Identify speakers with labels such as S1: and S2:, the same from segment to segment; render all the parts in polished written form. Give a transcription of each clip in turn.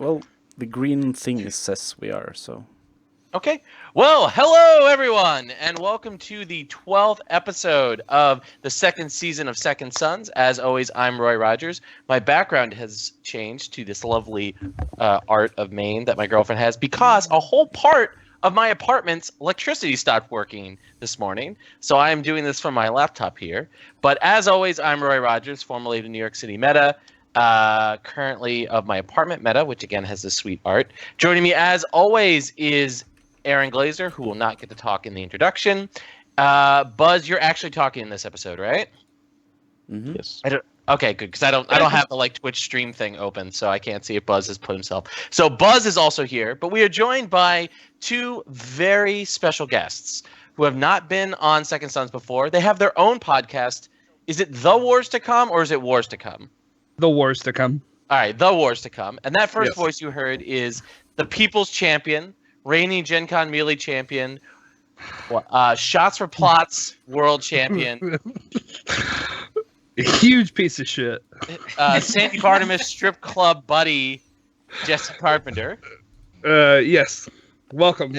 S1: Well, the green thing says we are, so...
S2: Okay. Well, hello, everyone, and welcome to the 12th episode of the second season of Second Sons. As always, I'm Roy Rogers. My background has changed to this lovely art of Maine that my girlfriend has because a whole part of my apartment's electricity stopped working this morning. So I am doing this from my laptop here. But as always, I'm Roy Rogers, formerly of the New York City Meta. Currently of my apartment Meta, which again has this sweet art. Joining me as always is Aaron Glazer, who will not get to talk in the introduction. Buzz, you're actually talking in this episode, right?
S1: Mm-hmm.
S3: Yes.
S2: Okay, good, because I don't have the Twitch stream thing open, so I can't see if Buzz has put himself. So Buzz is also here, but we are joined by two very special guests who have not been on Second Sons before. They have their own podcast. Is it The Wars to Come or is it Wars to Come?
S4: The Wars to Come.
S2: All right, The Wars to Come. And that first
S4: Yes.
S2: voice you heard is the People's Champion, reigning Gen Con Melee Champion, Shots for Plots World Champion,
S4: A huge piece of shit.
S2: Sandy Barnabas Strip Club buddy, Jesse Carpenter.
S4: Yes. Welcome.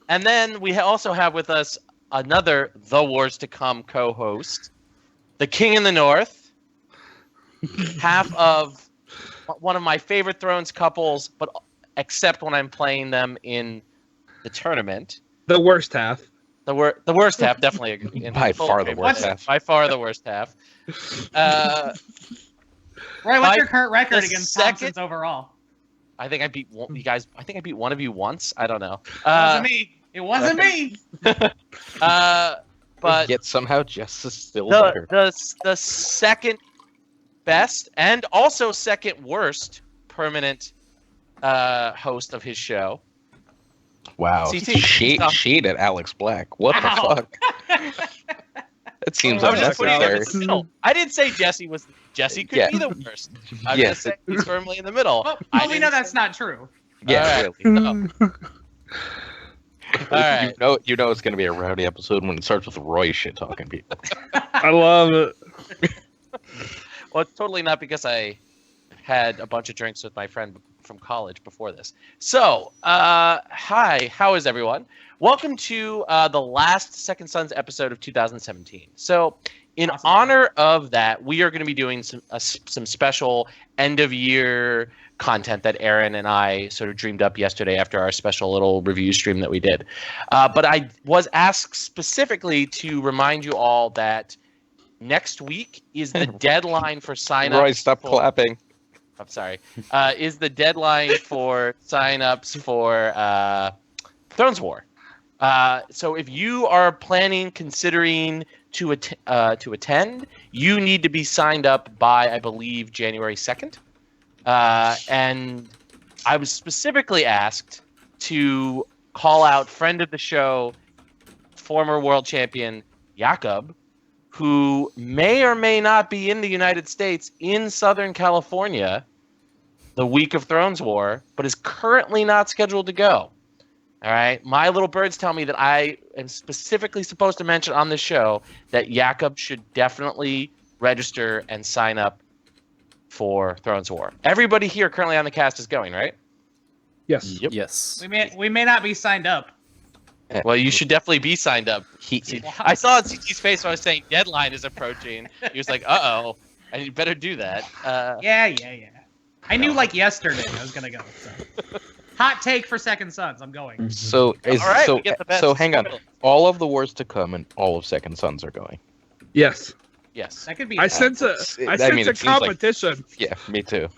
S2: And then we also have with us another The Wars to Come co-host, the King in the North, half of one of my favorite Thrones couples, but except when I'm playing them in the tournament.
S4: The worst half.
S2: The worst half, definitely.
S3: By far the worst half.
S2: By far the worst half.
S5: Roy, what's your current record
S2: the
S5: against
S2: second-
S5: Thompsons overall?
S2: I think I beat you guys. I think I beat one of you once. I don't know.
S5: It wasn't me. It wasn't me.
S2: But
S3: Yet somehow Jess is still better.
S2: the second best and also second worst permanent host of his show.
S3: Wow.
S2: CT.
S3: Shade at Alex Black. What
S5: Wow.
S3: the fuck? That seems
S2: I was just putting him in
S3: unnecessary.
S2: the middle. I didn't say Jesse could
S3: Yeah.
S2: be the worst. I'm
S3: Yes.
S2: just saying he's firmly in the middle.
S5: Well,
S2: I
S5: we
S2: didn't
S5: know
S2: say-
S5: that's not true.
S3: Yeah,
S2: All
S3: really.
S2: All right.
S3: You know it's going to be a rowdy episode when it starts with Roy shit talking people.
S4: I love it.
S2: Well, it's totally not because I had a bunch of drinks with my friend from college before this. So, hi, how is everyone? Welcome to the last Second Sons episode of 2017. So, in
S5: Awesome.
S2: honor of that, we are going to be doing some special end of year content that Aaron and I sort of dreamed up yesterday after our special little review stream that we did. But I was asked specifically to remind you all that next week is the deadline for sign-ups.
S3: Roy, stop clapping.
S2: I'm sorry. Is the deadline for sign-ups for Thrones War. So if you are considering to attend, you need to be signed up by, I believe, January 2nd. And I was specifically asked to call out friend of the show, former world champion Jakob, who may or may not be in the United States in Southern California the week of Thrones War, but is currently not scheduled to go. All right? My little birds tell me that I am specifically supposed to mention on this show that Jakob should definitely register and sign up for Thrones War. Everybody here currently on the cast is going, right?
S4: Yes.
S3: Yep.
S1: Yes.
S5: We may not be signed up.
S2: Well, you should definitely be signed up. I saw on CT's face when I was saying deadline is approaching. He was like, "Uh-oh, and you better do that."
S5: Yeah. I knew yesterday I was gonna go. So. Hot take for Second Sons. I'm going.
S3: So,
S2: All right, we get the best.
S3: so hang on. All of the Wars to Come and all of Second Sons are going.
S4: Yes.
S2: Yes.
S5: That could be.
S4: I sense a
S3: it seems like-
S4: competition.
S3: Yeah, me too.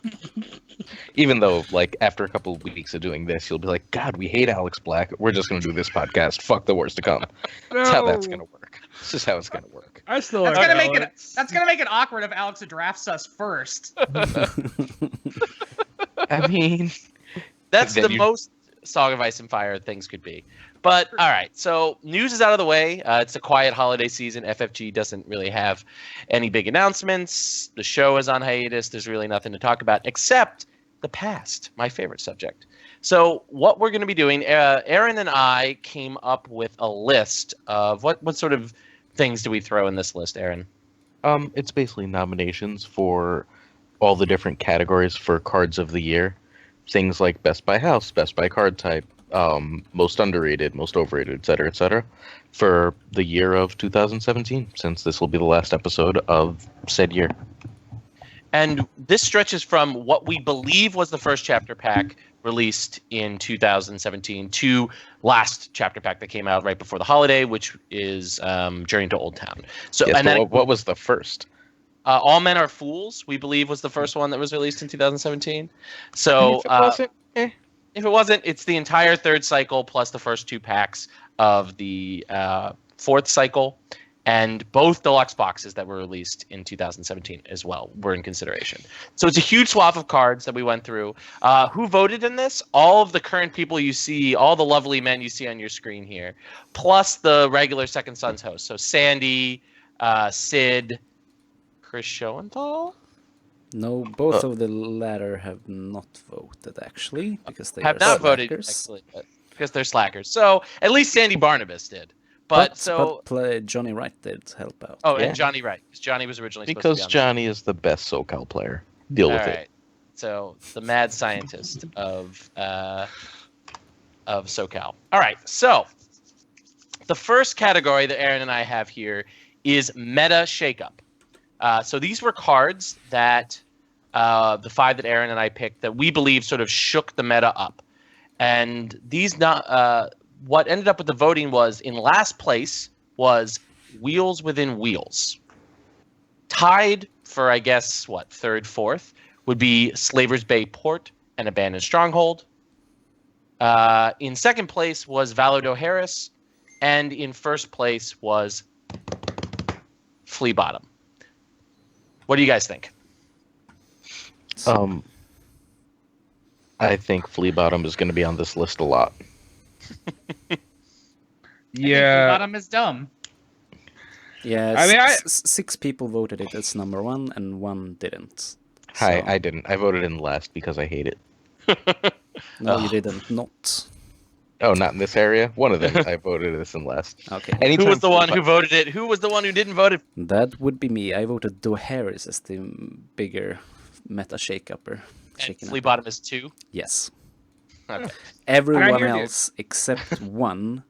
S3: Even though, after a couple of weeks of doing this, you'll be like, God, we hate Alex Black. We're just going to do this podcast. Fuck the Wars to Come. That's how that's going to work. This is how it's going to work.
S4: I still
S5: That's
S4: like
S5: gonna make it.
S4: Alex.
S5: That's gonna make it awkward if Alex drafts us first.
S3: I mean...
S2: That's
S3: Then
S2: the
S3: you-
S2: most Song of Ice and Fire things could be. But all right, so news is out of the way. It's a quiet holiday season. FFG doesn't really have any big announcements. The show is on hiatus. There's really nothing to talk about except the past, my favorite subject. So what we're going to be doing, Aaron and I came up with a list of what sort of things do we throw in this list, Aaron?
S3: It's basically nominations for all the different categories for Cards of the Year. things like Best by House, Best by Card Type, most underrated, most overrated, etc., for the year of 2017, since this will be the last episode of said year.
S2: And this stretches from what we believe was the first chapter pack released in 2017 to last chapter pack that came out right before the holiday, which is Journey to Old Town. So,
S3: Yes,
S2: and
S3: but
S2: that
S3: what was the first?
S2: All Men Are Fools, we believe, was the first one that was released in 2017. So,
S3: If it wasn't,
S2: if it wasn't, it's the entire third cycle plus the first 2 packs of the fourth cycle, and both deluxe boxes that were released in 2017 as well were in consideration. So it's a huge swath of cards that we went through. Who voted in this? All of the current people you see, all the lovely men you see on your screen here, plus the regular Second Sons hosts. So Sandy, Sid, Chris Schoenthal?
S1: No, both of the latter have not voted actually because they
S2: Have
S1: are
S2: not voted,
S1: slackers.
S2: actually, because they're slackers. So at least Sandy Barnabas did. But
S1: Johnny Wright did help out.
S2: Oh,
S3: Yeah.
S2: and Johnny Wright, because Johnny was originally
S3: because
S2: supposed to be on
S3: Johnny is the best SoCal player. Deal with
S2: All
S3: it.
S2: right. So the mad scientist of SoCal. All right. So the first category that Aaron and I have here is meta shakeup. So these were cards that the 5 that Aaron and I picked that we believe sort of shook the meta up, and these what ended up with the voting was in last place was Wheels Within Wheels. Tied for, I guess, third, fourth would be Slaver's Bay Port and Abandoned Stronghold. In second place was Valado Harris, and in first place was Flea Bottom. What do you guys think?
S3: I think Flea Bottom is going to be on this list a lot.
S4: Yeah.
S5: Bottom is dumb.
S1: Yeah,
S4: I mean,
S1: 6 people voted it as number 1 and 1 didn't.
S3: Hi,
S1: So-
S3: I didn't. I voted in last because I hate it.
S1: No, you didn't. Not.
S3: Oh, not in this area? One of them. I voted this in last.
S1: Okay.
S3: Anytime
S2: Who was the one
S3: Flea
S2: who voted it? Who was the one who didn't vote it?
S1: That would be me. I voted Do Harris as the bigger meta shake-upper.
S2: And
S1: Shaking
S2: Flea
S1: up.
S2: Bottom is 2.
S1: Yes.
S2: Okay.
S1: Everyone
S4: hear you.
S1: else except one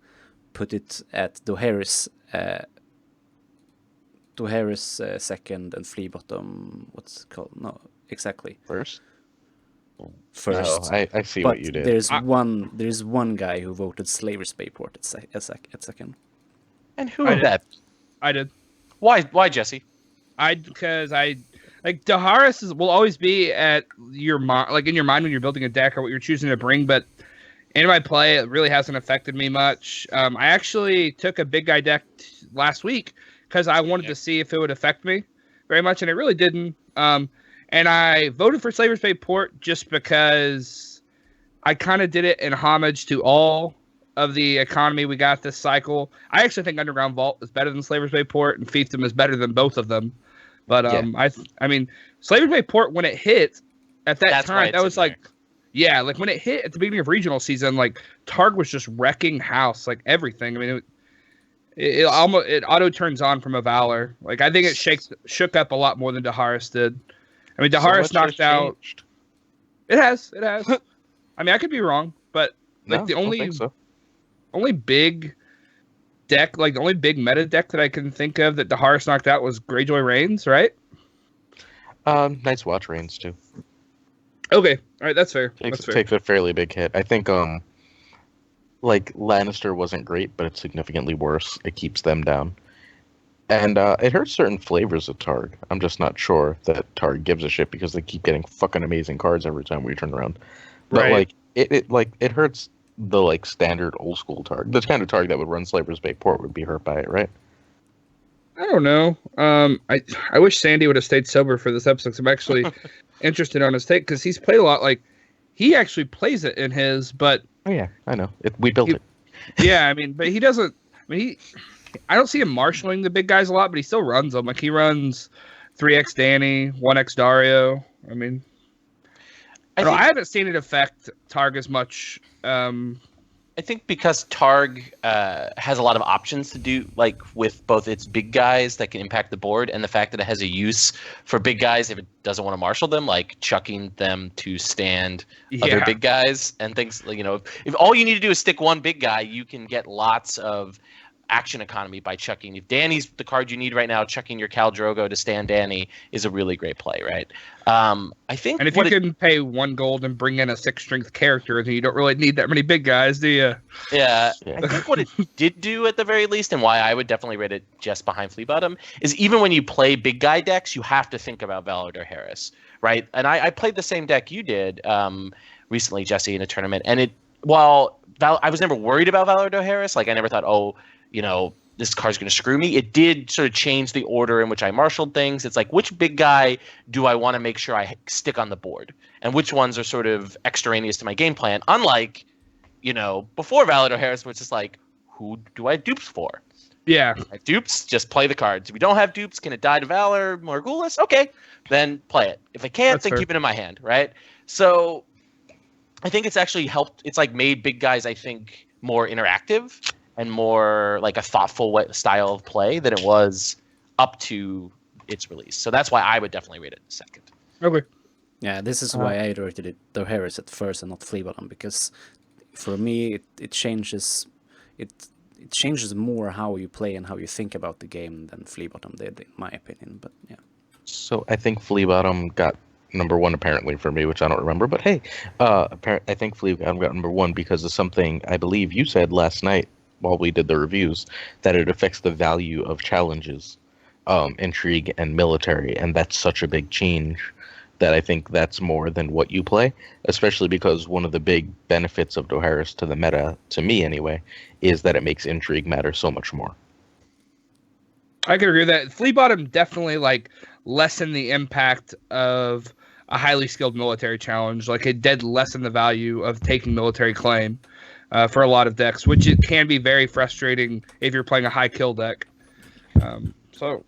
S1: put it at Do Harris second and Flea Bottom. What's it called? No, exactly.
S3: First?
S1: First.
S3: Oh, I see
S1: but
S3: what you did.
S1: there's one guy who voted Slaver's Bayport at second.
S2: And who
S4: I
S2: would
S4: did.
S2: that?
S4: I did.
S2: Why, Jesse?
S4: Because I like Daharis will always be at your like in your mind when you're building a deck or what you're choosing to bring, but in my play it really hasn't affected me much. I actually took a big guy deck last week because I wanted to see if it would affect me very much, and it really didn't. And I voted for Slaver's Bay Port just because I kind of did it in homage to all of the economy we got this cycle. I actually think Underground Vault is better than Slaver's Bay Port, and Fiefdom is better than both of them. But I mean, Slaver's Bay Port, when it hit at that
S2: That's why
S4: time,
S2: it's
S4: that was
S2: in
S4: like, yeah, like when it hit at the beginning of regional season, like Targ was just wrecking house, like everything. I mean, it almost auto turns on from a Valor. Like I think it shook up a lot more than Daharis did. I mean, Daharis knocked out. It has. I mean, I could be wrong, but like
S3: No,
S4: the
S3: I don't
S4: only
S3: think so.
S4: only big deck, like the only big meta deck that I can think of that Daharis knocked out was Greyjoy Reigns, right?
S3: Night's Watch Reigns too.
S4: Okay, all right, that's fair. That's fair.
S3: Takes a fairly big hit. I think like Lannister wasn't great, but it's significantly worse. It keeps them down. And it hurts certain flavors of Targ. I'm just not sure that Targ gives a shit because they keep getting fucking amazing cards every time we turn around. But
S4: Right.
S3: like it hurts the like standard old school Targ. The kind of Targ that would run Slaver's Bay Port would be hurt by it, right?
S4: I don't know. I wish Sandy would have stayed sober for this episode. 'Cause I'm actually interested on his take because he's played a lot. Like he actually plays it in his, but
S3: Oh yeah, I know. We built it.
S4: yeah, I mean, but he doesn't. I mean, I don't see him marshaling the big guys a lot, but he still runs them. Like he runs 3x Danny, 1x Dario. I mean, I haven't seen it affect Targ as much
S2: I think because Targ has a lot of options to do, like with both its big guys that can impact the board, and the fact that it has a use for big guys if it doesn't want to marshal them, like chucking them to stand other big guys and things. You know, if all you need to do is stick one big guy, you can get lots of action economy by chucking. If Danny's the card you need right now, chucking your Khal Drogo to stand Danny is a really great play, right? I think,
S4: and if you can pay 1 gold and bring in a 6 strength character, then you don't really need that many big guys, do you?
S2: Yeah, I think what it did do at the very least, and why I would definitely rate it just behind Flea Bottom, is even when you play big guy decks, you have to think about Valador Harris, right? And I played the same deck you did recently, Jesse, in a tournament, and while I was never worried about Valador Harris, like I never thought, oh, you know, this card's going to screw me. It did sort of change the order in which I marshaled things. It's like, which big guy do I want to make sure I stick on the board? And which ones are sort of extraneous to my game plan? Unlike, you know, before Valador Harris, which is like, who do I have dupes for?
S4: Yeah.
S2: Dupes, just play the cards. If we don't have dupes, can it die to Valor, Morghulis? Okay, then play it. If I can't, then keep it in my hand, right? So I think it's actually helped. It's like made big guys, I think, more interactive and more like a thoughtful style of play than it was up to its release. So that's why I would definitely rate it second.
S4: Okay.
S1: Yeah, this is why I rated it the Harris at first and not Flea Bottom, because for me it changes it changes more how you play and how you think about the game than Flea Bottom did, in my opinion. But yeah.
S3: So I think Flea Bottom got number 1 apparently for me, which I don't remember. But hey, I think Flea Bottom got number 1 because of something I believe you said last night while we did the reviews, that it affects the value of challenges, intrigue, and military, and that's such a big change that I think that's more than what you play, especially because one of the big benefits of Doharis to the meta, to me anyway, is that it makes intrigue matter so much more.
S4: I can agree with that. Flea Bottom definitely like lessened the impact of a highly skilled military challenge. Like it did lessen the value of taking military claim for a lot of decks, which it can be very frustrating if you're playing a high kill deck. So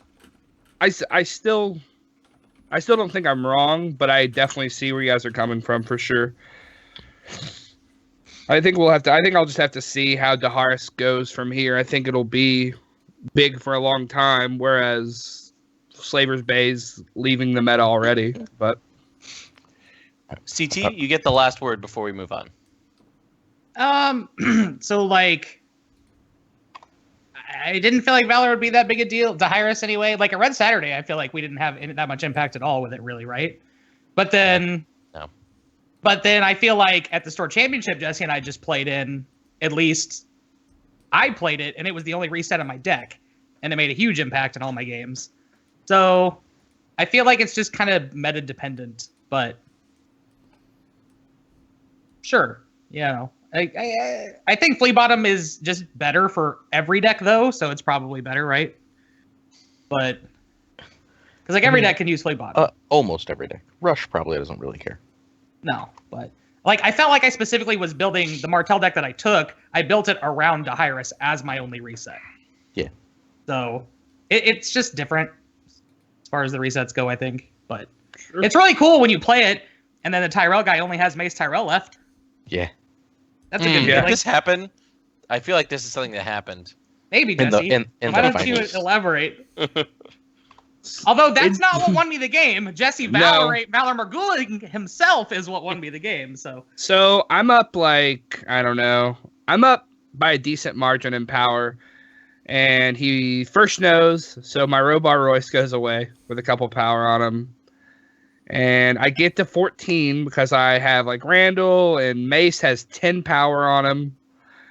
S4: I still don't think I'm wrong, but I definitely see where you guys are coming from for sure. I think I'll just have to see how Doharis goes from here. I think it'll be big for a long time, whereas Slaver's Bay's leaving the meta already. But
S2: CT, you get the last word before we move on.
S5: So like, I didn't feel like Valor would be that big a deal. Doharis anyway. Like a Red Saturday, I feel like we didn't have that much impact at all with it, really, right? But then,
S2: No.
S5: But then I feel like at the store championship, Jesse and I just played in. At least I played it, and it was the only reset on my deck, and it made a huge impact in all my games. So I feel like it's just kind of meta dependent, but sure, you know. I think Flea Bottom is just better for every deck, though, so it's probably better, right? But because like every deck can use Flea Bottom.
S3: Almost every deck. Rush probably doesn't really care.
S5: No, but like I felt like I specifically was building the Martell deck that I took. I built it around Doharis as my only reset.
S3: Yeah.
S5: So it's just different as far as the resets go, I think. But it's really cool when you play it, and then the Tyrell guy only has Mace Tyrell left.
S3: Yeah.
S5: That's a good
S2: Did
S5: feeling.
S2: this happen? I feel like this is something that happened.
S5: Maybe, Jesse. Why don't you elaborate? Although that's not what won me the game. Jesse Valor Morghulis himself is what won me the game. So
S4: I'm up like, I don't know. I'm up by a decent margin in power. And he first knows, so my Robar Royce goes away with a couple power on him. And I get to 14 because I have like Randall, and Mace has 10 power on him.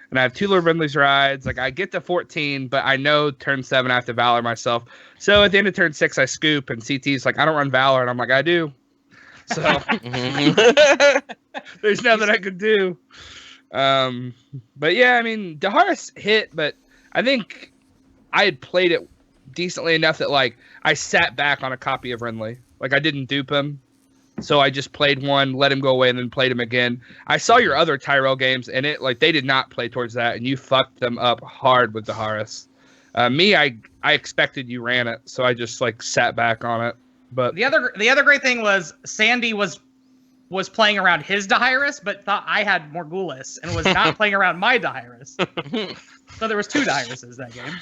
S4: And I have 2 Lord Brindley's rides. Like I get to 14, but I know turn 7 I have to Valor myself. So at the end of turn 6 I scoop, and CT's like, I don't run Valor, and I'm like, I do. So there's nothing I could do. But yeah, I mean Doharis hit, but I think I had played it decently enough that like I sat back on a copy of Renly. Like I didn't dupe him. So I just played one, let him go away, and then played him again. I saw your other Tyrell games, and it like they did not play towards that, and you fucked them up hard with Doharis. I expected you ran it, so I just like sat back on it. But
S5: the other great thing was Sandy was was playing around his Dahirus, but thought I had Morgulis and was not playing around my Dahirus. So there was 2 Dahiruses that game.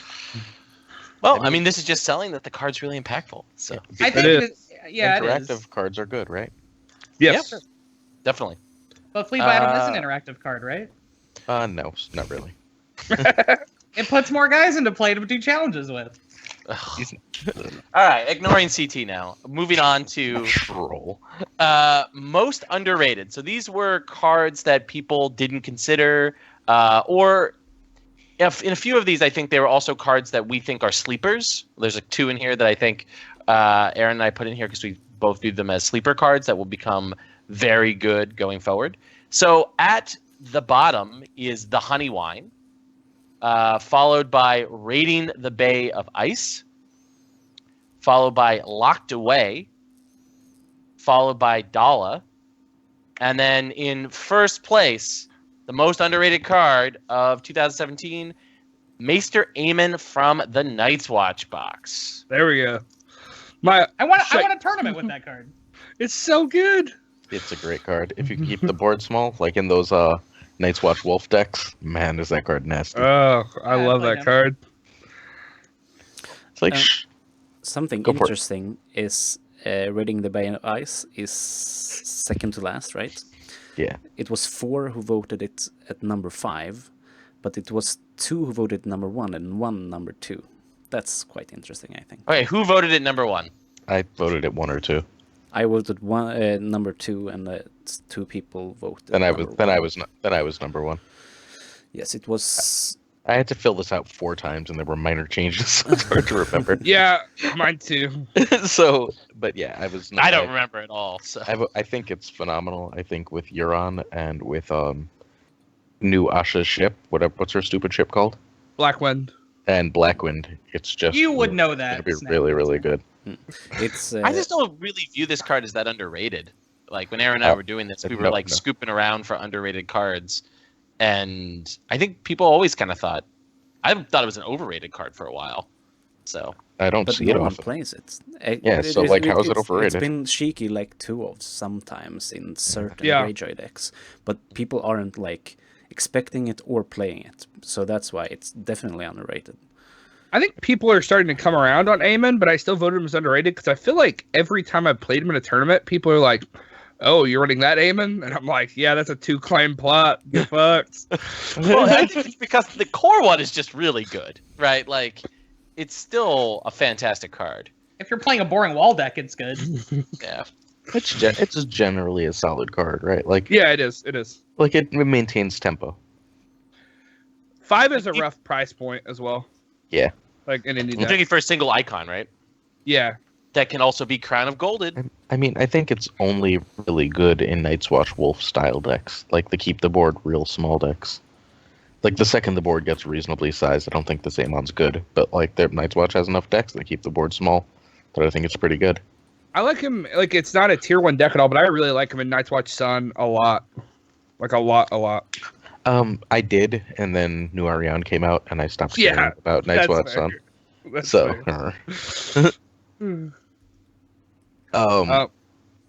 S2: Well, I mean, this is just selling that the card's really impactful. So
S5: I think
S4: is.
S5: that, yeah, it
S3: Interactive
S5: is.
S3: cards are good, right?
S4: Yes.
S2: Yeah, definitely.
S5: But Flea Bottom is an interactive card, right?
S3: No, not really.
S5: It puts more guys into play to do challenges with.
S2: All right, ignoring CT now. Moving on to
S3: Troll.
S2: most underrated. So these were cards that people didn't consider, or if in a few of these, I think they were also cards that we think are sleepers. There's like 2 in here that I think Aaron and I put in here because we both viewed them as sleeper cards that will become very good going forward. So at the bottom is the Honey Wine, followed by Raiding the Bay of Ice, followed by Locked Away, followed by Dala, and then in first place, the most underrated card of 2017, Maester Aemon from the Night's Watch box.
S4: There we go.
S5: I want a tournament with that card.
S4: It's so good.
S3: It's a great card. If you keep the board small, like in those Night's Watch Wolf decks, man, is that card nasty.
S4: Oh, I
S5: Yeah,
S4: love
S5: I played
S4: that
S5: him.
S4: card.
S3: It's like,
S1: Something
S3: Go for it.
S1: interesting is Raiding the Bay of Ice is second to last, right?
S3: yeah.
S1: It was 4 who voted it at number 5, but it was 2 who voted number 1 and 1 number 2. That's quite interesting, I think.
S2: Okay, who voted at number 1?
S3: I voted at 1 or 2.
S1: I voted number 2, and 2 people voted.
S3: Then I
S1: number
S3: was
S1: one.
S3: then I was number 1.
S1: Yes, it was.
S3: I had to fill this out 4 times, and there were minor changes. So it's hard to remember.
S4: Yeah, mine too.
S3: So, but yeah, I was.
S2: I don't remember at all. So
S3: I think it's phenomenal. I think with Euron and with new Asha's ship, what's her stupid ship called?
S4: Blackwind.
S3: And Blackwind, it's just
S5: You would know
S3: It's
S5: that.
S3: gonna be
S5: Snap.
S3: really, really good.
S1: It's.
S2: I just don't really view this card as that underrated. Like when Aaron and I were doing this, we were like
S3: no.
S2: scooping around for underrated cards, and I think people always kind of thought, I thought it was an overrated card for a while. So
S3: I don't
S1: But
S3: see
S1: no
S3: it
S1: one
S3: often.
S1: plays it.
S3: Yeah, so, like, how is it overrated?
S1: It's been cheeky like 2 of sometimes in certain
S4: Yeah.
S1: Greyjoy decks, but people aren't like expecting it or playing it, so that's why it's definitely underrated.
S4: I think people are starting to come around on Aemon, but I still voted him as underrated because I feel like every time I've played him in a tournament, people are like, "Oh, you're running that Aemon?" And I'm like, "Yeah, that's a 2-claim plot. Get fucked."
S2: well, I think it's because the core one is just really good, right? Like it's still a fantastic card.
S5: If you're playing a boring wall deck, it's good.
S2: Yeah.
S3: It's just generally a solid card, right? Like,
S4: Yeah, it is. It is.
S3: like it maintains tempo.
S4: 5 is a rough price point as well.
S3: Yeah.
S4: Like an indie
S2: I'm
S4: deck.
S2: thinking for a single icon, right?
S4: Yeah.
S2: That can also be Crown of Golded.
S3: I mean, I think it's only really good in Night's Watch Wolf style decks, like the keep the board real small decks. Like the second the board gets reasonably sized, I don't think this Aemon's good, but like their Night's Watch has enough decks that keep the board small that I think it's pretty good.
S4: I like him. Like it's not a tier 1 deck at all, but I really like him in Night's Watch Sun a lot. Like a lot.
S3: I did, and then New Ariane came out, and I stopped caring
S4: Yeah,
S3: about Night's Watch
S4: fair.
S3: Sun.
S4: That's
S3: So,
S4: fair.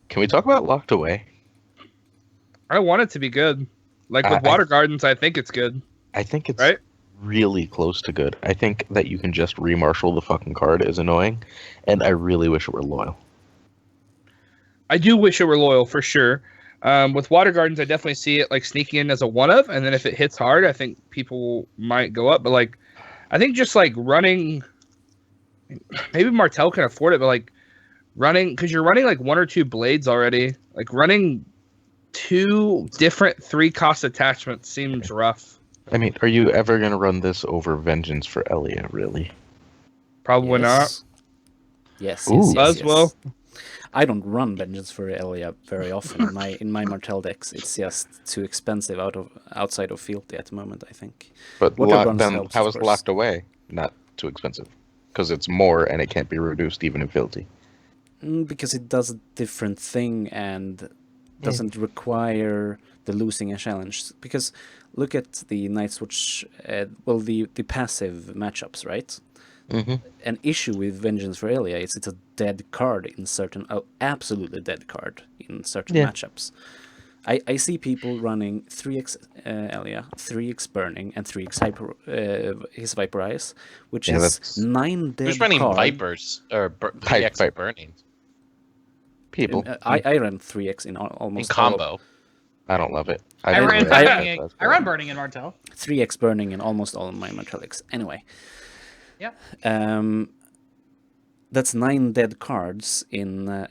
S3: can we talk about Locked Away?
S4: I want it to be good. Like with Water Gardens, I think it's good.
S3: I think it's
S4: Right?
S3: really close to good. I think that you can just remarshal the fucking card is annoying, and I really wish it were loyal.
S4: I do wish it were loyal for sure. With Water Gardens, I definitely see it like sneaking in as a one of, and then if it hits hard, I think people might go up. But like, I think just like running, maybe Martell can afford it, but like running because you're running like 1 or 2 blades already. Like running 2 different 3-cost attachments seems rough.
S3: I mean, are you ever going to run this over Vengeance for Elia, really?
S4: Probably not.
S1: Yes.
S3: Ooh.
S4: Buzzwell.
S1: I don't run Vengeance for Elia very often. In my Martell decks, it's just too expensive outside of Fealty at the moment, I think.
S3: But
S1: Water Guns
S3: then
S1: helps,
S3: how
S1: of
S3: is
S1: course.
S3: Locked Away not too expensive? Because it's more, and it can't be reduced even in Fealty.
S1: Because it does a different thing and doesn't require the losing a challenge. Because look at the Night's Watch, the passive matchups, right? an issue with Vengeance for Elia is it's a dead card in certain, absolutely dead card in certain
S3: Yeah.
S1: matchups. I see people running 3x Elia, 3x Burning, and 3x his Viperize, which
S3: Yeah,
S1: is
S3: that's
S1: 9 dead
S2: Who's running
S1: card.
S2: Vipers or PX
S3: Viper.
S2: Burning
S3: people.
S1: I ran 3x in
S2: in
S1: almost
S2: combo?
S3: I don't love it.
S5: I
S3: didn't
S5: ran
S3: really like
S5: burning.
S3: that,
S5: I ran burning in Martel.
S1: 3x Burning in almost all of my Metallics. Anyway.
S5: Yeah.
S1: That's 9 dead cards in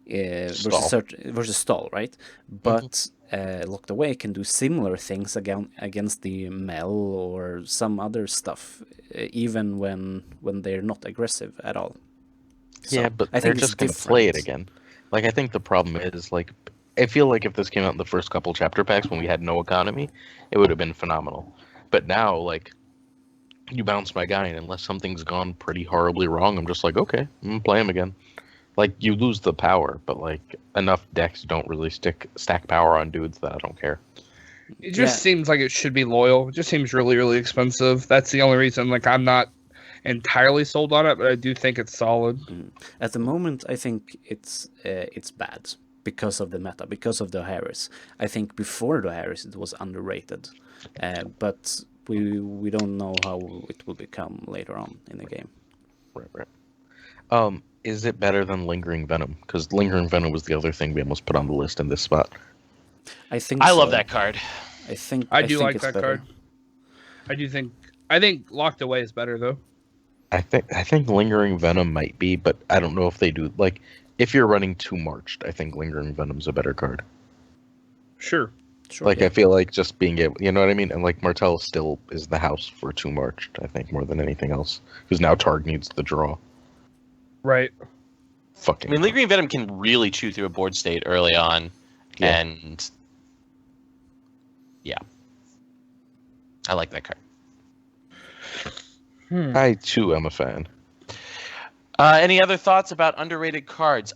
S1: versus Stall, right? But Locked Away can do similar things against the Mel or some other stuff, even when they're not aggressive at all. So
S3: yeah, but
S1: I
S3: they're
S1: think it's
S3: just going to play it
S1: different.
S3: again. Like, I think the problem is, like, I feel like if this came out in the first couple chapter packs when we had no economy, it would have been phenomenal. But now, like, you bounce my guy, and unless something's gone pretty horribly wrong, I'm just like, okay, I'm going to play him again. Like, you lose the power, but, like, enough decks don't really stack power on dudes that I don't care.
S4: It just seems like it should be loyal. It just seems really, really expensive. That's the only reason. Like, I'm not entirely sold on it, but I do think it's solid.
S1: At the moment, I think it's bad because of the meta, because of the Harris. I think before the Harris it was underrated, but we don't know how it will become later on in the game.
S3: Right. Is it better than Lingering Venom? Because Lingering Venom was the other thing we almost put on the list in this spot.
S2: I love that card.
S1: I think
S4: I do like
S1: it's
S4: that
S1: better.
S4: card. I think Locked Away is better though.
S3: I think Lingering Venom might be, but I don't know if they do. Like, if you're running Too Marched, I think Lingering Venom's a better card.
S4: Sure.
S3: Like, I feel like just being able, you know what I mean? And, like, Martell still is the house for Too Marched, I think, more than anything else. Because now Targ needs the draw.
S4: Right.
S3: Fucking.
S2: I mean, Lingering Venom can really chew through a board state early on,
S3: Yeah.
S2: and yeah, I like that card.
S3: I, too, am a fan.
S2: Any other thoughts about underrated cards?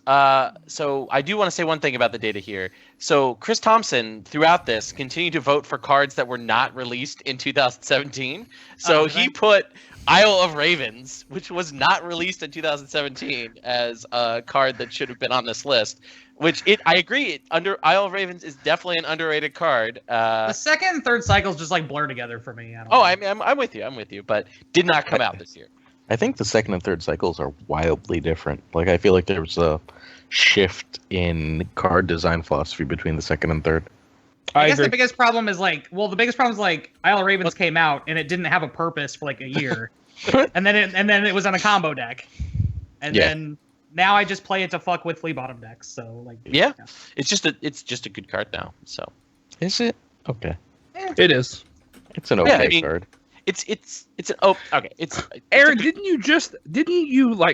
S2: So I do want to say one thing about the data here. So Chris Thompson, throughout this, continued to vote for cards that were not released in 2017. So he put Isle of Ravens, which was not released in 2017, as a card that should have been on this list. I agree. Isle of Ravens is definitely an underrated card.
S5: The second and third cycles just like blur together for me. I don't know.
S2: I'm with you, but did not come out this year.
S3: I think the second and third cycles are wildly different. Like, I feel like there's a shift in card design philosophy between the second and third.
S5: I guess the biggest problem is Isle of Ravens came out and it didn't have a purpose for like a year, and then it was on a combo deck, and then now I just play it to fuck with flea bottom decks. So like
S2: it's just a good card now. So
S3: is it okay?
S4: It is.
S3: It's an okay card.
S2: It's
S4: Aaron, didn't you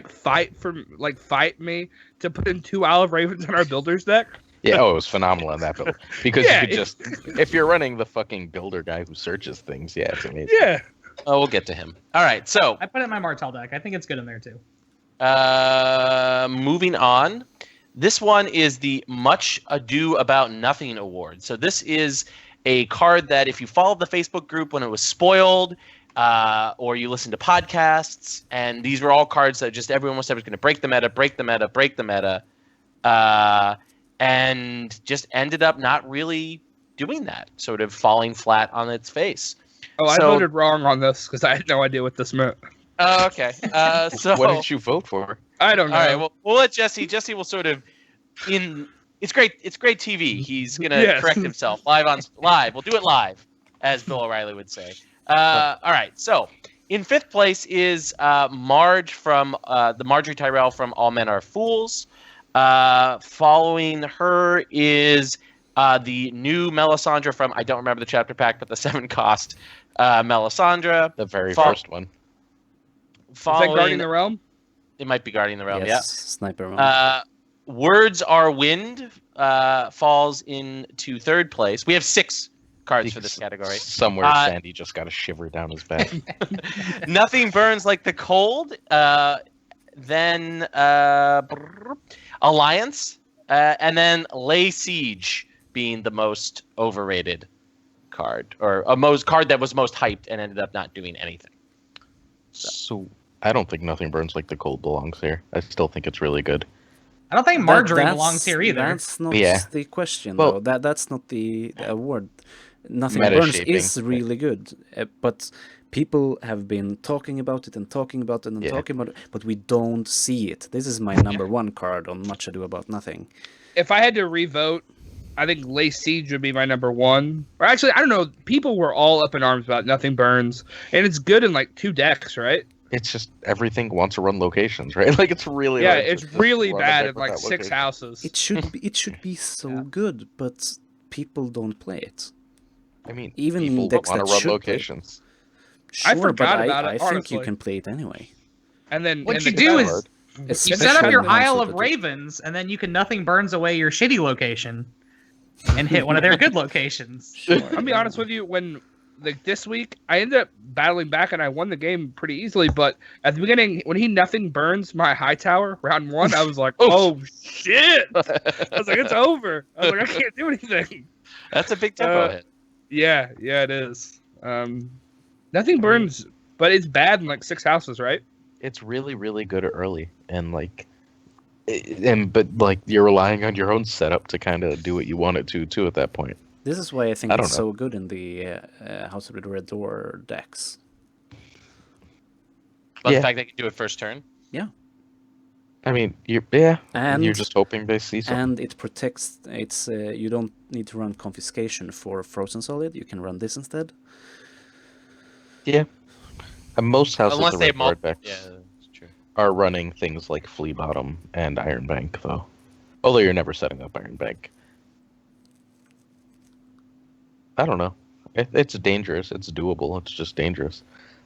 S4: fight me to put in 2 Isle of Ravens in our builders deck?
S3: Yeah, it was phenomenal in that build. Because you could just, if you're running the fucking builder guy who searches things, it's amazing.
S4: Yeah.
S2: Oh, we'll get to him. All right, so
S5: I put it in my Martel deck. I think it's good in there too.
S2: Moving on. This one is the Much Ado About Nothing Award. So this is a card that if you followed the Facebook group when it was spoiled, or you listened to podcasts, and these were all cards that just everyone said was going to break the meta, and just ended up not really doing that, sort of falling flat on its face.
S4: Oh, I voted wrong on this because I had no idea what this meant.
S2: Oh, okay. So
S3: what did you vote for?
S4: I don't know.
S2: All right, well, we'll let Jesse. Jesse will sort of It's great TV. He's gonna correct himself live. We'll do it live, as Bill O'Reilly would say. All right. So in 5th place is Marge from the Marjorie Tyrell from All Men Are Fools. Following her is the new Melisandre from, I don't remember the chapter pack, but the 7-cost Melisandre.
S3: The very first one.
S4: Is that Guardian the Realm?
S2: It might be Guardian the Realm.
S1: Yes, Sniper Realm.
S2: Words Are Wind falls into 3rd place. We have 6 cards for this category.
S3: Somewhere Sandy just got a shiver down his back.
S2: Nothing Burns Like the Cold. Then Alliance. And then Lay Siege being the most overrated card. Or a card that was most hyped and ended up not doing anything.
S3: So I don't think Nothing Burns Like the Cold belongs here. I still think it's really good.
S5: I don't think margarine belongs here either.
S1: That's not
S3: Yeah.
S1: the question,
S3: Well-
S1: though. That's not the award. Nothing
S3: Meta
S1: Burns
S3: shaping.
S1: is really good, but people have been talking about it and talking about it and
S3: Yeah.
S1: talking about it, but we don't see it. This is my number one card on Much Ado About Nothing.
S4: If I had to revote, I think Lay Siege would be my number one. Or actually, I don't know. People were all up in arms about Nothing Burns, and it's good in like 2 decks, right?
S3: It's just everything wants to run locations, right? Like it's really
S4: Yeah,
S3: hard to
S4: it's
S3: just
S4: really
S3: run a
S4: bad
S3: deck
S4: in like
S3: without
S4: 6
S3: location.
S4: houses.
S1: It should be so good, but people don't play it.
S3: I mean,
S1: Even
S3: people
S1: decks
S3: want
S1: that
S3: to run
S1: should play.
S3: locations.
S1: Sure,
S4: forgot
S1: but
S4: about
S1: I
S4: it,
S1: think you
S4: honestly.
S1: can play it anyway.
S4: And then
S5: What
S4: and
S5: you
S4: the
S5: do
S4: competitive-
S5: is you set up
S1: Especially
S5: your
S1: the ones
S5: Isle
S1: with
S5: of
S1: the-
S5: Ravens, and then you can Nothing Burns away your shitty location and hit one of their good locations.
S4: I'll be honest with you, when like this week I ended up battling back and I won the game pretty easily, but at the beginning when he Nothing Burns my high tower round 1, I was like, oh shit. I was like, it's over. I was like, I can't do anything.
S2: That's a big tempo hit.
S4: Yeah, it is. Nothing Burns, but it's bad in like 6 houses, right?
S3: It's really, really good early, and but you're relying on your own setup to kind of do what you want it to too at that point.
S1: This is why I think
S3: I don't
S1: it's
S3: know.
S1: so good in the House of the Red Door decks.
S2: But
S3: Yeah.
S2: the fact they can do it first turn.
S3: I mean, you're
S1: And
S3: just hoping they see something.
S1: and it protects. It's you don't need to run confiscation for Frozen Solid. You can run this instead.
S3: And most houses
S2: Unless
S3: of
S2: they
S3: Red Door decks
S2: Yeah, that's true.
S3: are running things like Flea Bottom and Iron Bank, though. Although you're never setting up Iron Bank. I don't know. It's dangerous. It's doable. It's just dangerous.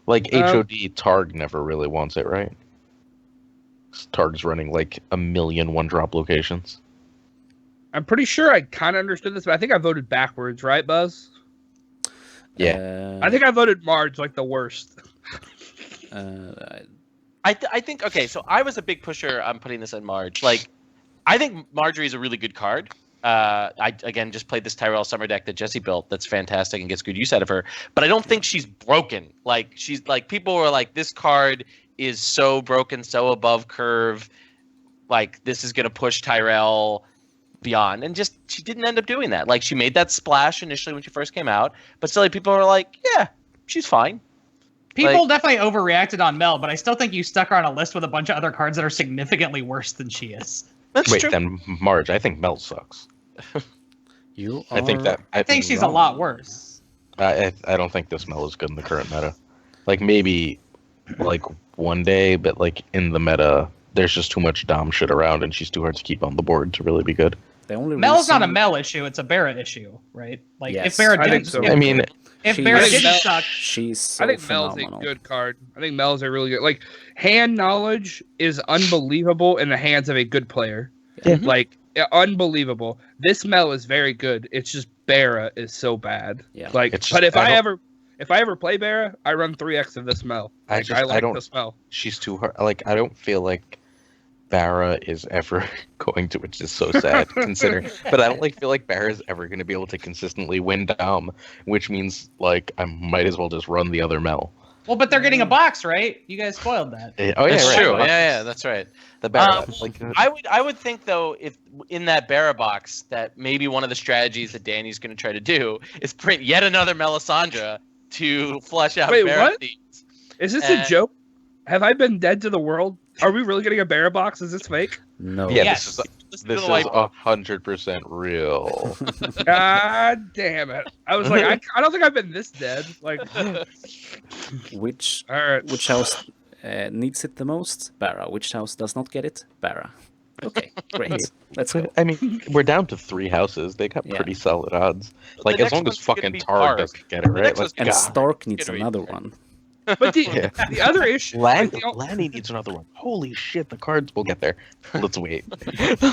S3: Like HOD, Targ never really wants it, right? Targ's running like a million 1-drop locations.
S4: I'm pretty sure I kind of understood this, but I think I voted backwards, right, Buzz?
S3: Yeah.
S4: I think I voted Marge like the worst.
S2: I think okay. So I was a big pusher on putting this in Marge. Like, I think Marjorie is a really good card. I again just played this Tyrell Summer deck that Jesse built. That's fantastic and gets good use out of her. But I don't think she's broken. Like she's like people were like this card is so broken, so above curve. Like this is gonna push Tyrell beyond, and just she didn't end up doing that. Like she made that splash initially when she first came out, but still like, people were like, yeah, she's fine.
S5: People definitely overreacted on Mel, but I still think you stuck her on a list with a bunch of other cards that are significantly worse than she is.
S2: That's
S3: Wait,
S2: true.
S3: then Marge, I think Mel sucks.
S1: You
S3: I think that
S5: I think she's a lot worse.
S3: I don't think this Mel is good in the current meta. Like maybe like one day, but like in the meta, there's just too much Dom shit around, and she's too hard to keep on the board to really be good.
S1: The only
S5: Mel's not a
S1: reason-
S5: Mel issue; it's a Barra issue, right? Like
S1: Yes.
S5: if Barra
S4: I
S5: didn't,
S4: think so.
S5: if,
S3: I mean,
S5: if
S1: She's-
S5: Barra
S1: I
S4: think
S5: didn't
S4: Mel-
S5: suck,
S1: She's so
S4: I think Mel's
S1: phenomenal.
S4: a good card. I think Mel's a really good. Like hand knowledge is unbelievable in the hands of a good player.
S3: Yeah.
S4: Like unbelievable. This Mel is very good. It's just Barra is so bad.
S1: Yeah.
S4: Like,
S3: It's
S4: but
S3: just-
S4: if I ever play Barra, I run 3x of this Mel.
S3: I
S4: Like,
S3: just-
S4: I like
S3: don't-
S4: this Mel.
S3: she's too hard. Like I don't feel like Barra is ever going to, which is so sad considering. But I don't feel like Barra is ever going to be able to consistently win Dom, which means like I might as well just run the other Mel.
S5: well, but they're getting a box, right? You guys spoiled that.
S3: Oh yeah,
S2: That's
S3: right.
S2: true. Yeah, that's right.
S3: The Barra,
S2: I would think though, if in that Barra box, that maybe one of the strategies that Danny's going to try to do is print yet another Melisandre to flush out
S4: Wait,
S2: Barra
S4: what?
S2: thieves.
S4: Is this a joke? Have I been dead to the world? Are we really getting a Barra box? Is this fake?
S1: No.
S3: yeah,
S5: Yes.
S2: Listen to
S3: this
S2: the
S3: is
S2: white-
S3: 100% real.
S4: God damn it! I was like, I don't think I've been this dead. Like, all
S1: Which
S4: right.
S1: house needs it the most? Barra. Which house does not get it? Barra. Okay, great. Let's go.
S3: I mean, we're down to 3 houses. They got
S1: Yeah.
S3: pretty solid odds.
S2: The
S3: Like
S2: next
S3: as long as
S2: one's gonna
S3: fucking
S2: be
S3: Targ
S2: Targ.
S3: doesn't get it right.
S2: next
S3: Let's
S2: one's
S1: And
S3: go.
S1: Stark needs
S2: Get it
S1: another
S2: right.
S1: one.
S4: But
S3: Yeah.
S4: the other issue, like, the o-
S3: Lanny needs another one. Holy shit, the cards. We'll get there. Let's wait.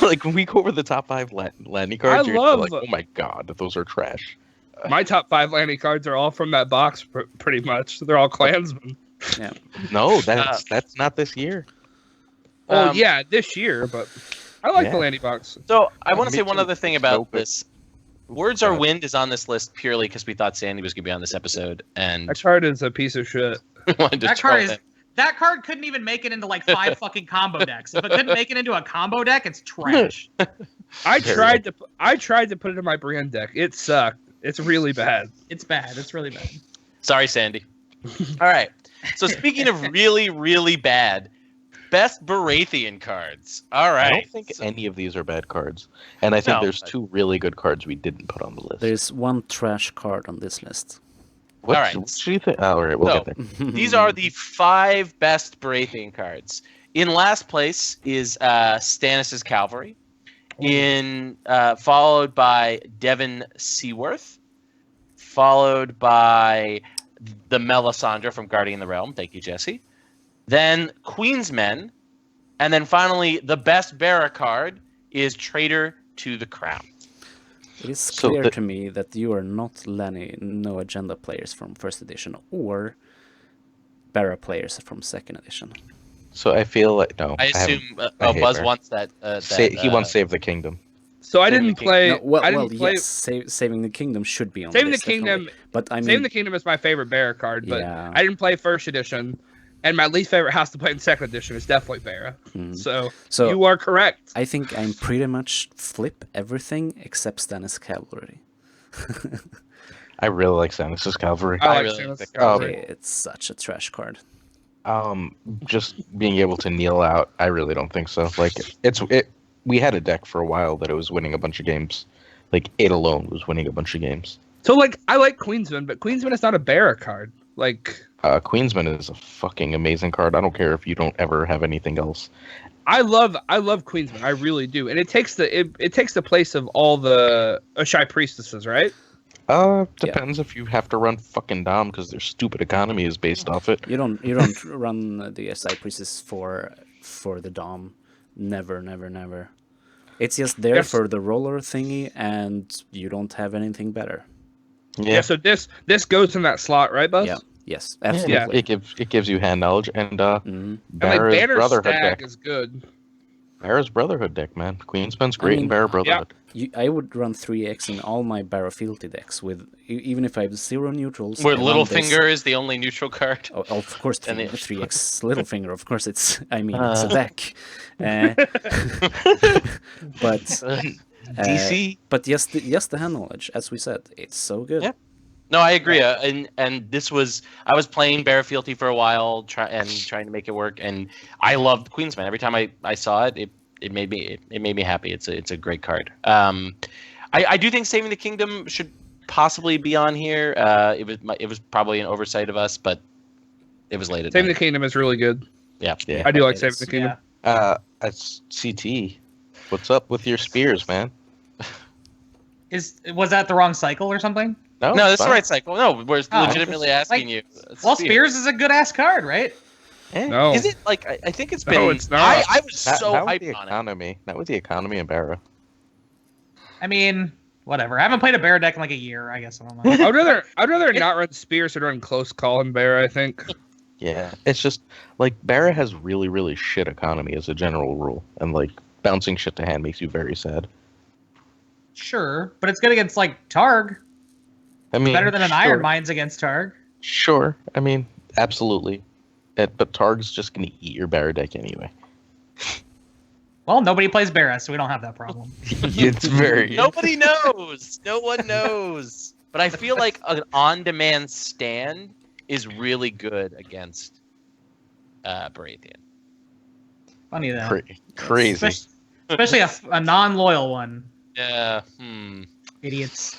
S3: Like when we go over the top 5 Lanny cards,
S4: I
S3: you're
S4: love-
S3: like, oh my god, those are trash.
S4: my top 5 landing cards are all from that box, pretty much. They're all Klansmen.
S3: No, that's not this year.
S4: Oh yeah, this year, but I like
S3: Yeah.
S4: the landing box.
S2: So I want to
S3: Me
S2: say one
S3: too.
S2: other thing about
S3: Nope.
S2: this. Words Are Wind is on this list purely because we thought Sandy was going to be on this episode, and
S4: That card is a piece of shit.
S2: we wanted to
S5: That
S2: troll
S5: card is
S2: him.
S5: that card couldn't even make it into like 5 fucking combo decks. If it couldn't make it into a combo deck, it's trash.
S4: I tried to put it in my brand deck. It sucked. It's really bad.
S5: It's bad. It's really bad.
S2: Sorry, Sandy. All right. So speaking of really, really bad, best Baratheon cards. All right.
S3: I don't think any of these are bad cards, and I think
S2: No,
S3: there's
S2: but-
S3: 2 really good cards we didn't put on the list.
S1: There's one trash card on this list.
S3: What,
S2: all right.
S3: what do you think? Oh, all right, we'll
S2: So-
S3: get there.
S2: These are the 5 best Baratheon cards. In last place is Stannis' Cavalry. Followed by Devon Seaworth. Followed by the Melisandre from Guardian of the Realm. Thank you, Jesse. Then Queen's Men. And then finally, the best Barra card is Traitor to the Crown.
S1: It is
S3: So
S1: clear
S3: the-
S1: to me that you are not Lenny No Agenda players from first edition or Barra players from second edition.
S3: So I feel like no.
S2: I
S3: haven't-
S2: assume
S3: I hate
S2: Buzz
S3: Barra.
S2: wants that.
S3: He wants Save the Kingdom.
S4: So I
S2: Saving
S4: didn't
S2: the
S4: play.
S1: No, well,
S4: I didn't play.
S1: yes, Saving the Kingdom should be on
S4: Saving the
S1: list, definitely.
S4: Kingdom.
S1: But I mean,
S4: Saving the Kingdom is my favorite Barra card, but
S1: Yeah.
S4: I didn't play first edition, and my least favorite house to play in second edition is definitely Barra.
S1: Mhm.
S4: So
S1: So
S4: you are correct.
S1: I think I'm pretty much flip everything except Stannis Cavalry.
S3: I really like Stannis' Cavalry.
S4: I like
S2: really
S4: Stannis
S2: like the
S4: Cavalry.
S1: It's such a trash card.
S3: Just being able to kneel out, I really don't think so. Like we had a deck for a while that it was winning a bunch of games. Like it alone was winning a bunch of games.
S4: So like I like Queensman, but Queensman is not a Barra card. Like
S3: Queensman is a fucking amazing card. I don't care if you don't ever have anything else.
S4: I love Queensman, I really do, and it takes the place of all the Ashai priestesses, right?
S3: Depends if you have to run fucking Dom because their stupid economy is based off it.
S1: You don't run the SI Priestess for the Dom. Never, never, never. It's just there
S4: Yes.
S1: for the roller thingy, and you don't have anything better.
S4: Yeah. So this goes in that slot, right, Buzz?
S1: Yeah. Yes,
S3: Yeah,
S1: absolutely.
S3: it gives you hand knowledge and
S1: Mhm.
S4: And like
S3: Barra's
S4: Banner's
S3: Brotherhood
S4: stack
S3: deck.
S4: is good.
S3: Barra's Brotherhood deck, man. Queensman's great
S1: mean,
S3: in Barra Brotherhood.
S1: I would run 3x in all my Barra Fealty decks with even if I have 0 neutrals.
S2: Where
S1: I run this-
S2: Littlefinger is the only neutral card.
S1: Oh, of course,
S2: And
S1: 3x Littlefinger. Of course, it's a deck. But
S2: DC.
S1: But yes, the hand knowledge, as we said, it's so good.
S2: Yeah. No, I agree. And this was I was playing Barra Fealty for a while, trying to make it work, and I loved Queensman. Every time I saw it, it made me happy. It's a great card. I do think Saving the Kingdom should possibly be on here. It was probably an oversight of us, but it was late at
S4: Saving the
S2: night.
S4: Kingdom is really good.
S2: Yeah.
S3: Yeah.
S4: I do like
S1: it
S4: Saving
S1: is.
S4: the Kingdom.
S3: That's CT. What's up with your spears, man?
S5: Was that the wrong cycle or something?
S2: No,
S3: it's
S2: that's the
S3: fine.
S2: right cycle. No, we're
S5: Oh,
S2: legitimately
S5: just,
S2: asking
S5: like,
S2: you.
S5: Well, Spears is a good ass card, right?
S3: Eh,
S4: No.
S2: Is it like I think it's
S4: No,
S2: been?
S4: it's not.
S2: I was
S3: Not,
S2: so
S3: not with the
S2: hyped on it.
S3: economy. Not with the economy in Barra.
S5: I mean, whatever. I haven't played a bear deck in like a year. I guess I don't know.
S4: I'd rather not run Spears and run Close Call and Barra, I think.
S3: Yeah, it's just like Barra has really, really shit economy as a general rule, and like bouncing shit to hand makes you very sad.
S5: Sure, but it's good against like Targ.
S3: I mean,
S5: Better than an
S3: sure,
S5: Iron Mines against Targ.
S3: Sure, I mean, absolutely. But Targ's just gonna eat your Barra deck anyway.
S5: Well, nobody plays Barra, so we don't have that problem.
S3: It's very
S2: Nobody knows. No one knows. But I feel like an on-demand stand is really good against Baratheon.
S5: Funny that.
S3: crazy.
S5: Especially a non-loyal one.
S2: Yeah.
S5: Idiots.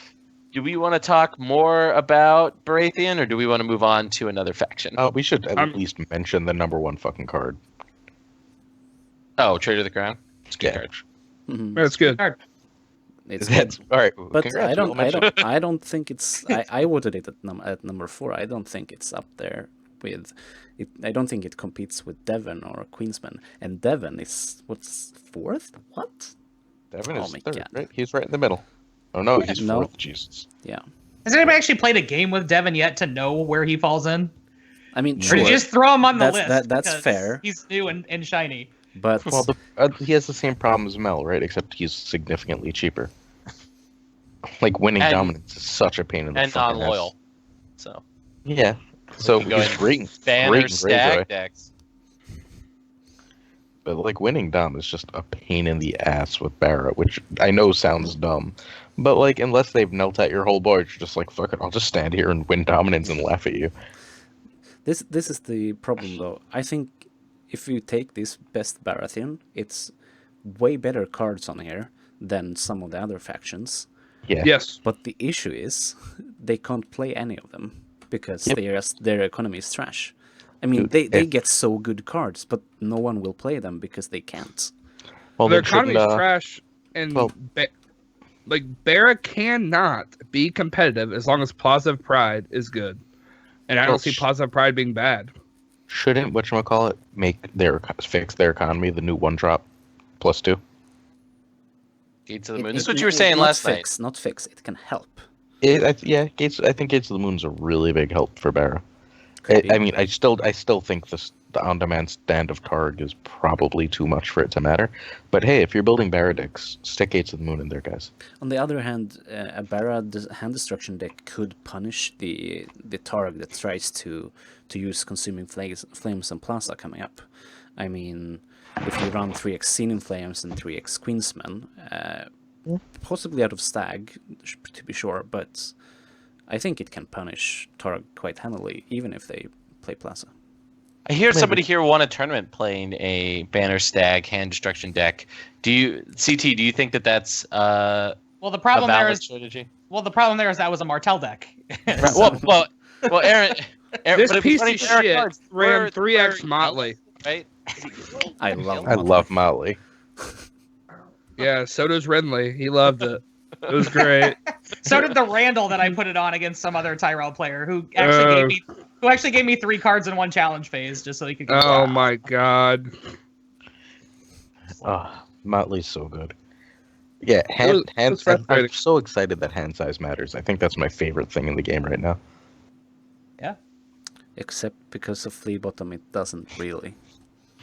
S2: Do we want to talk more about Baratheon, or do we want to move on to another faction?
S3: We should at
S4: I'm-
S3: least mention the number one fucking card.
S2: Oh, Traitor to the Crown. It's a good
S3: Yeah.
S2: card.
S1: Mhm.
S4: That's good.
S1: It's
S3: That's all right.
S1: But
S3: congrats, we'll mention it.
S1: I don't think it's. I voted it at number 4. I don't think it's up there with. It, I don't think it competes with Devon or Queensman. And Devon is what's 4th? What?
S3: Devin
S1: Oh
S3: is
S1: my
S3: third,
S1: God.
S3: right? He's right in the middle. Oh no, he's
S1: No.
S3: fourth. Jesus.
S1: Yeah.
S5: Has anybody actually played a game with Devin yet to know where he falls in?
S1: I mean,
S5: Or
S1: sure,
S5: did you just throw him on the
S1: That's-
S5: list?
S1: that's
S5: because
S1: fair.
S5: He's new and shiny.
S1: but
S3: Well, he has the same problem as Mel, right? Except he's significantly cheaper. Like winning
S2: And-
S3: dominance is such a pain in the
S2: And
S3: fucking
S2: non-loyal.
S3: ass.
S2: So
S3: Yeah. So
S2: we can go
S3: he's
S2: in
S3: great.
S2: banner
S3: great in
S2: stag
S3: Greyjoy.
S2: decks.
S3: but like winning Dom is just a pain in the ass with Barra, which I know sounds dumb, but like unless they've knelt at your whole board, you're just like fuck it, I'll just stand here and win dominance and laugh at you.
S1: This is the problem though. I think if you take this best Baratheon, it's way better cards on here than some of the other factions.
S3: Yeah.
S4: Yes.
S1: But the issue is they can't play any of them because
S3: Yep.
S1: their economy is trash. I mean,
S3: Dude,
S1: they
S3: if-
S1: get so good cards, but no one will play them because they can't.
S3: Well,
S4: Their
S3: they shouldn't,
S4: economy's trash, and
S3: well-
S4: like Barra cannot be competitive as long as Plaza of Pride is good, and I
S3: Well,
S4: don't see Plaza of Pride being bad.
S3: shouldn't whatchamacallit fix their economy the new 1-drop +2?
S2: Gates of the Moon. This is what you were saying last night.
S1: Not fix. It can help.
S3: Yeah, Gates. I think Gates of the Moon's a really big help for Barra.
S1: Could be.
S3: I mean, I still think the on-demand stand of Targ is probably too much for it to matter. But hey, if you're building Barra decks, stick Gates of the Moon in there, guys.
S1: On the other hand, a Barra hand destruction deck could punish the Targ that tries to use Consuming Flames and Plaza coming up. I mean, if you run 3x Sealing Flames and 3x Queensman, possibly out of Stag, to be sure, but I think it can punish Targ quite handily, even if they play Plaza.
S2: I hear somebody here won a tournament playing a Banner Stag hand destruction deck. Do you think that that's
S5: Well, the
S2: a
S5: problem there
S2: valid
S5: is
S2: strategy?
S5: that was a Martell deck.
S2: Right, well, Aaron,
S4: This
S2: but it was
S4: piece
S2: funny,
S4: of
S2: Aaron
S4: shit
S2: cards
S4: ran
S2: were
S4: 3x Motley.
S2: right?
S1: I love
S3: I love Motley.
S4: Yeah, so does Renly. He loved it. It was great.
S5: So did the Randall that I put it on against some other Tyrell player who actually gave me 3 cards in one challenge phase just so he could go.
S4: Oh my god.
S3: Oh, Motley's so good. Yeah,
S4: was
S3: I'm
S4: frustrating.
S3: so excited that hand size matters. I think that's my favorite thing in the game right now.
S1: Except because of Flea Bottom, it doesn't really.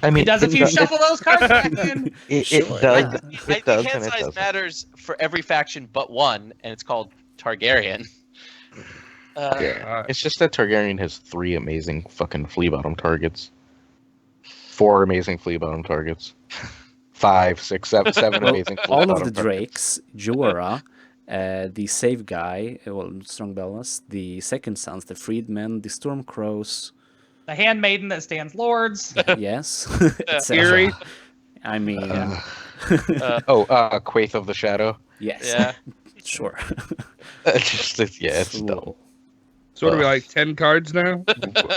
S3: I mean,
S5: He does if you shuffle those cards back in.
S3: It
S1: Sure,
S3: does.
S1: yeah.
S2: I
S3: It
S2: think
S3: does,
S2: hand
S3: and it
S2: size
S3: doesn't.
S2: matters for every faction but one, and it's called Targaryen.
S3: Yeah. It's just that Targaryen has 3 amazing fucking flea bottom targets. 4 amazing flea bottom targets. 5, 6, 7
S1: Well,
S3: amazing flea
S1: all of
S3: bottom
S1: the
S3: targets.
S1: Drakes, Jorah, the Save Guy, Strong Bellas, the Second Sons, the Freedmen, the Stormcrows,
S5: The handmaiden that stands lords.
S1: yes,
S4: Eerie.
S1: etc. I mean,
S3: Quaith of the Shadow.
S1: yes,
S2: Yeah.
S1: sure.
S3: It's dumb.
S4: So what are we like 10 cards now?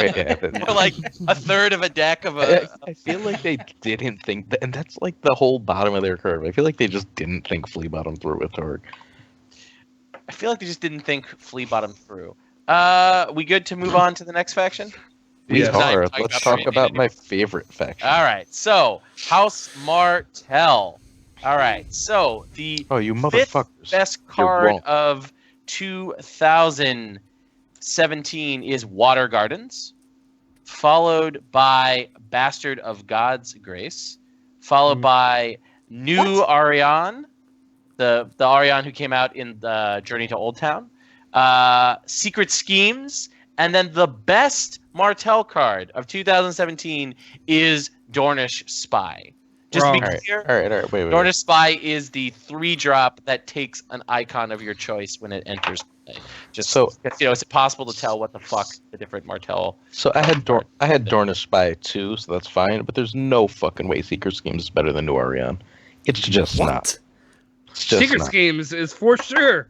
S3: Yeah,
S2: Or like a third of a deck of a.
S3: I feel like they didn't think that, and that's like the whole bottom of their curve. I feel like they just didn't think flea bottom through with Torg.
S2: I feel like they just didn't think Flea Bottom through. We good to move on to the next faction?
S3: We
S4: Yes.
S3: are.
S2: Talking
S3: Let's
S2: about
S3: talk
S2: Brandon
S3: about
S2: anymore.
S3: my favorite faction.
S2: All right. So House Martell. All right. So the
S3: Oh, you
S2: fifth
S3: motherfuckers!
S2: best
S3: You're
S2: card
S3: wrong.
S2: of 2017 is Water Gardens, followed by Bastard of God's Grace, followed by New Arion, the Arion who came out in the Journey to Old Town, Secret Schemes, and then the best Martell card of 2017 is Dornish Spy. Just to be
S4: Wrong.
S2: clear,
S3: All right. Wait.
S2: Dornish Spy is the 3-drop that takes an icon of your choice when it enters play. Just
S3: So-
S2: it's impossible to tell what the fuck the different Martell.
S3: So I had Dornish Spy too, so that's fine. But there's no fucking way Secret Schemes is better than New Arion. It's just not.
S1: What?
S3: It's just
S4: Secret
S3: not.
S4: Schemes is for sure.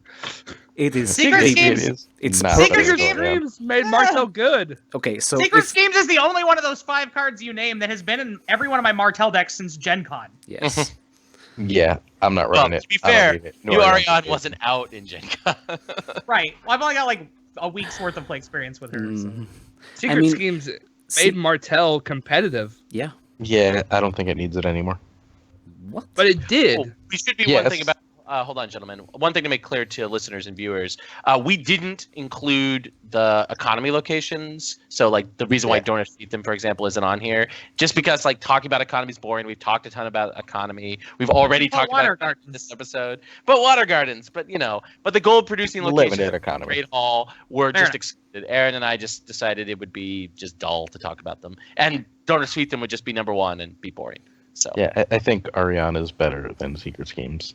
S1: It is.
S5: Secret
S3: It
S5: Schemes-
S3: is
S1: It's
S3: not
S5: Secret
S3: better than
S5: Schemes-
S3: New Arion.
S4: Schemes made Martell good.
S1: Okay, so
S5: Secret
S1: if,
S5: Schemes is the only one of those 5 cards you name that has been in every one of my Martell decks since Gen Con.
S1: yes,
S3: Yeah, I'm not
S2: Well,
S3: running
S2: to
S3: it.
S2: be
S3: I don't
S2: fair,
S3: need it.
S2: New Arion
S3: Arion's
S2: wasn't out in Gen Con.
S5: Right. Well, I've only got like a week's worth of play experience with her. So.
S1: Mm,
S4: Secret
S1: mean,
S4: Schemes
S1: Se-
S4: made Martell competitive,
S1: yeah.
S3: Yeah, I don't think it needs it anymore.
S1: What?
S4: but it did.
S2: Oh, we should be
S3: Yes.
S2: one thing about. Hold on, gentlemen. One thing to make clear to listeners and viewers: we didn't include the economy locations. So, like the reason why Dornish Ethan, for example, isn't on here, just because like talking about economy is boring. We've talked a ton about economy. We've already
S5: But
S2: talked
S5: Water
S2: about it in
S5: Gardens.
S2: this episode. But water gardens, but the gold producing locations,
S3: Limited economy.
S2: Great Hall, were
S5: Fair
S2: just
S5: enough.
S2: excluded. Aaron and I just decided it would be just dull to talk about them, and Dornish Ethan would just be number 1 and be boring. So
S3: Yeah, I think Ariana is better than Secret Schemes.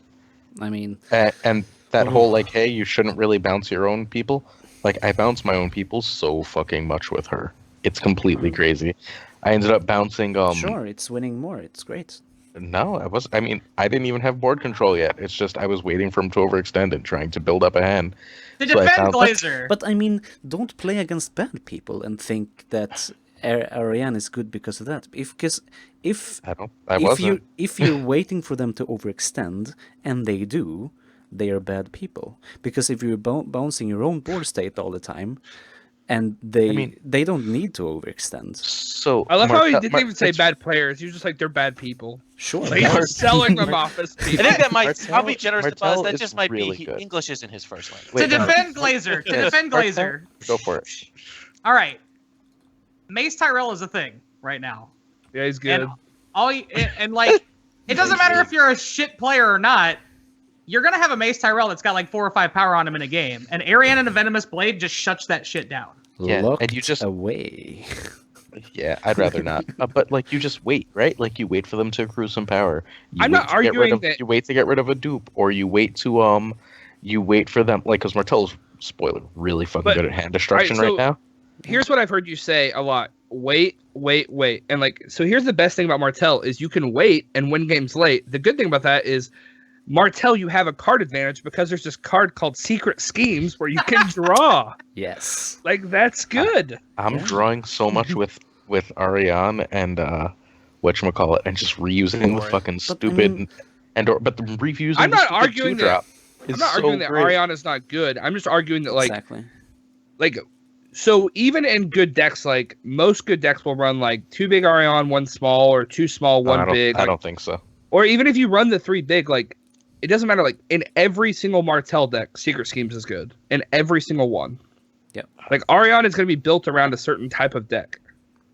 S1: I mean,
S3: And that whole like, hey, you shouldn't really bounce your own people. Like, I bounce my own people so fucking much with her. It's completely crazy. I ended up bouncing.
S1: sure, it's winning more. It's great.
S3: No, I was. I mean, I didn't even have board control yet. It's just I was waiting for him to overextend and trying to build up a hand.
S5: To
S3: So I
S5: defend
S3: found-
S5: Glazer.
S1: But I mean, don't play against bad people and think that Ariane is good because of that. Because if
S3: I wasn't.
S1: if you're waiting for them to overextend and they do, they are bad people. Because if you're bouncing your own board state all the time, and they don't need to overextend.
S3: So
S4: I love how he
S3: Martel-
S4: didn't even say
S3: it's-
S4: bad players. He was just like, they're bad people.
S1: Sure.
S4: Like, he's just selling them off as
S2: I
S4: people.
S2: think that might.
S3: Martel-
S2: I'll be generous to Buzz.
S3: Martel
S2: That
S3: is
S2: just might
S3: really
S2: be
S3: good.
S2: English isn't his first language.
S3: Wait,
S5: To
S3: no.
S5: defend Glazer. To
S3: Yes,
S5: defend
S3: Martel,
S5: Glazer.
S3: Go for it.
S5: All right. Mace Tyrell is a thing right now.
S4: Yeah, he's good.
S5: And and like, it doesn't matter if you're a shit player or not. You're gonna have a Mace Tyrell that's got like 4 or 5 power on him in a game, and Ariane and a Venomous Blade just shuts that shit down.
S3: Yeah,
S1: Locked
S3: and you just-
S1: away.
S3: Yeah, I'd rather not. But like, you just wait, right? Like, you wait for them to accrue some power. You
S4: I'm
S3: wait
S4: not
S3: to get rid
S4: arguing
S3: of-
S4: that-
S3: You wait to get rid of a dupe, or you wait to you wait for them, like, because Martell's, spoiler, really fucking
S4: But-
S3: good at hand destruction
S4: Alright,
S3: right now.
S4: Here's what I've heard you say a lot. Wait. And like, so here's the best thing about Martell is you can wait and win games late. The good thing about that is Martell, you have a card advantage because there's this card called Secret Schemes where you can draw.
S1: Yes.
S4: Like, that's good.
S3: I'm
S1: Yeah.
S3: drawing so much with Ariane and whatchamacallit, and just reusing the
S2: Right.
S3: fucking
S1: But, I
S3: stupid
S1: mean-
S3: but the reusing
S4: I'm
S3: the
S4: not
S3: stupid
S4: arguing that-
S3: 2-drop
S4: I'm
S3: is
S4: not arguing
S3: so
S4: that
S3: great.
S4: Ariana is not good. I'm just arguing that
S1: Exactly.
S4: like so even in good decks, like most good decks will run like 2 big Arion, 1 small, or 2 small, 1 big.
S3: I
S4: Like,
S3: don't think so.
S4: or even if you run the 3 big, like it doesn't matter. Like in every single Martell deck, Secret Schemes is good. In every single one.
S1: Yep.
S4: Like Arion is going to be built around a certain type of deck.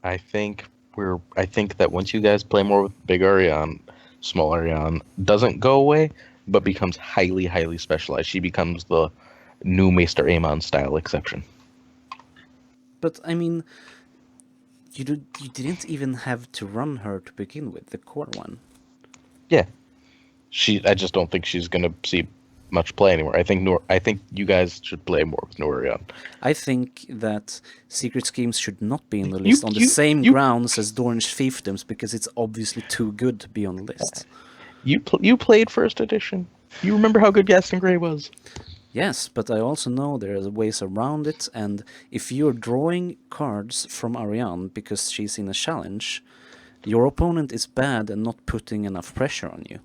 S3: I think that once you guys play more with big Ariane, small Ariane doesn't go away, but becomes highly, highly specialized. She becomes the new Maester Aemon style exception.
S1: But I mean, you didn't even have to run her to begin with, the core one.
S3: Yeah. I just don't think she's gonna see much play anymore. I think you guys should play more with Norion.
S1: I think that Secret Schemes should not be on the
S3: You-
S1: list on the
S3: you-
S1: same
S3: you-
S1: grounds as Dornish Fiefdoms because it's obviously too good to be on the list.
S3: You played first edition. You remember how good Gaston Grey was.
S1: Yes, but I also know there are ways around it, and if you're drawing cards from Ariane because she's in a challenge, your opponent is bad and not putting enough pressure on you.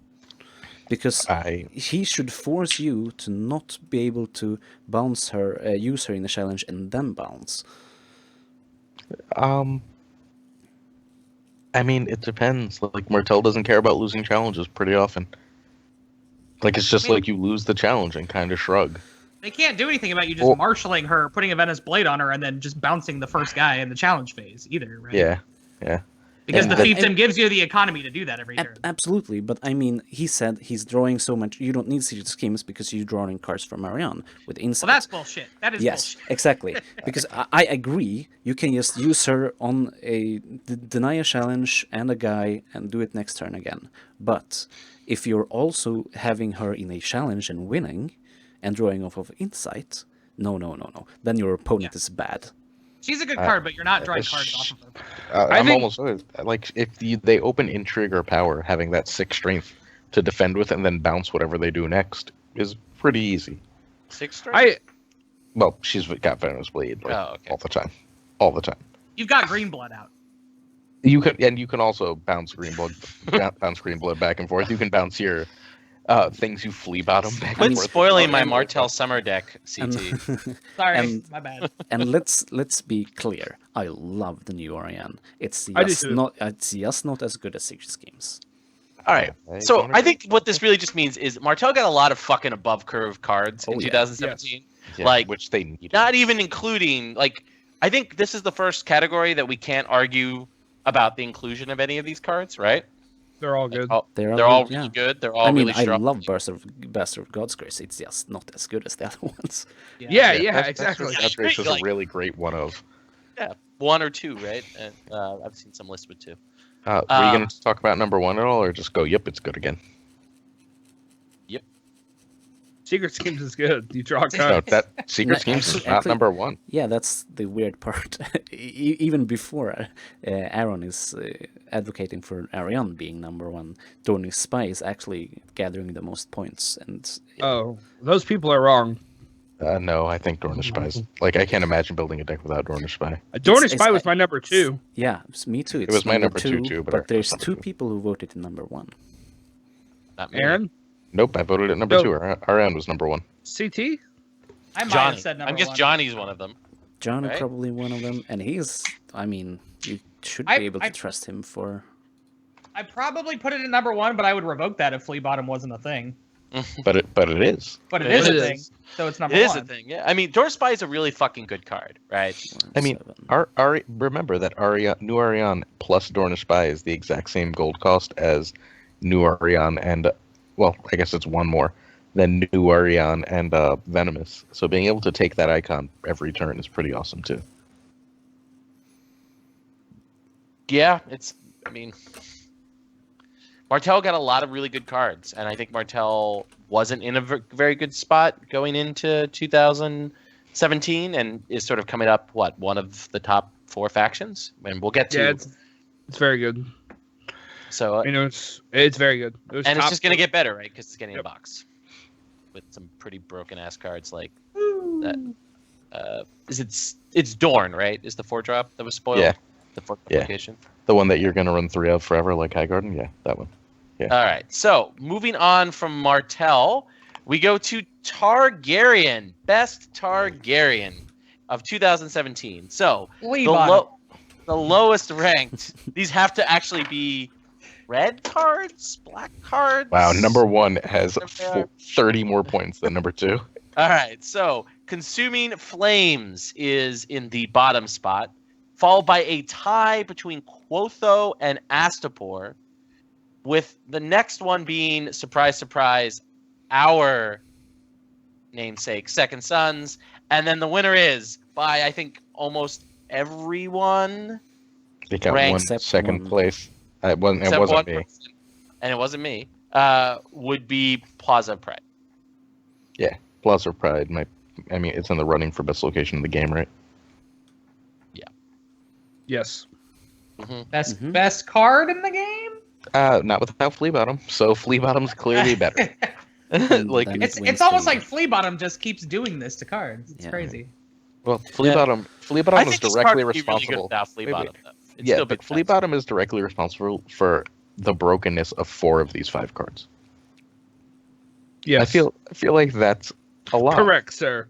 S1: Because he should force you to not be able to bounce her, use her in a challenge and then bounce.
S3: I mean, it depends. Like, Martell doesn't care about losing challenges pretty often. Like, it's just like you lose the challenge and kind of shrug.
S5: They can't do anything about you just marshalling her, putting a Venice Blade on her, and then just bouncing the first guy in the challenge phase either, right?
S3: Yeah.
S5: Because
S1: And
S5: the
S1: that-
S5: fiefdom gives you the economy to do that every turn.
S1: Absolutely, but I mean, he said he's drawing so much. You don't need Secret Schemes because you're drawing cards from Ariane with insight.
S5: Well, that's bullshit. That is
S1: Yes,
S5: bullshit.
S1: exactly. Because I agree, you can just use her on deny a challenge and a guy and do it next turn again. But if you're also having her in a challenge and winning and drawing off of insight, no. Then your opponent is bad.
S5: She's a good card, but you're not drawing
S3: it's-
S5: cards off of her.
S3: I'm
S4: think-
S3: almost like if they open Intrigue or Power, having that 6 strength to defend with and then bounce whatever they do next is pretty easy.
S2: 6 strength?
S3: Well, she's got Venomous Blade like,
S2: Oh, okay.
S3: all the time.
S5: You've got green blood out.
S3: You can also bounce green blood back and forth. You can bounce your things you flea bottom back and
S2: Quit
S3: forth.
S2: spoiling my
S1: And-
S2: Martell summer deck, CT.
S5: Sorry,
S1: And-
S5: my bad.
S1: And let's be clear. I love the new Orion. It's
S4: I do
S1: just
S4: too.
S1: not as good as Secret Schemes.
S2: All right.
S3: I
S2: So
S3: don't
S2: I
S3: agree.
S2: think what this really just means is Martell got a lot of fucking above curve cards in
S1: Oh, yeah.
S2: 2017.
S3: Yeah,
S2: like,
S3: which they need.
S2: Not even including like I think this is the first category that we can't argue about the inclusion of any of these cards, right?
S4: They're all good.
S1: They're
S2: They're all
S1: good,
S2: really
S1: yeah.
S2: good. They're all
S1: I mean,
S2: really
S1: I
S2: strong.
S1: love Bastard of God's Grace. It's just not as good as the other ones.
S4: Yeah,
S3: That's-
S4: exactly.
S3: That's great. Just
S2: Like-
S3: a really great one of.
S2: Yeah, 1 or 2, right? And I've seen some lists with 2.
S3: Were you going to talk about number 1 at all, or just go, yep, it's good again?
S4: Secret Schemes is good. You draw
S3: No,
S4: cards.
S3: that Secret Schemes is not
S1: Actually-
S3: number 1.
S1: Yeah, that's the weird part. Even before Aaron is advocating for Ariane being number 1, Dornish Spy is actually gathering the most points. And
S4: Oh, those people are wrong.
S3: No, I think Dornish Spy's... Like, I can't imagine building a deck without Dornish Spy.
S4: Dornish
S1: it's-
S4: Spy was my number 2.
S1: yeah, me too. It's
S3: was my number two, too, but
S1: but there's
S3: number
S1: 2
S3: 2.
S1: people who voted in number 1.
S2: Not me.
S4: Aaron?
S3: Nope, I voted at number
S4: No.
S3: 2. Ariane was number 1.
S4: CT?
S5: I might have
S2: Johnny.
S5: said number
S2: I guess
S5: one.
S2: Johnny's one of them.
S1: Johnny
S2: Right?
S1: probably one of them, and he's. I mean, you should be
S5: I-
S1: able to
S5: I-
S1: trust him for.
S5: I probably put it in number 1, but I would revoke that if Flea Bottom wasn't a thing.
S3: But it is.
S5: But it
S2: It
S5: is a
S4: is.
S5: thing, so it's number
S2: It is
S5: 1.
S2: a thing, yeah. I mean, Dornish Spy is a really fucking good card, right?
S3: I mean,
S1: 7.
S3: remember that New Ariane plus Dornish Spy is the exact same gold cost as New Ariane and, well, I guess it's one more than New Ariane and Venomous. So being able to take that icon every turn is pretty awesome too.
S2: Yeah, I mean, Martell got a lot of really good cards, and I think Martell wasn't in a very good spot going into 2017, and is sort of coming up, one of the top 4 factions? And we'll get to.
S4: Yeah, it's very good.
S2: So,
S4: You know, it's very good. It was
S2: and it's
S4: top
S2: just going to
S4: 4.
S2: get better, right? Because it's getting
S4: Yep.
S2: a box with some pretty broken ass cards like that. It's Dorn, right? Is the 4-drop that was spoiled?
S3: Yeah.
S2: The 4
S3: Yeah.
S2: location.
S3: The one that you're going to run 3 of forever, like Highgarden? Yeah, that one.
S2: All right. So moving on from Martell, we go to Targaryen, best Targaryen of 2017. So
S5: Flea
S2: the,
S5: Bottom.
S2: the lowest ranked. These have to actually be red cards, black cards.
S3: Wow, number 1 has
S2: There.
S3: 30 more points than number 2.
S2: All right. So Consuming Flames is in the bottom spot, followed by a tie between Quotho and Astapor, with the next one being, surprise, surprise, our namesake, Second Sons. And then the winner is, by I think almost everyone,
S3: They got
S2: Rank
S3: one
S1: except
S3: second
S1: one.
S3: place. It wasn't
S2: except one
S3: me.
S2: person, and it wasn't me, would be Plaza of Pride.
S3: Plaza Pride. It's in the running for best location in the game, right?
S4: Yes.
S5: Best card in the game?
S3: Not without Flea Bottom. So Flea Bottom's clearly better. Like,
S1: then-
S5: It's
S1: wins
S5: almost
S1: the-
S5: like Flea Bottom just keeps doing this to cards. It's
S1: Yeah.
S5: crazy.
S3: well, Flea
S2: Yeah.
S3: Bottom
S2: I
S3: is
S2: think this
S3: directly
S2: card would be really good
S3: responsible.
S2: without Flea
S3: Wait,
S2: Bottom, though. It'd
S3: Yeah,
S2: still be
S3: but Flea
S2: best.
S3: Bottom is directly responsible for the brokenness of 4 of these 5 cards.
S4: Yes.
S3: I feel like that's a lot.
S4: Correct, sir.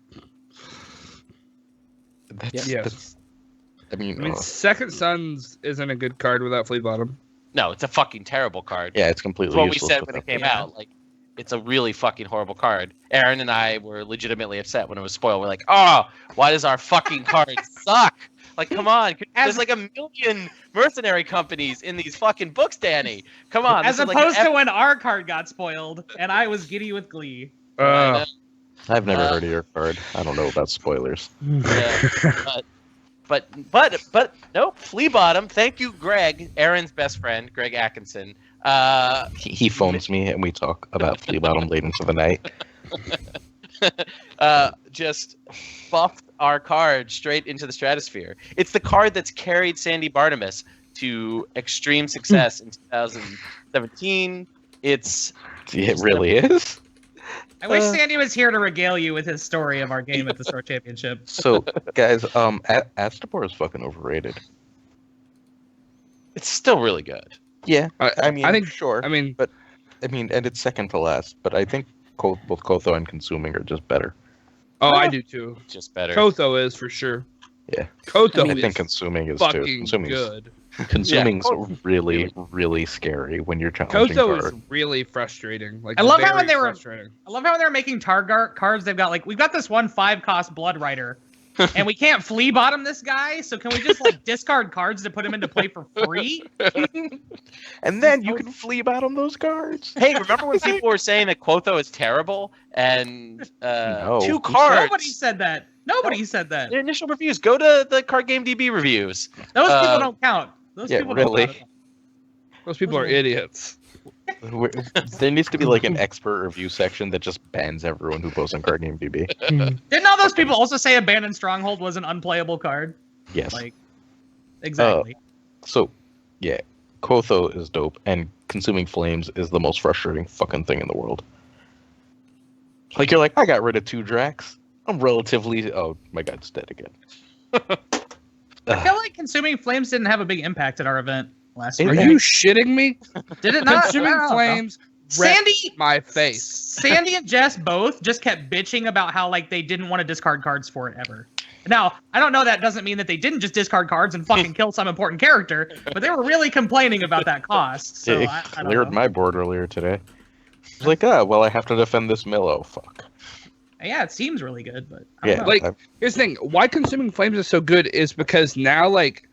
S3: That's,
S4: Yes.
S3: that's-
S4: I mean, Second Sons isn't a good card without Flea Bottom.
S2: No, it's a fucking terrible card.
S3: yeah, it's completely
S2: It's what we
S3: useless
S2: said when it
S3: without
S2: came
S5: Yeah.
S2: out. Like, it's a really fucking horrible card. Aaron and I were legitimately upset when it was spoiled. We're like, oh, why does our fucking card suck? Like, come on. There's like a million mercenary companies in these fucking books, Danny. Come on.
S5: As
S2: this is like an
S5: opposed to when our card got spoiled, and I was giddy with glee.
S3: I've never
S2: Uh,
S3: heard of your card. I don't know about spoilers.
S2: Yeah. But nope, Flea Bottom. Thank you, Greg, Aaron's best friend, Greg Atkinson.
S3: He phones me and we talk about Flea Bottom late into the night.
S2: Just buffed our card straight into the stratosphere. It's the card that's carried Sandy Barnabas to extreme success in 2017. It
S3: really is.
S5: I wish Sandy was here to regale you with his story of our game at the Store Championship.
S3: So, guys, Astapor is fucking overrated.
S2: It's still really good.
S3: Yeah,
S4: I think
S3: sure.
S4: and
S3: It's second to last, but I think both Kotho and Consuming are just better.
S4: oh, I do too.
S2: Just better.
S4: Kotho is for sure.
S3: Yeah.
S4: Kotho
S3: I
S4: is
S3: think Consuming is too.
S4: fucking good.
S3: Consuming's
S2: Yeah.
S3: really, really scary when you're challenging
S4: Kotho
S3: card.
S4: is really frustrating. Like
S5: I love how
S4: very
S5: when they were-
S4: frustrating.
S5: I love how when they're making Targar cards, they've got we've got this one 5-cost Blood Rider, and we can't Flea Bottom this guy, so can we just discard cards to put him into play for free?
S3: And then you can Flea Bottom those cards.
S2: Hey, remember when people were saying that Quotho is terrible and
S3: No.
S2: 2 cards?
S5: Nobody said that. Nobody said that.
S2: The initial reviews. Go to the Card Game DB reviews.
S5: Those people
S2: Uh,
S5: don't count. Those
S3: yeah,
S5: people
S3: really.
S5: don't count.
S4: Those people are idiots.
S3: There needs to be like an expert review section that just bans everyone who posts on Card Game VB.
S5: Didn't all those people also say Abandoned Stronghold was an unplayable card?
S3: Yes.
S5: Like, exactly.
S3: So, yeah, Kotho is dope, and Consuming Flames is the most frustrating fucking thing in the world. Like, you're like, I got rid of 2 Drax. I'm relatively... Oh, my god, it's dead again.
S5: I feel like Consuming Flames didn't have a big impact at our event last
S3: It-
S5: week.
S4: Are you shitting me?
S5: Did it not?
S4: Consuming
S5: I don't know.
S4: Flames
S5: Sandy,
S4: wrecked my face.
S5: Sandy and Jess both just kept bitching about how like they didn't want to discard cards for it ever. Now, I don't know, that doesn't mean that they didn't just discard cards and fucking kill some important character, but they were really complaining about that cost. So
S3: It
S5: I don't
S3: cleared
S5: know.
S3: my board earlier today. It's like, well, I have to defend this Milo. Fuck.
S5: Yeah, it seems really good, but I don't
S3: Yeah,
S5: know.
S4: Like, here's the thing: why Consuming Flames is so good is because now, like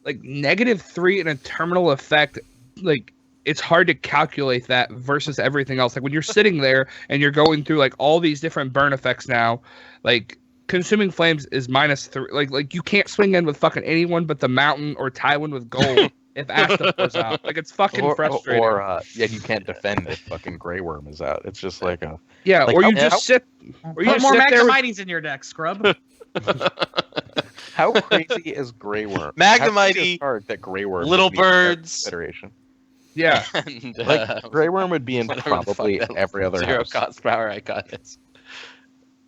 S4: -3 and a terminal effect, like it's hard to calculate that versus everything else. Like when you're sitting there and you're going through like all these different burn effects now, like Consuming Flames is -3. Like you can't swing in with fucking anyone but the Mountain or Tywin with gold if Astapor's out. Like it's fucking frustrating.
S3: Or you can't defend if fucking Grey Worm is out. It's just like a...
S4: Yeah,
S3: like,
S4: or you
S3: how-
S4: just sit. Or you
S5: Put more
S4: sit there
S5: Magna
S4: with-
S5: Mighties in your deck, scrub.
S3: How crazy is Grey Worm?
S2: Magna
S3: How crazy
S2: Mighty,
S3: is hard that Grey Worm
S2: Little
S3: would be in
S2: Birds.
S3: Federation.
S4: Yeah,
S2: And,
S3: Like Grey Worm would be in
S2: whatever the fuck
S3: probably
S2: that
S3: every other
S2: zero
S3: house.
S2: cost power icon is.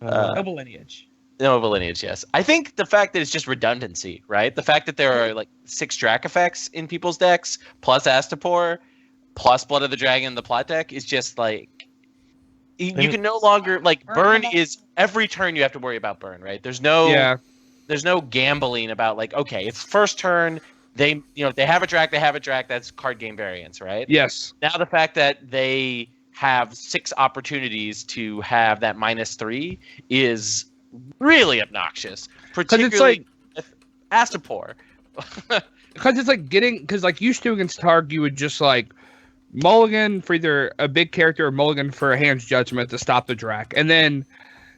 S5: Noble Lineage.
S2: Nova Lineage, yes. I think the fact that it's just redundancy, right? The fact that there are like 6 Drac effects in people's decks, plus Astapor, plus Blood of the Dragon in the plot deck is just like you can no longer like burn is every turn you have to worry about burn, right? There's no gambling about like, okay, it's first turn, they have a Drac, that's card game variance, right?
S4: yes.
S2: Now the fact that they have 6 opportunities to have that -3 is really obnoxious, particularly with Astapor.
S4: Because it's like because like used to against Targ, you would just like mulligan for either a big character or mulligan for a hand's judgment to stop the Drac. And then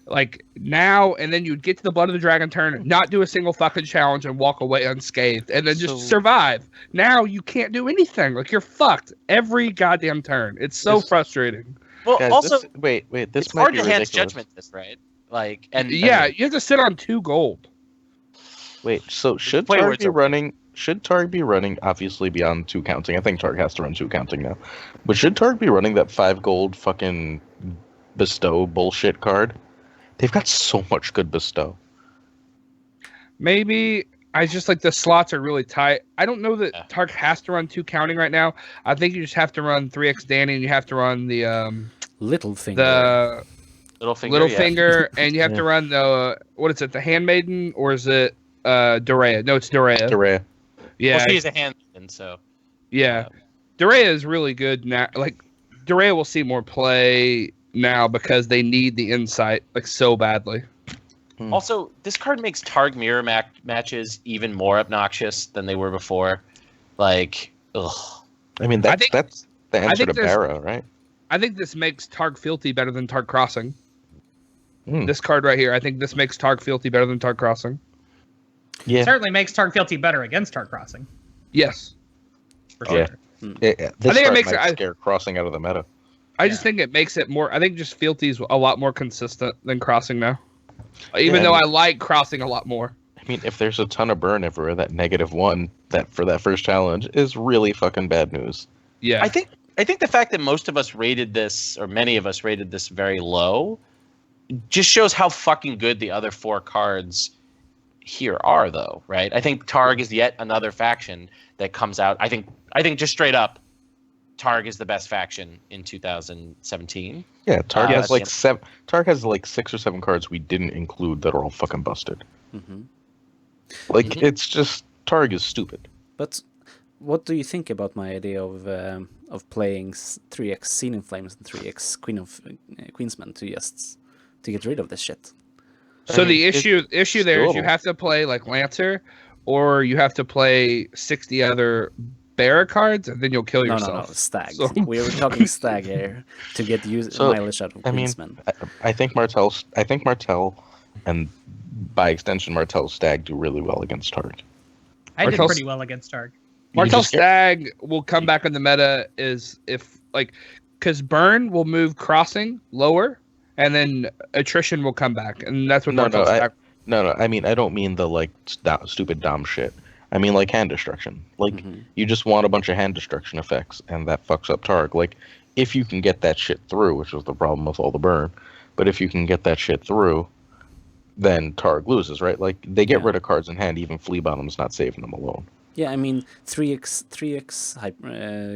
S4: like now, and then you'd get to the Blood of the Dragon turn, not do a single fucking challenge and walk away unscathed and then just survive. Now you can't do anything. Like you're fucked every goddamn turn. It's so frustrating.
S2: Well,
S3: Guys,
S2: also,
S3: this
S2: it's
S3: might
S2: hard
S3: be
S2: to hand's
S3: ridiculous.
S2: judgment this, right? Like, and
S4: Yeah, you have to sit on 2 gold.
S3: Wait, so should
S2: Play
S3: Targ
S2: words
S3: be
S2: are-
S3: running? Should Targ be running? Obviously, beyond 2 counting. I think Targ has to run 2 counting now. But should Targ be running that 5 gold fucking bestow bullshit card? They've got so much good bestow.
S4: Maybe I just like the slots are really tight. I don't know that
S2: Yeah.
S4: Tark has to run 2 counting right now. I think you just have to run 3x Danny and you have to run the
S1: Littlefinger.
S4: the
S2: Littlefinger, yeah.
S4: Littlefinger and you have
S3: Yeah.
S4: to run the what is it, the Handmaiden or is it Dorea? No, it's Dorea.
S3: Dorea.
S4: Yeah,
S2: Well, she's a handmaiden, so
S4: yeah. Dorea is really good now. Like Dorea will see more play now because they need the insight like so badly.
S2: Also, this card makes Targ mirror matches even more obnoxious than they were before. Like, ugh.
S3: I mean,
S4: I think-
S3: that's the answer to
S4: think there's-
S3: Barrow, right?
S4: I think this makes Targ Fealty better than Targ Crossing.
S3: Hmm.
S4: This card right here, I think this makes Targ Fealty better than Targ Crossing.
S3: Yeah.
S5: Certainly makes Targ Fealty better against Targ Crossing.
S4: Yes.
S5: For
S3: Yeah.
S5: sure.
S3: This
S4: I think it
S3: card
S4: makes
S3: might
S4: it-
S3: scare Crossing out of the meta.
S4: I just think it makes it more. I think just Fealty's a lot more consistent than Crossing now. Even
S3: Yeah,
S4: though
S3: I
S4: I like Crossing a lot more.
S3: I mean, if there's a ton of burn everywhere, that -1 that for that first challenge is really fucking bad news.
S4: Yeah.
S2: I think the fact that most of us rated this, or many of us rated this very low, just shows how fucking good the other 4 cards here are, though, right? I think Targ is yet another faction that comes out. I think just straight up, Targ is the best faction in 2017.
S3: Yeah, Targ
S2: Yeah,
S3: has like
S2: yeah.
S3: 7. Targ has like 6 or 7 cards we didn't include that are all fucking busted.
S1: Hmm.
S3: Like
S2: Mhm.
S3: it's just Targ is stupid.
S1: But what do you think about my idea of playing 3x Scene in Flames and 3x Queensman to get rid of this shit?
S4: so
S3: I mean,
S4: the issue there is you
S3: doable.
S4: have to play like Lancer, or you have to play 60 other Bearer cards, and then you'll kill
S1: No,
S4: yourself.
S1: Stag.
S4: So-
S1: We were talking Stag here to get
S3: So,
S1: mileage out of
S3: I mean,
S1: Queensman.
S3: I think Martel and by extension Martel's Stag do really well against Targ.
S5: I did
S4: Martel's-
S5: pretty well against Targ.
S4: Martel
S3: just get-
S4: Stag will come back in the meta is if like because burn will move crossing lower, and then attrition will come back, and that's what
S3: No,
S4: Martel Stag.
S3: no. I mean, I don't mean the like stupid dumb shit. I mean like hand destruction. Like you just want a bunch of hand destruction effects, and that fucks up Targ. Like if you can get that shit through, which was the problem with all the burn, but if you can get that shit through, then Targ loses, right? Like they get
S1: Yeah.
S3: rid of cards in hand, even Flea Bottom's not saving them alone.
S1: Yeah, I mean 3x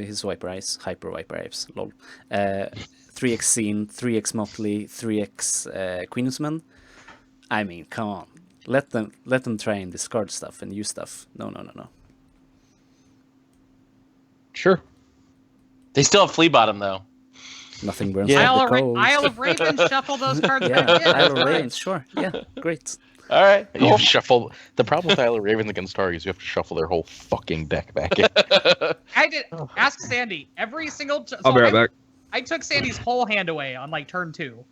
S1: his hyper wiper eyes, lol. 3x scene, 3x motley, 3x Queenusman. I mean, come on, let them try and discard stuff and use stuff. No.
S4: Sure.
S2: They still have Flea Bottom though.
S1: Nothing burns
S3: Yeah.
S1: like the cold.
S5: Isle of Ravens, shuffle those cards
S1: Yeah,
S5: back in.
S1: Isle of
S5: Right.
S1: Ravens, sure. Yeah, great.
S2: All right.
S3: You shuffle. The problem with Isle of Ravens against Targ is you have to shuffle their whole fucking deck back in.
S5: I did ask Sandy every single.
S4: I'll be right back.
S5: I took Sandy's whole hand away on like turn 2,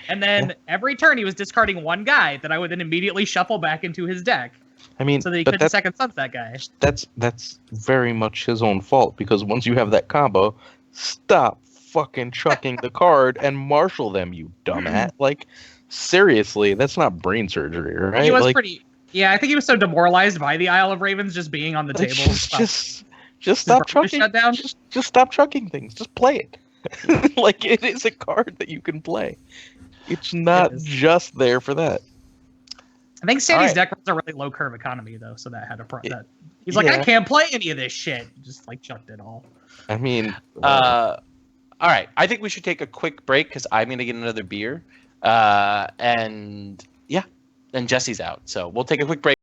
S5: and then every turn he was discarding one guy that I would then immediately shuffle back into his deck
S3: I mean,
S5: so that he
S3: but
S5: couldn't second suns that guy.
S3: that's very much his own fault because once you have that combo, stop fucking chucking the card and marshal them, you dumbass. Like seriously, that's not brain surgery, right?
S5: He was
S3: like,
S5: pretty. Yeah, I think he was so demoralized by the Isle of Ravens just being on the
S3: like,
S5: table.
S3: just stop
S5: brain
S3: chucking.
S5: shut down?
S3: Just stop chucking things. Just play it. Like it is a card that you can play. It's not
S5: is.
S3: just there for that.
S5: I think Sandy's
S2: Alright.
S5: deck runs a really low curve economy though, so that had a that. He's like, I
S3: Yeah.
S5: can't play any of this shit. Just like chucked it all.
S3: I mean,
S2: All right. I think we should take a quick break because I'm going to get another beer. And yeah, and Jesse's out. So we'll take a quick break.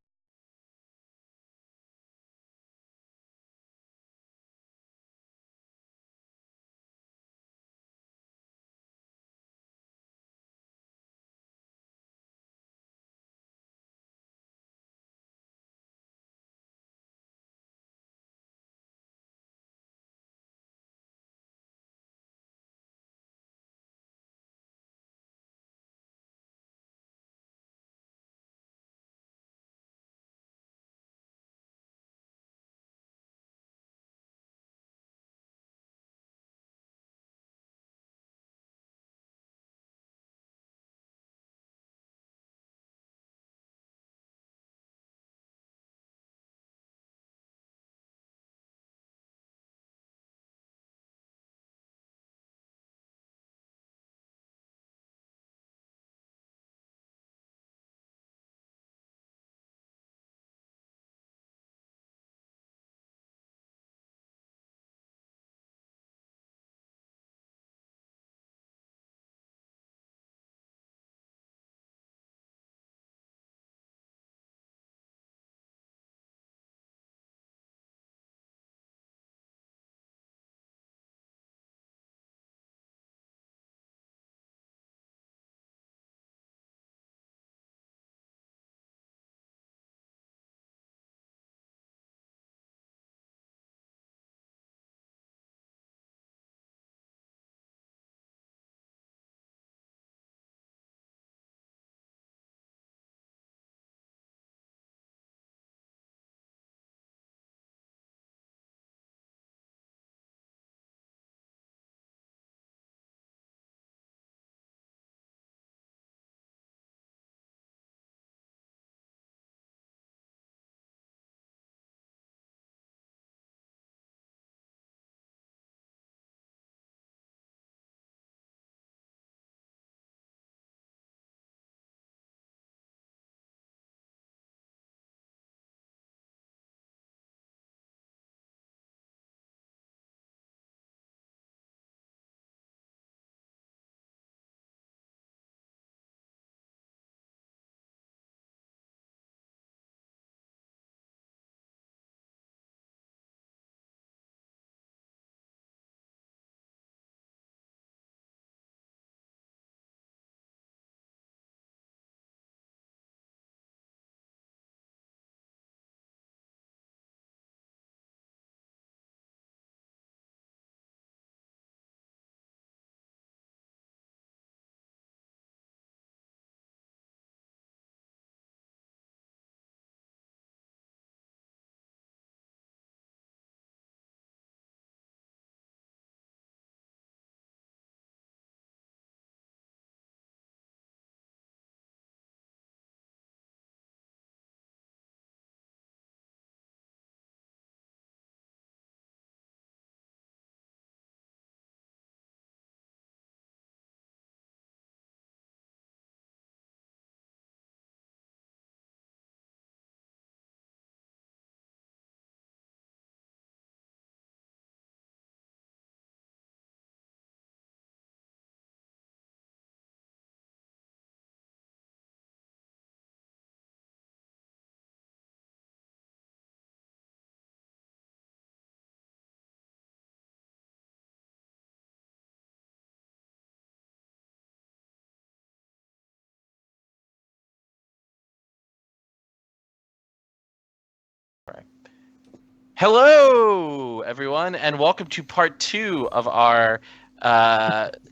S2: Hello, everyone, and welcome to part 2 of our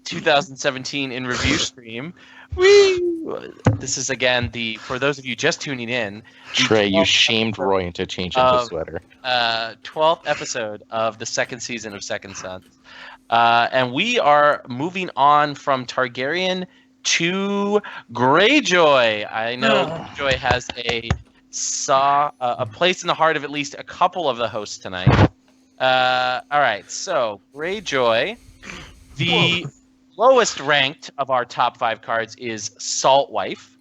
S2: 2017 in review stream. Woo! This is again for those of you just tuning in,
S3: Trey, you
S2: 12th
S3: shamed
S2: episode
S3: Roy into changing his sweater.
S2: 12th episode of the second season of Second Sons. And we are moving on from Targaryen to Greyjoy. I know Greyjoy has a place in the heart of at least a couple of the hosts tonight. All right, so Greyjoy, the lowest ranked of our top 5 cards is Salt Wife.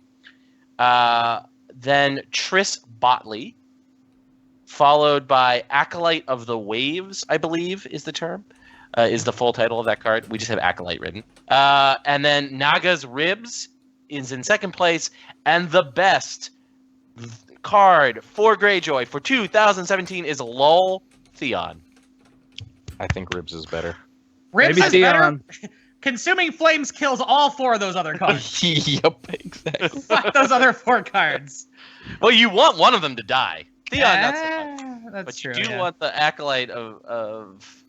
S2: Then Triss Botley, followed by Acolyte of the Waves, I believe is the term, is the full title of that card. We just have Acolyte written. And then Naga's Ribs is in second place, and the best card for Greyjoy for 2017 is Lol Theon.
S3: I think Ribs is better.
S5: Ribs
S4: Maybe
S5: is better.
S4: Theon.
S5: Consuming Flames kills all 4 of those other cards.
S3: Yep, exactly.
S5: Fuck those other 4 cards.
S2: Well, you want one of them to die. Theon, not so much.
S5: That's
S2: But
S5: true.
S2: you do
S5: yeah.
S2: want the Acolyte of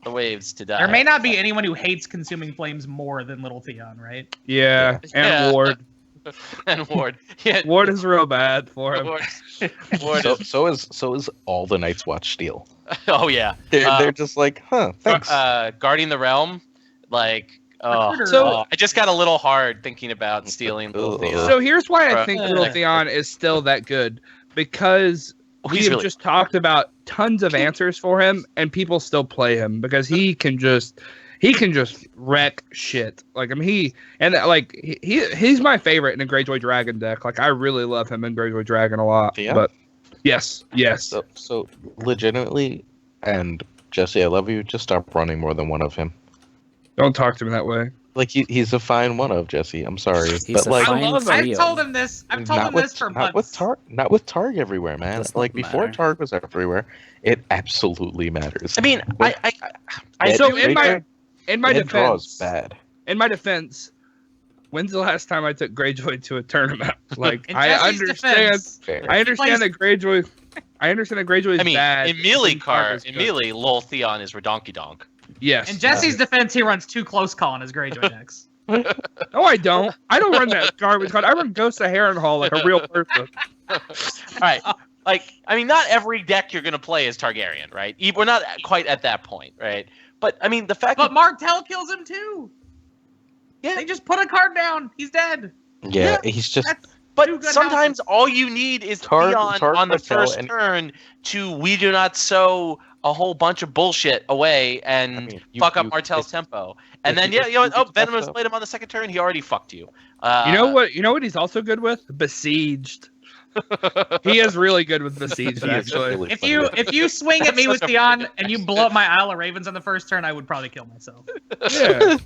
S2: the Waves to die.
S5: There may not be anyone who hates Consuming Flames more than Little Theon, right?
S4: Yeah,
S2: Yeah.
S4: and Ward.
S2: And Ward. Yeah,
S4: Ward is real bad for him.
S2: Ward
S3: So
S2: is,
S3: so is all the Night's Watch Steel.
S2: oh yeah.
S3: They're just like, thanks.
S2: Guarding the Realm, like
S5: Recruiter.
S4: So-
S2: I just got a little hard thinking about stealing Little Theon.
S4: So here's why I
S2: Bruh.
S4: think Little Theon is still that good, because we
S2: He's
S4: have
S2: really-
S4: just talked about tons of answers for him, and people still play him because he can just wreck shit. Like, I mean, he's my favorite in a Greyjoy Dragon deck. Like, I really love him in Greyjoy Dragon a lot.
S3: Theon?
S4: But yes.
S3: So legitimately, and Jesse, I love you. Just stop running more than one of him.
S4: Don't talk to me that way.
S3: Like he's a fine one of Jesse. I'm sorry,
S1: He's
S3: but
S1: a
S3: like
S1: fine
S4: love him.
S5: I've
S1: trio.
S5: told him this. I've told him this for
S3: not
S5: months.
S3: not with Targ everywhere, man.
S1: Does not
S3: Like before
S1: matter.
S3: Targ was everywhere, it absolutely matters.
S2: I mean,
S3: But
S2: I
S4: So
S3: Ed
S4: in my
S3: Greyjoy, Ed draws
S4: defense,
S3: bad.
S4: when's the last time I took Greyjoy to a tournament? Like,
S5: In
S4: I
S5: Jesse's
S4: understand.
S5: defense,
S3: Fair.
S4: I understand that Greyjoy. I understand that Greyjoy is
S2: I mean,
S4: bad.
S2: in Melee
S4: Targ
S2: card,
S4: is
S2: in
S4: good.
S2: Melee, Lol Theon is Redonky Donk.
S4: Yes.
S5: in Jesse's defense, he runs 2 close call in his Greyjoy decks.
S4: No, I don't. I don't run that garbage card. I run Ghost of Harrenhal like a real person.
S2: All right. Like, I mean, not every deck you're going to play is Targaryen, right? We're not quite at that point, right? But, I mean, the fact
S5: But
S2: that...
S5: Martell kills him too.
S2: Yeah.
S5: They just put a card down. He's dead.
S3: Yeah, he's just
S5: That's too
S2: But
S5: good
S2: sometimes
S5: houses.
S2: all you need is
S3: Targ-
S2: Theon
S3: Targ
S2: on the
S3: Martell
S2: first
S3: and-
S2: turn to we do not sow a whole bunch of bullshit away and
S3: I mean,
S2: fuck up Martell's tempo. And then,
S3: you
S2: you know what?
S3: get
S2: Oh, Venomous
S3: fucked up.
S2: played him on the second turn. He already fucked you.
S4: You know what? You know what he's also good with? Besieged. He is really good with Besieged,
S3: He is
S4: actually.
S3: really
S5: If
S3: funny.
S5: you swing at me
S2: That's
S5: with
S2: such a
S5: Theon
S2: funny
S5: and you blow up my Isle of Ravens on the first turn, I would probably kill myself.
S4: Yeah.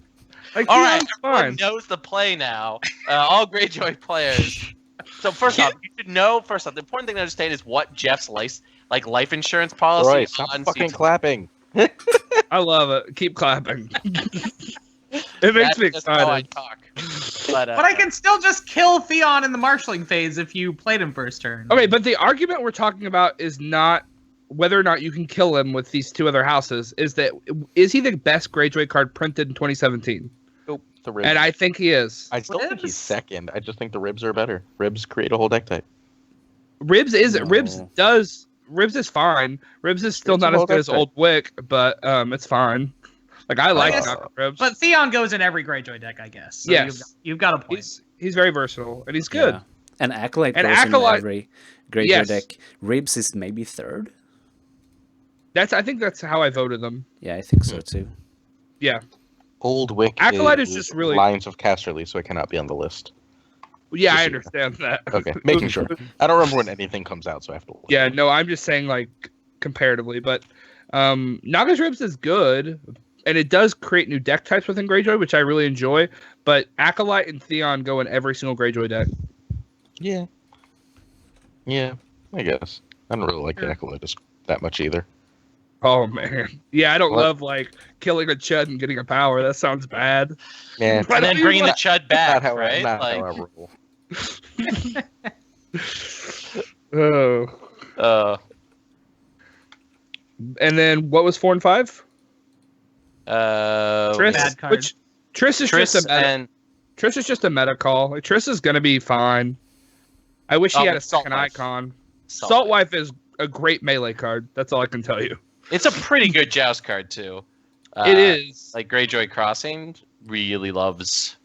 S4: Like,
S2: All right,
S4: Theon's
S2: everyone
S4: fine.
S2: knows the play now. All Greyjoy players. So first off, you should know. First off, the important thing to understand is what Jeff's life insurance policy
S3: Roy, stop
S2: on
S3: fucking
S2: season.
S3: clapping.
S4: I love it. Keep clapping. It makes
S2: That's
S4: me
S2: just how I
S4: excited.
S2: talk. But
S5: I can still just kill Theon in the marshalling phase if you played him first turn.
S4: Okay, but the argument we're talking about is not whether or not you can kill him with these 2 other houses. Is he the best Greyjoy card printed in 2017?
S3: Nope, the ribs.
S4: And I think he is.
S3: I still think
S5: Ribs?
S3: he's second. I just think the ribs are better. Ribs create a whole deck type.
S4: Ribs is
S1: No.
S4: Ribs is fine. Ribs is still
S3: Ribs
S4: not
S3: is
S4: as
S3: all
S4: good as
S3: that
S4: Old Wick, but it's fine. Like, I like
S5: guess-
S4: knockout Ribs.
S5: But Theon goes in every Greyjoy deck, I guess. So
S4: Yes.
S5: you've got a point.
S4: He's very versatile and he's good.
S1: Yeah. And Acolyte
S4: And
S1: goes in
S4: Acolyte-
S1: every Greyjoy
S4: Yes.
S1: deck. Ribs is maybe third.
S4: I think that's how I voted them.
S1: Yeah, I think so too.
S4: Yeah.
S3: Old Wick
S4: Acolyte is just really-
S3: Lions of Casterly, so it cannot be on the list.
S4: Yeah, I
S3: Just so you know.
S4: understand that.
S3: Okay, making sure. I don't remember when anything comes out, so I have to look.
S4: Yeah, no, I'm just saying like comparatively, but Naga's Ribs is good, and it does create new deck types within Greyjoy, which I really enjoy. But Acolyte and Theon go in every single Greyjoy deck.
S3: Yeah. Yeah, I guess. I don't really like the Acolyte that much either.
S4: Oh man, yeah, I don't
S3: What?
S4: love like killing a chud and getting a power. That sounds bad.
S3: Yeah,
S4: But
S2: and then
S4: I
S2: bringing the
S4: want-
S2: Chud
S3: not
S2: back,
S3: how,
S2: right?
S3: not
S2: Like,
S3: how I roll.
S4: Oh,
S2: uh,
S4: And then what was 4 and 5? Triss,
S5: Bad card.
S4: which Triss is just a meta.
S2: and
S4: Triss is just a meta call. Like Triss is gonna be fine. I wish he had a
S2: Salt
S4: second
S2: Wife.
S4: icon.
S2: Salt
S4: Salt
S2: Wife.
S4: Wife is a great melee card. That's all I can tell you.
S2: It's a pretty good joust card too.
S4: It is.
S2: Like Greyjoy Crossing really loves.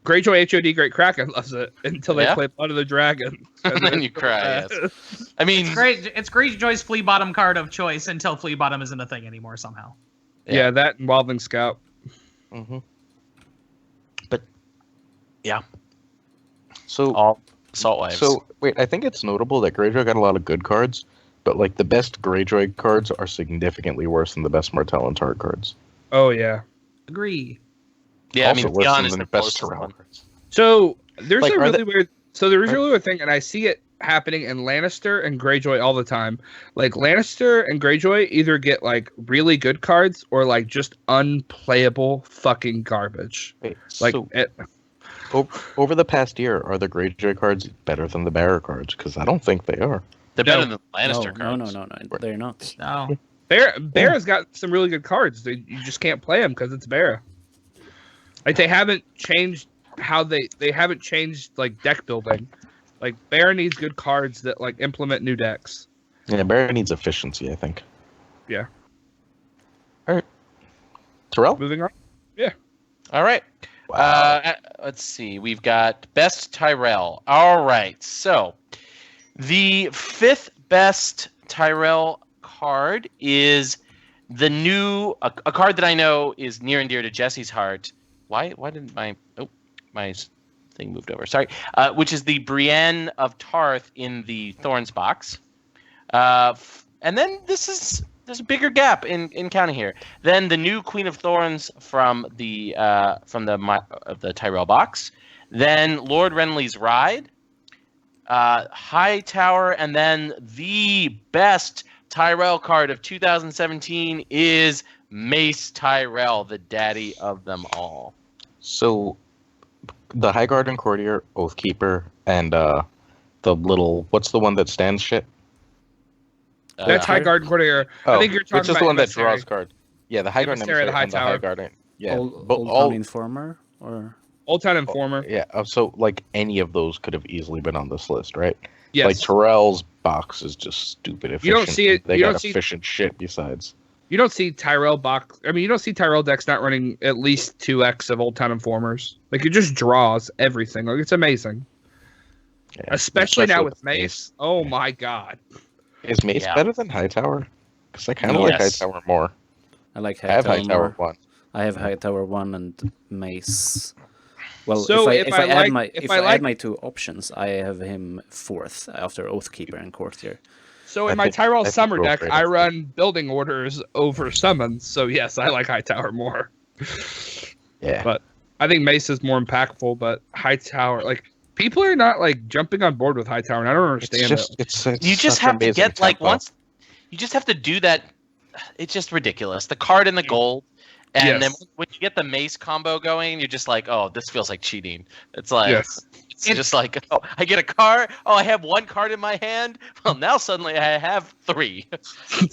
S4: Greyjoy HOD Great Kraken loves it until they
S2: Yeah.
S4: play Blood of the Dragon.
S2: And then you cry. Yes. I mean,
S5: It's Greyjoy's flea bottom card of choice until flea bottom isn't a thing anymore somehow.
S4: Yeah, that and Wildling Scout.
S3: Mm-hmm.
S2: yeah,
S3: So
S2: all Salt Wives.
S3: So wait, I think it's notable that Greyjoy got a lot of good cards, but like the best Greyjoy cards are significantly worse than the best Martell and Targ cards.
S4: Oh yeah.
S5: Agree.
S2: yeah,
S3: Also
S2: I mean,
S3: worse
S2: Theon
S3: than
S2: is
S3: the
S2: the
S3: best
S2: closest
S3: Tyrell
S2: one.
S3: cards.
S4: So there's
S3: Like,
S4: a
S3: are
S4: really
S3: they-
S4: weird. So there's a
S3: are-
S4: really weird thing, and I see it happening in Lannister and Greyjoy all the time. Like Lannister and Greyjoy either get like really good cards or like just unplayable fucking garbage.
S3: Wait,
S4: Like
S3: so
S4: it,
S3: over the past year, are the Greyjoy cards better than the Bearer cards? Because I don't think they are.
S2: They're
S4: No.
S2: better than Lannister
S1: No,
S2: cards.
S1: no, they're not.
S5: No.
S4: Bear has got some really good cards. You just can't play them because it's Bear. Like they haven't changed how they haven't changed like deck building. Like Bear needs good cards that like implement new decks.
S3: Yeah, Bearer needs efficiency, I think.
S4: Yeah.
S3: All right, Tyrell.
S4: Moving on.
S2: All right. Let's see. We've got best Tyrell. All right. So the 5th best Tyrell card is the new a card that I know is near and dear to Jesse's heart. Why didn't my thing moved over? Sorry. Which is the Brienne of Tarth in the Thorns box. And then there's a bigger gap in counting here. Then the new Queen of Thorns from the Tyrell box. Then Lord Renly's Ride, High Tower, and then the best Tyrell card of 2017 is Mace Tyrell, the daddy of them all.
S3: So, the High Garden Courtier, Oathkeeper, and the little what's the one that stands shit?
S4: That's High Garden Courtier. I think you're talking
S3: which is
S4: about
S3: the one that
S4: Emissary.
S3: draws card. Yeah, the High Garden
S4: Emissary, the
S3: Emissary
S4: High
S3: and the High
S4: Tower.
S3: Garden. Yeah,
S1: Old
S3: but
S1: Town Informer or
S4: Old Town Informer.
S3: yeah. So like any of those could have easily been on this list, right?
S4: Yes.
S3: Like Tyrell's box is just stupid efficient.
S4: You don't see it-
S3: They
S4: you
S3: got
S4: don't see-
S3: efficient shit besides.
S4: You don't see Tyrell box. I mean, you don't see Tyrell decks not running at least 2x of Old Town Informers. Like it just draws everything. Like it's amazing.
S3: Yeah,
S4: Especially now with Mace. Oh my god.
S3: Is Mace
S2: Yeah.
S3: better than Hightower? Because I kind of like
S2: Yes.
S3: Hightower more.
S1: I like
S3: I have
S1: Hightower
S3: Hightower
S1: more.
S3: 1.
S1: I have Hightower 1 and Mace. Well,
S4: So
S1: if I
S4: like-
S1: add my
S4: if
S1: if
S4: I
S1: I
S4: like-
S1: add my 2 options, I have him 4th after Oathkeeper and Courtier.
S4: So
S3: I
S4: in my
S3: think-
S4: Tyrell
S3: I think
S4: Summer
S3: we'll
S4: deck,
S3: trade
S4: I
S3: it.
S4: run building orders over summons. So yes, I like Hightower more.
S3: Yeah.
S4: But I think Mace is more impactful. But Hightower, like people are not like jumping on board with Hightower, and I don't
S3: it's
S4: understand
S3: just
S4: it.
S3: it's
S2: You just
S3: such
S2: have to
S3: amazing
S2: get like
S3: tempo.
S2: once. You just have to do that. It's just ridiculous. The card and the gold, and then
S4: Yes.
S2: when you get the Mace combo going, you're just like, oh, this feels like cheating. It's like
S4: Yes.
S2: it's just like, oh, I get a card. Oh, I have 1 card in my hand. Well, now suddenly I have 3.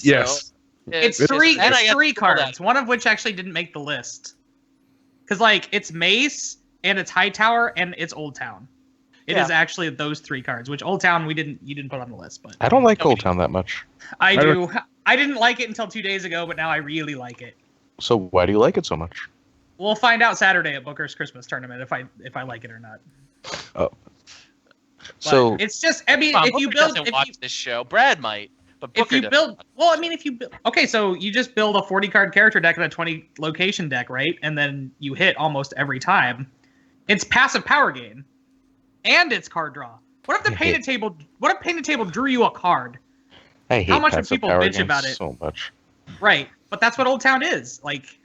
S4: Yes.
S5: It's
S2: just-
S5: three.
S2: and I
S5: It's
S2: get
S5: 3
S2: to roll that.
S5: cards. One of which actually didn't make the list. Because like it's Mace and it's Hightower and it's Old Town. It is
S2: Yeah.
S5: actually those 3 cards. Which Old Town you didn't put on the list, but
S3: I don't like
S5: nobody-
S3: Old Town that much.
S5: I
S4: I
S5: do. I didn't like it until 2 days ago, but now I really like it.
S3: So why do you like it so much?
S5: We'll find out Saturday at Booker's Christmas tournament if I like it or not. But
S3: So
S5: it's just I mean
S2: Come on,
S5: if you
S2: Booker
S5: build
S2: doesn't watch this show, Brad might, but Booker
S5: if you
S2: doesn't.
S5: build well I mean if you build, okay so you just build a 40 card character deck and a 20 location deck, right? And then you hit almost every time. It's passive power gain and it's card draw. What if the painted table drew you a card?
S3: I hate
S5: how much would
S3: passive
S5: people
S3: power
S5: bitch
S3: games
S5: about it?
S3: so much.
S5: Right. But that's what Old Town is. Like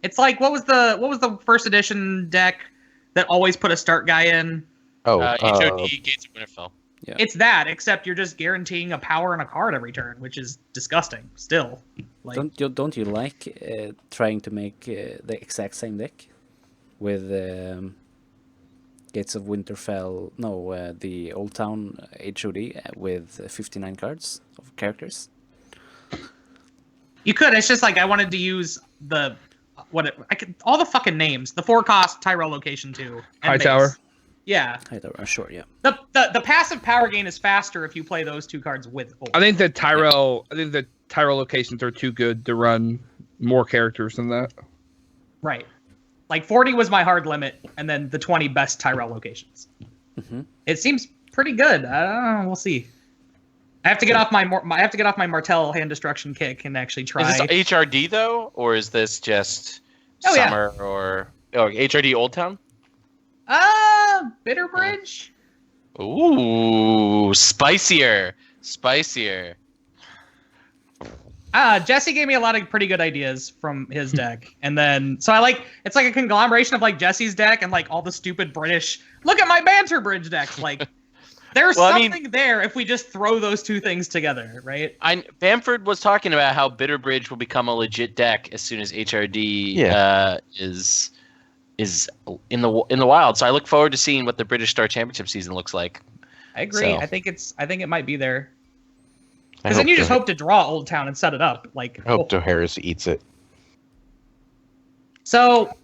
S5: it's like what was the first edition deck that always put a start guy in?
S3: Oh,
S2: HOD Gates of Winterfell.
S5: It's that, except you're just guaranteeing a power and a card every turn, which is disgusting. Still, like
S1: Don't you like trying to make the exact same deck with Gates of Winterfell? No, the Old Town HOD with 59 cards of characters.
S5: You could. It's just like I wanted to use all the fucking names. The 4-cost Tyrell location too.
S4: High Tower.
S5: Yeah.
S1: Sure, yeah.
S5: The passive power gain is faster if you play those 2 cards with Old.
S4: I think the Tyrell locations are too good to run more characters than that.
S5: Right. Like 40 was my hard limit, and then the 20 best Tyrell locations.
S1: Mm-hmm.
S5: It seems pretty good. I don't know. We'll see. I have to get off my Martell hand destruction kick and actually try.
S2: Is this HRD though, or is this just summer or HRD Old Town?
S5: Bitterbridge.
S2: Ooh, spicier.
S5: Jesse gave me a lot of pretty good ideas from his deck, and then so it's like a conglomeration of like Jesse's deck and like all the stupid British. Look at my banter bridge decks. Like there's something there if we just throw those 2 things together, right?
S2: Bamford was talking about how Bitterbridge will become a legit deck as soon as HRD is in the wild. So I look forward to seeing what the British Star Championship season looks like.
S5: I agree.
S2: So.
S5: I think it might be there. Because then you just hope to draw Old Town and set it up. Like
S3: I hope Harris eats it.
S5: So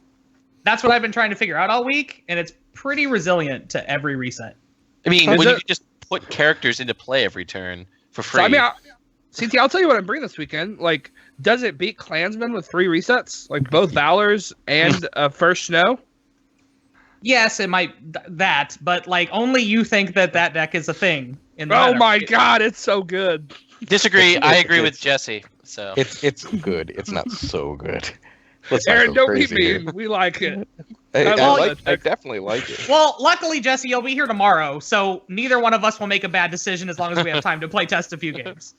S5: that's what I've been trying to figure out all week, and it's pretty resilient to every reset.
S2: I mean, when you just put characters into play every turn for free.
S4: So, I mean, CT, I'll tell you what I'm bringing this weekend. Like, does it beat Klansman with 3 resets? Like both Valors and First Snow?
S5: Yes, it might that, but like only you think that deck is a thing.
S4: Oh my god, it's so good.
S2: Disagree. I agree with Jesse. So
S3: it's good. It's not so good.
S4: Aaron, don't be mean. We like it.
S3: I definitely like it.
S5: Well, luckily, Jesse, you'll be here tomorrow, so neither one of us will make a bad decision as long as we have time to play test a few games.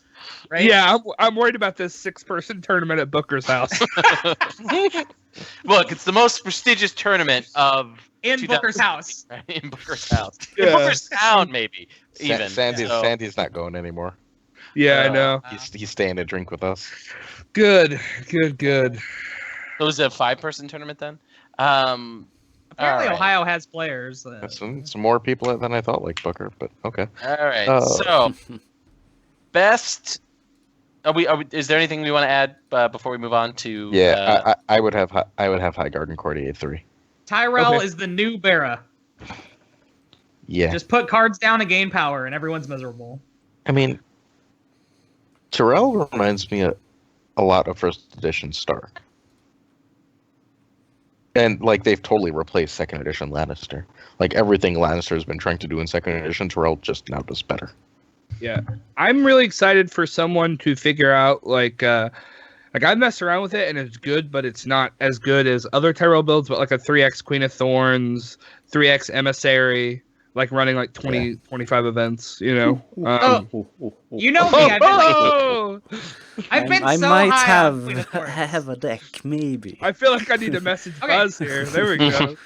S5: Right?
S4: Yeah, I'm worried about this 6-person tournament at Booker's house.
S2: Look, it's the most prestigious tournament
S5: in Booker's house.
S2: Right? In Booker's house.
S4: Yeah.
S2: In Booker's town, maybe. Even.
S3: Sandy's not going anymore.
S4: Yeah, I know.
S3: He's staying to drink with us.
S4: Good.
S2: It was a 5-person tournament then?
S5: Apparently Ohio has players.
S3: Some more people than I thought like Booker, but okay.
S2: All right. So, best... is there anything we want to add before we move on to...
S3: Yeah, I would have High Garden Court 8-3.
S5: Tyrell is the new Bara.
S3: Yeah.
S5: Just put cards down and gain power, and everyone's miserable.
S3: I mean, Tyrell reminds me a lot of First Edition Stark. And, like, they've totally replaced Second Edition Lannister. Like, everything Lannister has been trying to do in Second Edition, Tyrell just now does better.
S4: Yeah. I'm really excited for someone to figure out, like I messed around with it, and it's good, but it's not as good as other Tyrell builds, but like a 3x Queen of Thorns, 3x Emissary, like running like 25 events, you know?
S5: You know me, I've been
S1: I
S5: so
S1: might
S5: high on Queen of Thorns.
S1: have a deck, maybe.
S4: I feel like I need to message Buzz here. There we go.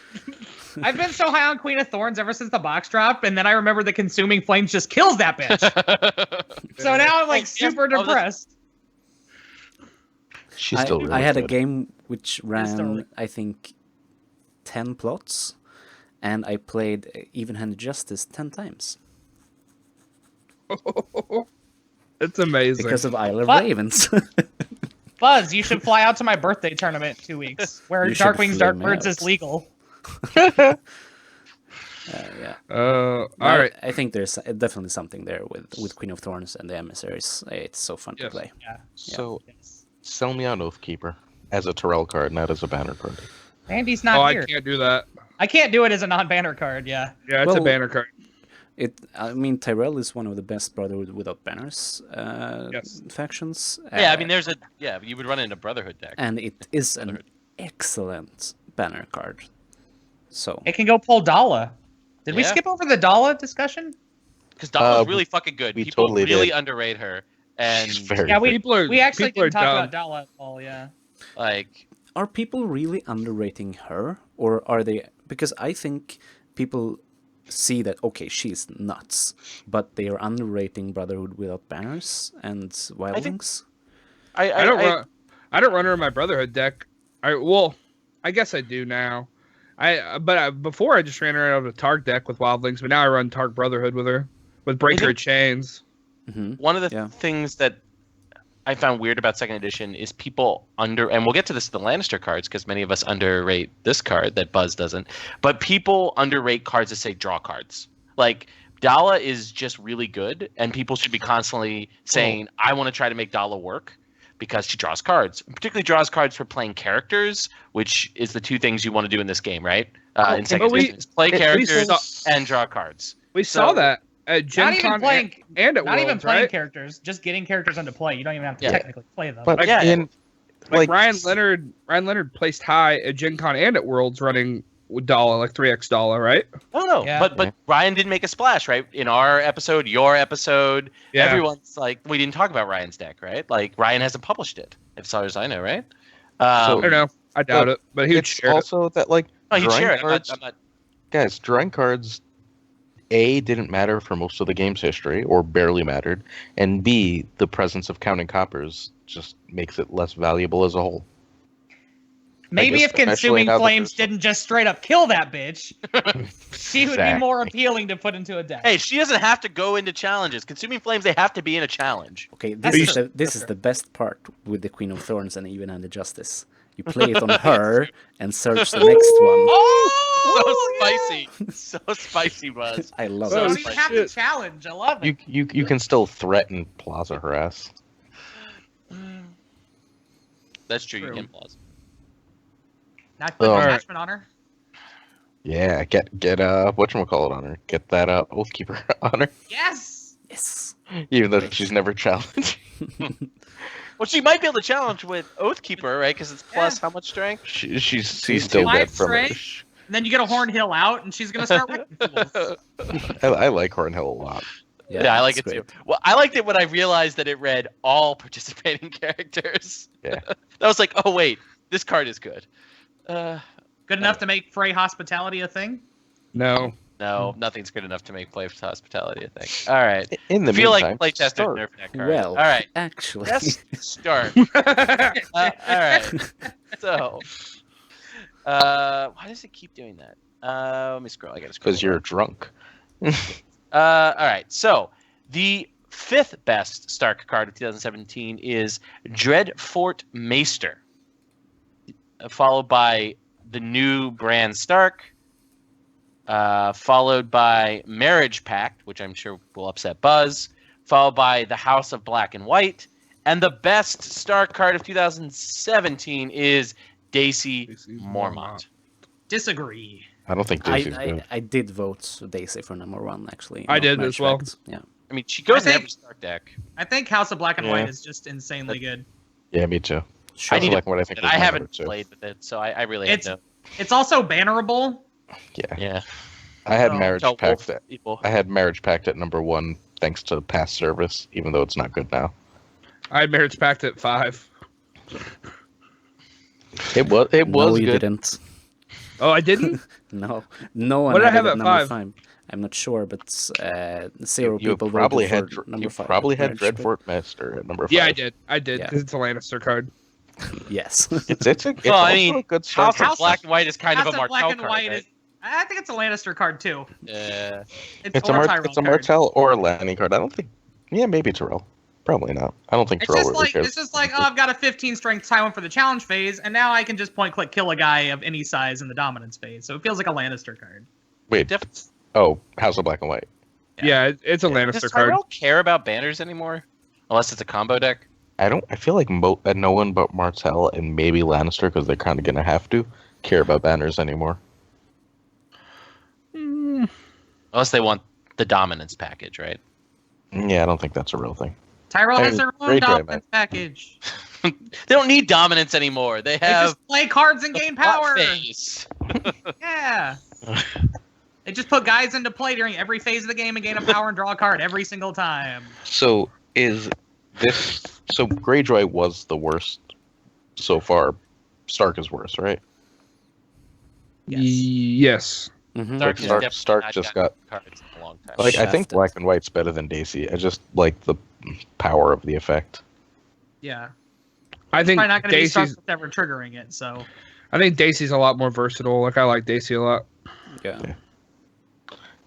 S5: I've been so high on Queen of Thorns ever since the box drop, and then I remember the Consuming Flames just kills that bitch. So now I'm like super depressed.
S3: She's still really
S1: I had
S3: good.
S1: a game which ran,
S5: Still-
S1: I think, 10 plots, and I played Even-Handed Justice 10 times.
S4: It's amazing.
S1: Because of Isle of
S5: What?
S1: Ravens.
S5: Buzz, you should fly out to my birthday tournament in 2 weeks, where
S1: You should
S5: Darkwings
S1: fly me
S5: Darkbirds
S1: out.
S5: is legal.
S1: Yeah.
S4: all
S1: But
S4: right.
S1: I think there's definitely something there with Queen of Thorns and the Emissaries. It's so fun to
S4: Yes.
S1: play.
S5: Yeah.
S3: So, sell me on Oathkeeper as a Tyrell card, not as a banner card.
S5: Andy's not here.
S4: I can't do that.
S5: I can't do it as a non-banner card, yeah.
S4: Yeah, it's a
S1: Well,
S4: banner card.
S1: I mean, Tyrell is one of the best Brotherhood without banners
S4: Yes.
S1: factions.
S2: Yeah, I mean, you would run in a Brotherhood deck.
S1: And it is an excellent banner card. So
S5: It can go pull Dala. Did we
S2: Yeah.
S5: skip over the Dala discussion?
S2: Because Dala's really fucking good.
S3: we
S2: People
S3: totally
S2: really
S3: did.
S2: underrate her. And,
S3: She's very
S5: Yeah,
S3: good.
S5: we actually
S4: people are
S5: didn't talk
S4: dumb.
S5: about Dala at all, yeah.
S2: like,
S1: are people really underrating her, or are they? Because I think people see that she's nuts, but they are underrating Brotherhood without banners and wildlings.
S2: I
S4: don't run her in my Brotherhood deck. I guess I do now. Before I just ran her out of the Targ deck with wildlings, but now I run Targ Brotherhood with her with Breaker of Chains.
S1: Mm-hmm.
S2: one of the things that I found weird about second edition is people and we'll get to this with the Lannister cards because many of us underrate this card that Buzz doesn't, but people underrate cards that say draw cards. Like Dala is just really good, and people should be constantly saying, I want to try to make Dala work because she draws cards, particularly draws cards for playing characters, which is the two things you want to do in this game, right? In second edition, is play characters and draw cards.
S4: We saw that at Gen
S5: Not even
S4: Con
S5: playing,
S4: and at
S5: not
S4: Worlds,
S5: even playing
S4: right?
S5: characters, just getting characters into play. You don't even have to
S2: Yeah.
S5: technically play them.
S3: But
S2: Yeah.
S4: Like Ryan Leonard placed high at Gen Con and at Worlds running Dala, like 3x Dala, right?
S2: No.
S5: Yeah.
S2: But Ryan did make a splash, right? In our episode, your episode,
S4: Yeah.
S2: everyone's like, we didn't talk about Ryan's deck, right? Like Ryan hasn't published it, as far as I know, right?
S4: I don't know. I doubt it, but he would
S3: It's
S4: share it.
S3: also that like
S2: No, he'd
S3: drawing
S2: share it.
S3: cards,
S2: I'm not.
S3: guys, drawing cards A, didn't matter for most of the game's history, or barely mattered, and B, the presence of counting coppers just makes it less valuable as a whole.
S5: Maybe
S3: guess
S5: if Consuming
S3: especially now that
S5: Flames
S3: there's
S5: didn't just straight up kill that bitch, she would be more
S3: Exactly.
S5: appealing to put into a deck.
S2: Hey, she doesn't have to go into challenges. Consuming Flames, they have to be in a challenge.
S1: Okay,
S5: That's
S1: this is
S5: true.
S1: this is the best part with the Queen of Thorns and Even-Handed Justice. You play it on her and search the next one.
S5: Oh,
S2: So
S5: yeah.
S2: spicy. So spicy, Buzz.
S1: I love
S5: So
S4: Oh,
S5: you
S1: it.
S5: don't even have to
S4: shit.
S5: challenge. I love it.
S3: You can still threaten Plaza harass.
S2: That's true. You
S4: True.
S2: can pause.
S5: Not put
S3: Oh.
S5: attachment on her.
S3: Yeah, get whatchamacallit on her. Get that Oathkeeper on her.
S5: Yes.
S1: Yes.
S3: Even though she's never challenged.
S2: Well, she might be able to challenge with Oathkeeper, right? Because it's plus how much strength?
S3: She's still
S5: Five
S3: dead from it.
S5: strength? And then you get a Horn Hill out, and she's gonna start wrecking fools.
S3: I like Hornhill a lot.
S2: Yeah, I like
S1: it's
S2: it too.
S1: great.
S2: Well, I liked it when I realized that it read all participating characters.
S3: Yeah.
S2: That was like, oh wait, this card is good.
S5: Good enough to make Frey Hospitality a thing.
S4: No.
S2: No, nothing's good enough to make play Hospitality a thing. All right.
S3: In the
S2: I feel
S3: meantime,
S2: like playtesters
S3: start.
S2: nerfed that card.
S1: Well,
S2: all right.
S1: actually,
S2: Let's start. All right. So, why does it keep doing that? Let me scroll. I gotta scroll.
S3: Because you're drunk.
S2: All right. So, the fifth best Stark card of 2017 is Dreadfort Maester, followed by the new Bran Stark, followed by Marriage Pact, which I'm sure will upset Buzz, followed by the House of Black and White, and the best Stark card of 2017 is Daisy Mormont.
S5: Disagree.
S3: I don't think Daisy's good.
S1: I did vote Daisy for number one, actually.
S4: I
S1: not
S4: did
S1: Marriage
S4: as well.
S1: Pact. Yeah.
S2: I mean, she goes
S5: I
S2: in
S5: think-
S2: every Stark deck.
S5: I think House of Black and
S3: Yeah.
S5: White is just insanely good.
S3: Yeah, me too.
S1: Sure.
S2: I need
S3: like what I think.
S2: But
S3: was
S2: I
S3: my
S2: haven't
S3: number two.
S2: played with it, so I really have
S5: It's
S2: no.
S5: it's also bannerable.
S3: Yeah,
S2: Yeah.
S3: I had
S5: So-
S3: Marriage
S2: Tell
S3: Pact.
S2: Wolf people.
S3: I had Marriage Pact at number one, thanks to past service, even though it's not good now.
S4: I had Marriage Pact at 5.
S3: It was
S1: No, you
S3: good.
S1: didn't.
S4: Oh, I didn't?
S1: No, no one.
S4: What did I
S1: had
S4: have
S1: it
S4: at
S1: number
S4: 5?
S1: I'm not sure, but zero
S3: You
S1: people
S3: probably
S1: voted
S3: had
S1: for number
S3: you
S1: 5.
S3: probably had
S1: Marriage Pact.
S3: Dreadfort Master at number 5.
S4: Yeah, I did. I did,
S1: Yeah.
S4: because it's a Lannister card.
S1: Yes.
S3: It's
S2: Well, I
S3: also
S2: mean,
S3: a good start.
S2: House of Black and White is kind
S5: House
S2: of a
S5: of Black
S2: Martell
S5: and
S2: card,
S5: White
S2: right?
S5: is. I think it's a Lannister card too.
S2: Yeah.
S3: It's a
S5: or Tyrell
S3: It's a
S5: card.
S3: Martell or a Lanny card. I don't think. Yeah, maybe Tyrell. Probably not. I don't think
S5: It's
S3: Tyrell
S5: just
S3: really
S5: like
S3: cares.
S5: it's just like oh, I've got a 15 strength Tywin for the challenge phase, and now I can just point click kill a guy of any size in the dominance phase. So it feels like a Lannister card.
S3: Wait.
S2: Def-
S3: Oh, House of Black and White.
S4: Yeah, it's a
S2: Does
S4: Lannister card.
S2: Tyrell care about banners anymore? Unless it's a combo deck?
S3: I feel like no one but Martell and maybe Lannister, because they're kind of gonna have to care about banners anymore.
S2: Unless they want the dominance package, right?
S3: Yeah, I don't think that's a real thing.
S5: Tyrell
S3: I
S5: has
S3: mean,
S5: their own
S3: Greyjoy,
S5: dominance
S3: man.
S5: package.
S2: They don't need dominance anymore. They
S5: They
S2: have
S5: just play cards and gain power.
S2: phase.
S5: Yeah. They just put guys into play during every phase of the game and gain a power and draw a card every single time.
S3: So Greyjoy was the worst so far. Stark is worse, right?
S5: Yes.
S4: Yes.
S1: Mhm.
S2: Stark, has
S3: Stark-
S2: definitely
S3: Stark
S2: not
S3: just
S2: gotten cards in a long time.
S3: Like I think
S1: Shafted.
S3: Black and White's better than Daisy. I just like the power of the effect.
S5: Yeah.
S4: I think
S5: Probably not going to be Stark
S4: Daisy's.
S5: that's ever triggering it, so.
S4: I think Daisy's a lot more versatile. Like I like Daisy a lot.
S1: Yeah.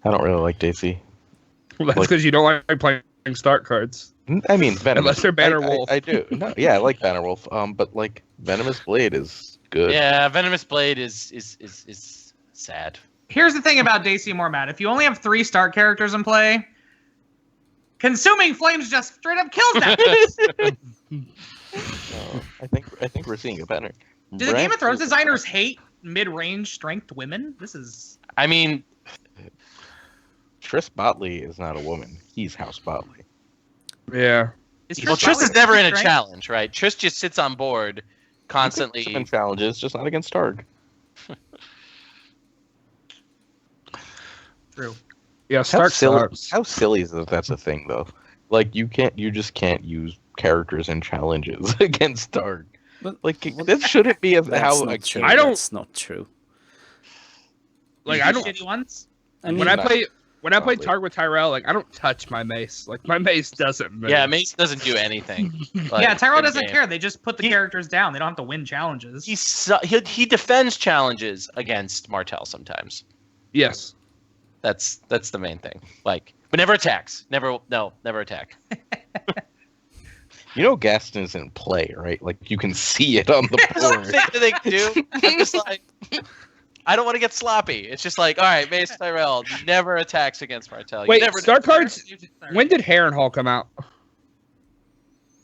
S3: I don't really like Daisy.
S4: That's
S3: Like-
S4: because you don't like playing Start cards.
S3: I mean, Venomous.
S4: Unless they're Banner
S3: I-
S4: Wolf.
S3: I do. No, yeah, I like Banner Wolf. But like Venomous Blade is good.
S2: Yeah, Venomous Blade is sad.
S5: Here's the thing about Daisy Moore, Matt. If you only have 3 start characters in play, consuming flames just straight up kills that.
S3: I think we're seeing a banner.
S5: Do the Game of Thrones designers hate mid-range strength women? This is.
S2: I mean,
S3: Triss Botley is not a woman. He's House Botley.
S4: Yeah.
S2: well, Triss is never in a challenge, right? Triss just sits on board constantly.
S3: In challenges, just not against Targ.
S5: True.
S4: Yeah,
S3: How
S4: Stark
S3: silly,
S4: sucks.
S3: how silly is that? That's a thing, though. Like you just can't use characters in challenges against Targ.
S1: But-
S3: Like that shouldn't be
S1: That's
S3: how.
S1: not true.
S4: I don't-
S1: That's not true.
S4: Like I don't.
S5: Shitty ones.
S1: I mean,
S4: When I play
S3: Probably.
S4: Targ with Tyrell, like I don't touch my mace. Like my mace doesn't move.
S2: Yeah, Mace doesn't do anything. Like,
S5: Yeah, Tyrell
S2: in
S5: doesn't
S2: game.
S5: care. They just put the
S2: He-
S5: characters down. They don't have to win challenges.
S2: He defends challenges against Martel sometimes.
S4: Yes.
S2: That's the main thing. Like, but never attacks. Never attack.
S3: You know, Gaston is in play, right? Like you can see it on the
S2: There's one
S3: board.
S2: thing that they do. I'm just like, I don't want to get sloppy. It's just like, all right, Mace Tyrell never attacks against Martel. You
S4: Wait,
S2: never
S4: Star cards.
S5: Sorry.
S4: When did Harrenhal come out?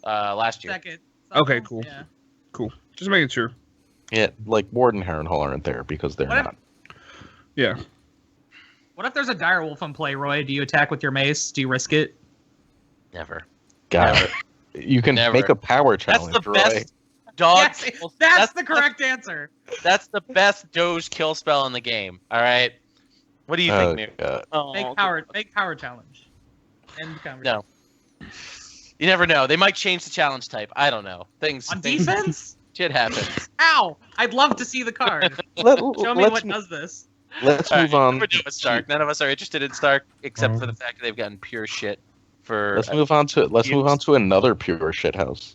S2: last year.
S5: Second.
S4: Okay, cool.
S5: Yeah.
S4: Cool. Just making sure.
S3: Yeah, like Ward and Harrenhal aren't there because they're
S5: What if-
S3: not.
S4: Yeah.
S5: What if there's a direwolf in play, Roy? Do you attack with your mace? Do you risk it?
S2: Never.
S3: God, you can
S2: Never.
S3: make a power
S2: That's
S3: challenge,
S2: the
S3: Roy.
S2: best dog.
S5: Yes,
S2: kill-
S5: that's the correct answer.
S2: That's the best Doge kill spell in the game. All right. What do you
S3: Oh,
S2: think, Mir?
S3: God.
S2: Oh,
S5: Make power challenge. End conversation.
S2: No. You never know. They might change the challenge type. I don't know.
S5: On
S2: Things
S5: defense?
S2: shit happens.
S5: Ow! I'd love to see the card.
S3: Let,
S5: Show me
S3: let's
S5: what does this.
S3: let's
S2: All
S3: move
S2: right,
S3: on.
S2: We're doing Stark. None of us are interested in Stark except for the fact that they've gotten pure shit for.
S3: Let's move on to another pure shit house.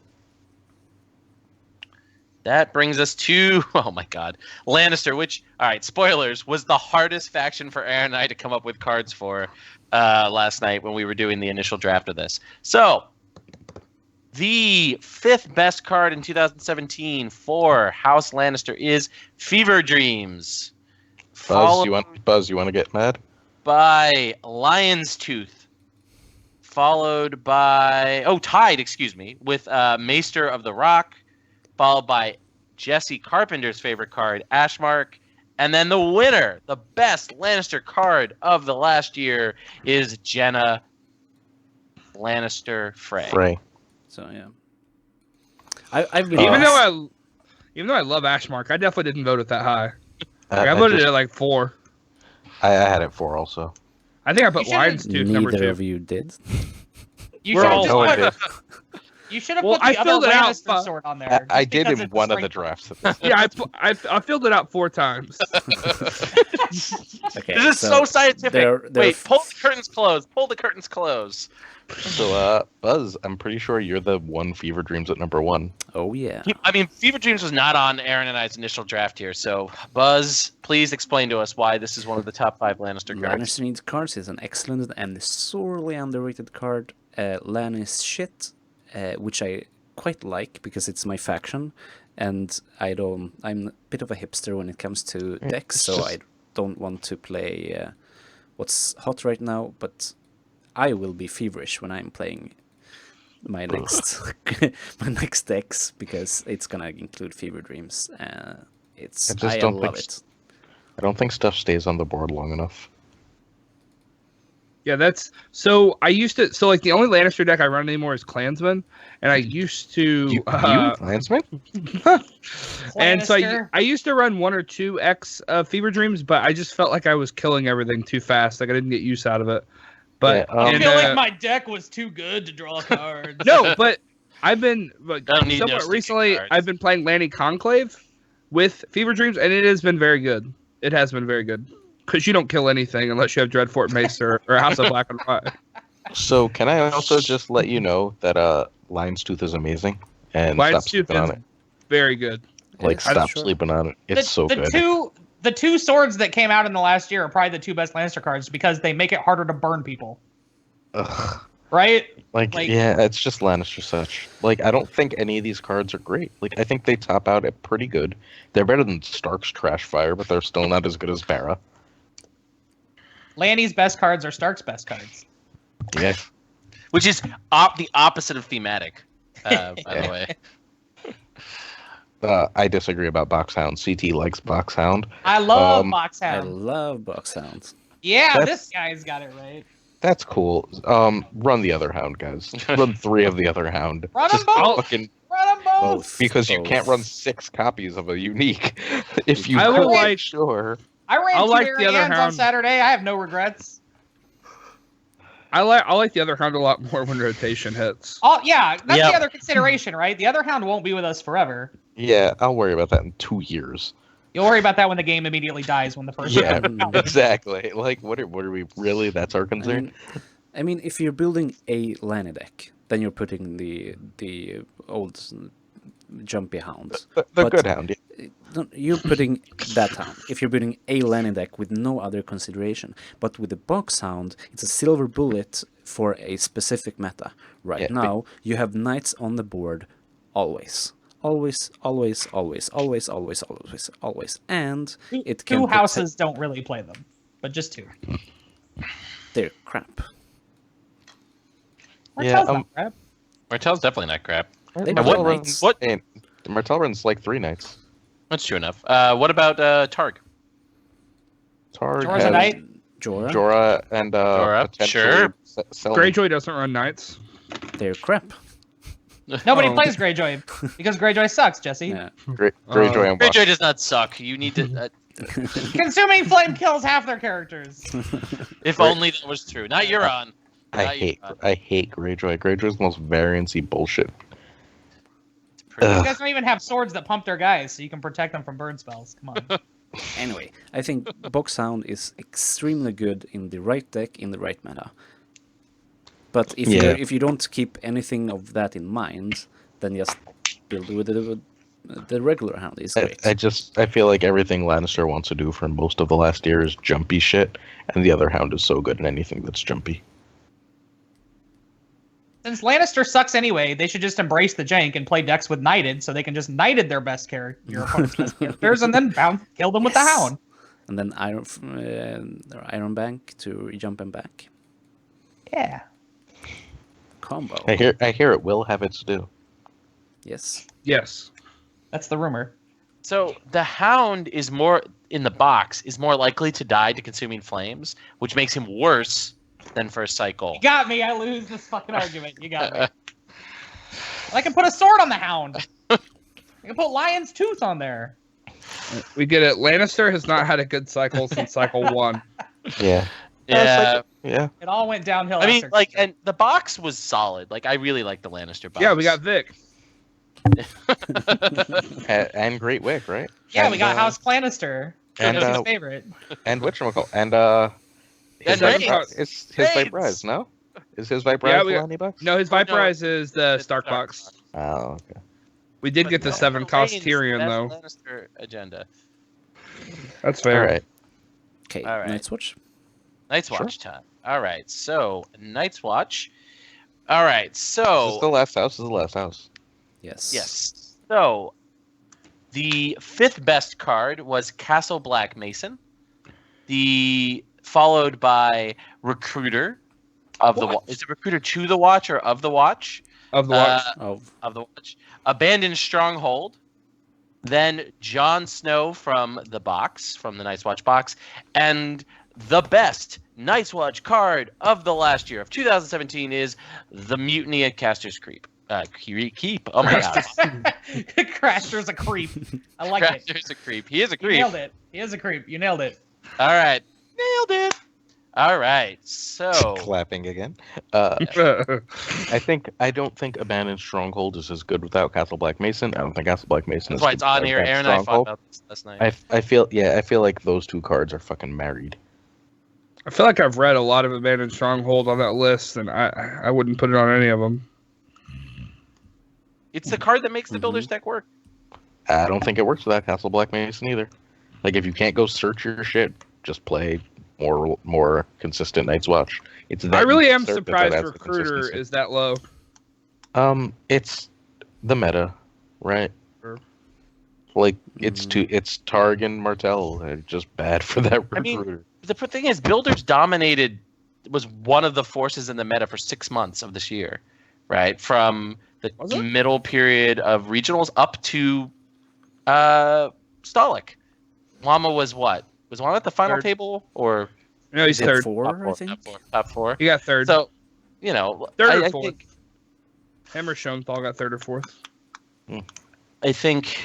S2: That brings us to, oh my god, Lannister, which, all right, spoilers, was the hardest faction for Aaron and I to come up with cards for last night when we were doing the initial draft of this. So, the 5th best card in 2017 for House Lannister is Fever Dreams.
S3: Buzz, you want to get mad?
S2: By Lion's Tooth. Followed by, tied, excuse me, with Maester of the Rock. Followed by Jesse Carpenter's favorite card, Ashmark. And then the winner, the best Lannister card of the last year, is Jenna Lannister Frey.
S3: Frey.
S1: So yeah, I've been
S4: Even though I love Ashmark, I definitely didn't vote it that high. Like, I voted it at like 4.
S3: I had it 4 also.
S4: I think I put
S5: You should've-
S4: Lion's Tooth number
S1: neither
S4: 2.
S1: of you did.
S5: You
S4: We're
S5: should
S4: all-
S5: have
S3: No, I
S5: just
S3: did.
S5: put, you should have
S4: Well,
S5: put
S4: I
S5: the other
S4: filled it out,
S5: Lannister
S4: but-
S5: sword on there.
S3: I
S5: just
S3: did
S5: because
S3: in
S5: it's
S3: one of the
S5: strength.
S3: drafts.
S4: Yeah, I filled it out 4 times.
S1: Okay,
S2: This is so scientific.
S1: they're
S2: Wait, pull the curtains close. Pull the curtains close.
S3: So, Buzz, I'm pretty sure you're the one Fever Dreams at number 1.
S1: Oh yeah.
S2: I mean, Fever Dreams was not on Aaron and I's initial draft here. So, Buzz, please explain to us why this is one of the top 5 Lannister cards.
S1: Lannister Needs Cards is an excellent and sorely underrated card. Lan is shit, which I quite like because it's my faction, and I'm a bit of a hipster when it comes to decks,
S3: it's
S1: so
S3: just-
S1: I don't want to play what's hot right now, but I will be feverish when I'm playing my next my next decks because it's gonna include Fever Dreams.
S3: I
S1: I
S3: just don't
S1: love
S3: think
S1: it.
S3: I don't think stuff stays on the board long enough.
S4: Yeah, that's so. I used to like the only Lannister deck I run anymore is Clansman, and I used to.
S3: You Landsman?
S4: And so
S5: Lannister.
S4: I used to run 1 or 2 X Fever Dreams, but I just felt like I was killing everything too fast. Like I didn't get use out of it. But
S3: Yeah,
S5: I
S4: and,
S5: feel like
S4: uh,
S5: my deck was too good to draw cards.
S4: no, but I've been like,
S2: I don't need no
S4: somewhat
S2: sticky
S4: recently.
S2: cards.
S4: I've been playing Lanny Conclave with Fever Dreams, and it has been very good. It has been very good because you don't kill anything unless you have Dreadfort Mace or House of Black and White.
S3: So, can I also just let you know that Lion's Tooth is amazing and
S4: Lion's
S3: stop
S4: Tooth
S3: sleeping on
S4: is
S3: it.
S4: very good.
S3: Like,
S1: Yes,
S3: stop
S1: sure.
S3: sleeping on it. It's so good.
S5: The two swords that came out in the last year are probably the 2 best Lannister cards because they make it harder to burn people.
S3: Ugh.
S5: right?
S3: Like,
S5: Like-
S3: yeah, it's just Lannister such. Like, I don't think any of these cards are great. Like, I think they top out at pretty good. They're better than Stark's Trash Fire, but they're still not as good as Vera.
S5: Lanny's best cards are Stark's best cards.
S3: Yeah.
S2: Which is the opposite of thematic, by the way.
S3: I disagree about Boxhound. CT likes Boxhound.
S5: I love
S3: I
S1: I
S5: Boxhound.
S1: love box sounds.
S5: Yeah,
S3: That's-
S5: this guy's got it right.
S3: That's cool. Run the other Hound, guys. Run 3 of the other Hound.
S5: Run 'em
S3: Just
S5: both!
S3: fucking
S5: Run them both!
S1: Both.
S3: because you
S1: both.
S3: can't run 6 copies of a unique. If you
S4: I would
S3: could,
S4: like-
S3: sure.
S5: I ran
S4: I'll
S5: 2
S4: like the other
S5: Arianes on
S4: Hound.
S5: Saturday. I have no regrets.
S4: I like the other Hound a lot more when rotation hits.
S5: Oh yeah, that's
S2: Yep.
S5: the other consideration, right? The other Hound won't be with us forever.
S3: Yeah, I'll worry about that in 2 years.
S5: You'll worry about that when the game immediately dies when the first
S3: Yeah,
S5: Hound-
S3: exactly. Like, what are we really? That's our concern.
S1: I mean, if you're building a Lanny deck, then you're putting the old jumpy hounds.
S3: The
S1: but-
S3: good Hound. Yeah.
S1: You're putting that hound. If you're building a Lanny deck with no other consideration, but with the box hound, it's a silver bullet for a specific meta. Right
S3: Yeah,
S1: now, you have knights on the board always. Always, always, always, always, always, always, always. And it can
S5: Two
S1: protect-
S5: houses don't really play them, but just 2.
S1: They're crap.
S5: Martell's
S3: Yeah,
S5: not crap.
S2: Martell's definitely not crap.
S1: They
S3: Martell
S1: play
S3: runs,
S1: knights.
S2: What?
S3: hey, Martell runs like 3 knights.
S2: That's true enough. What about Targ?
S3: Targ
S5: Jorah's a
S3: has
S5: knight?
S1: Jorah,
S3: Jorah and
S2: Jorah,
S3: potentially
S2: sure.
S3: Selmy.
S4: Greyjoy doesn't run knights.
S1: they're crap.
S5: Nobody
S3: Oh.
S5: plays Greyjoy because Greyjoy sucks, Jesse.
S1: Yeah.
S3: Greyjoy and
S2: Greyjoy does not suck. You need to.
S5: Consuming Flame kills half their characters.
S2: If only that was true. Not Euron.
S3: I hate Greyjoy. Greyjoy's the most variancy bullshit.
S2: It's pretty-
S5: You guys don't even have swords that pump their guys, so you can protect them from burn spells. Come on.
S1: Anyway, I think box sound is extremely good in the right deck in the right meta. But if
S3: Yeah.
S1: if you don't keep anything of that in mind, then just build with the regular hound is great.
S3: I feel like everything Lannister wants to do for most of the last year is jumpy shit, and the other Hound is so good in anything that's jumpy.
S5: Since Lannister sucks anyway, they should just embrace the jank and play decks with Knighted, so they can just Knighted their best character, your opponent's best characters, and then kill them with the
S1: Yes.
S5: Hound.
S1: And then Iron Bank to jump and back
S5: Yeah.
S1: combo.
S3: I hear it will have its due.
S1: Yes.
S4: Yes.
S5: That's the rumor.
S2: So the Hound is more in the box is more likely to die to consuming flames, which makes him worse than first cycle.
S5: You got me. I lose this fucking argument. You got me. I can put a sword on the Hound. I can put Lion's Tooth on there.
S4: We get it. Lannister has not had a good cycle since cycle 1.
S3: Yeah.
S2: Yeah,
S3: Yeah.
S5: It all went downhill.
S2: I mean,
S5: after-
S2: like, and the box was solid. Like, I really like the Lannister box.
S4: Yeah, we got Vic.
S3: And Great Wick, right?
S5: yeah,
S3: and,
S5: we got House Lannister.
S3: and,
S5: That was his
S3: uh,
S5: favorite.
S3: And whatchamacallit? And
S2: And
S4: Reigns.
S3: his
S2: Reigns.
S3: Viprise, no? Is his Viprise
S4: Yeah,
S3: the
S4: we-
S3: Lanny box?
S4: No, his
S2: Oh, no.
S4: Viprise is the
S2: It's
S4: Stark
S2: Stark
S4: box.
S3: Oh, okay.
S4: We did get the 7 cost
S2: Reigns,
S4: Tyrion,
S2: that's
S4: though.
S2: Lannister agenda.
S4: That's fair.
S3: All right.
S1: Okay.
S2: All right.
S1: Night's Watch.
S2: Night's
S3: Sure.
S2: Watch time. All right, so Night's Watch. All right,
S3: This
S2: so
S3: is the last house. This is the last house.
S1: Yes.
S2: yes, so the 5th best card was Castle Black Mason. The followed by Recruiter of the
S5: What?
S2: Is it Recruiter to the Watch or of the Watch?
S4: Of the watch.
S2: Of the Watch. Abandoned Stronghold. Then Jon Snow from the box, from the Night's Watch box, and the best Night's Watch card of the last year of 2017 is the Mutiny at Caster's Creep. Keep. Oh my god.
S5: Crasher's a creep. I like it.
S2: Caster's a creep. He is a
S5: You
S2: creep.
S5: nailed it. He is a creep. You nailed it.
S2: All right. Nailed it. All right. So
S3: Clapping again. I don't think Abandoned Stronghold is as good without Castle Black Mason. I don't think Castle Black Mason
S2: that's
S3: is
S2: why
S3: good
S2: it's on
S3: without
S2: here.
S3: Abandoned
S2: Aaron and I fought
S3: Stronghold.
S2: about this last night.
S3: I feel like those two cards are fucking married.
S4: I feel like I've read a lot of Abandoned Stronghold on that list, and I wouldn't put it on any of them.
S2: It's the card that makes the builder's deck work.
S3: I don't think it works without Castle Black Mason either. Like, if you can't go search your shit, just play more consistent Night's Watch. It's that
S4: I really am
S3: insert that
S4: surprised
S3: adds the
S4: Recruiter
S3: consistency.
S4: is that low.
S3: It's the meta, right?
S4: Sure.
S3: Like it's Targ and Martell. They're just bad for that
S2: I mean,
S3: Recruiter.
S2: the thing is, Builders was one of the forces in the meta for 6 months of this year, right? From the
S4: Was it?
S2: middle period of regionals up to Stolic. Llama was what? Was Llama at the final
S4: Third.
S2: table or
S4: No, he's
S1: Is it
S4: third.
S1: four, I think.
S2: Top four?
S4: He got third.
S2: So, you know,
S4: Third or
S2: I
S4: fourth.
S2: think
S4: Him or Schoenthal got third or fourth.
S2: I think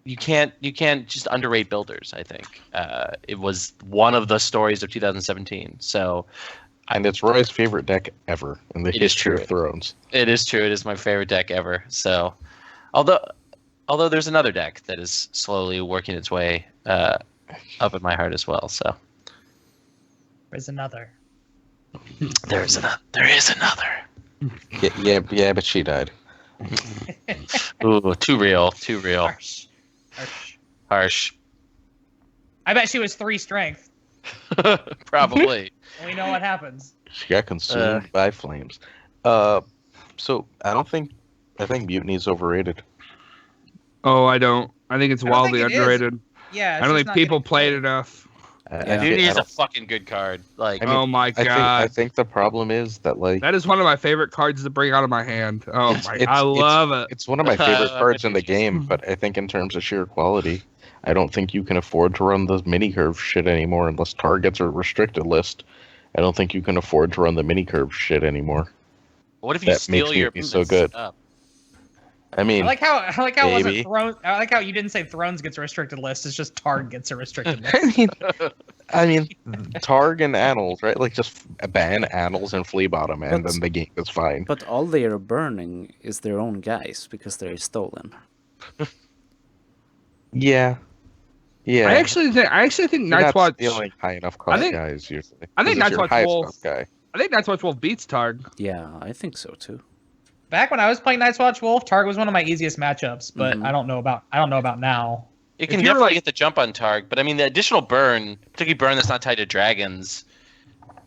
S2: you can't just underrate Builders. I think it was one of the stories of 2017. So
S3: And it's Roy's favorite deck ever in the
S2: It is
S3: history
S2: true.
S3: of Thrones.
S2: it is true. It is my favorite deck ever. So although there's another deck that is slowly working its way up in my heart as well. So
S5: There's another.
S2: there is another.
S3: Yeah, but she died.
S2: Ooh, too real.
S5: Harsh.
S2: Harsh.
S5: I bet she was 3 strength.
S2: Probably.
S5: And we know what happens.
S3: She got consumed by flames. So I think Mutiny's overrated.
S4: Oh, I don't. I think it's
S5: I don't
S4: wildly
S5: think it is.
S4: underrated.
S5: Yeah.
S4: I don't think people played enough.
S2: Duty is a fucking good card. Like
S3: I mean,
S4: Oh my god.
S3: I think the problem is that like
S4: That is one of my favorite cards to bring out of my hand. Oh
S3: It's-
S4: my!
S3: it's-
S4: I
S3: it's-
S4: love it.
S3: it's one of my favorite cards in the
S2: Jeez.
S3: game, but I think in terms of sheer quality, I don't think you can afford to run the mini curve shit anymore unless targets are restricted list. I don't think you can afford to run the mini curve shit anymore.
S2: what if you
S3: that
S2: steal
S3: makes
S2: your
S3: me so
S2: opponent's
S3: good.
S2: setup?
S3: I mean,
S5: I like how it wasn't
S3: Maybe.
S5: Thrones. I like how you didn't say Thrones gets a restricted list. It's just Targ gets a restricted list.
S3: I mean, Targ and Annals, right? Like just ban Annals and Flea Bottom, and
S1: But-
S3: then the game is fine.
S1: But all they are burning is their own guys because they're stolen.
S3: Yeah.
S4: I actually think
S3: You're
S4: Night's
S3: not
S4: Watch.
S3: stealing high enough cost
S4: think-
S3: guys usually.
S4: I think
S3: 'Cause if
S4: Night's
S3: you're
S4: Watch
S3: highest
S4: Wolf-
S3: cost guy.
S4: I think Night's Watch Wolf beats Targ.
S1: Yeah, I think so too.
S5: Back when I was playing Night's Watch Wolf, Targ was one of my easiest matchups, but
S1: Mhm.
S5: I don't know about now.
S2: It
S4: If
S2: can
S4: you're
S2: definitely
S4: like-
S2: get the jump on Targ, but I mean the additional burn, particularly burn that's not tied to dragons,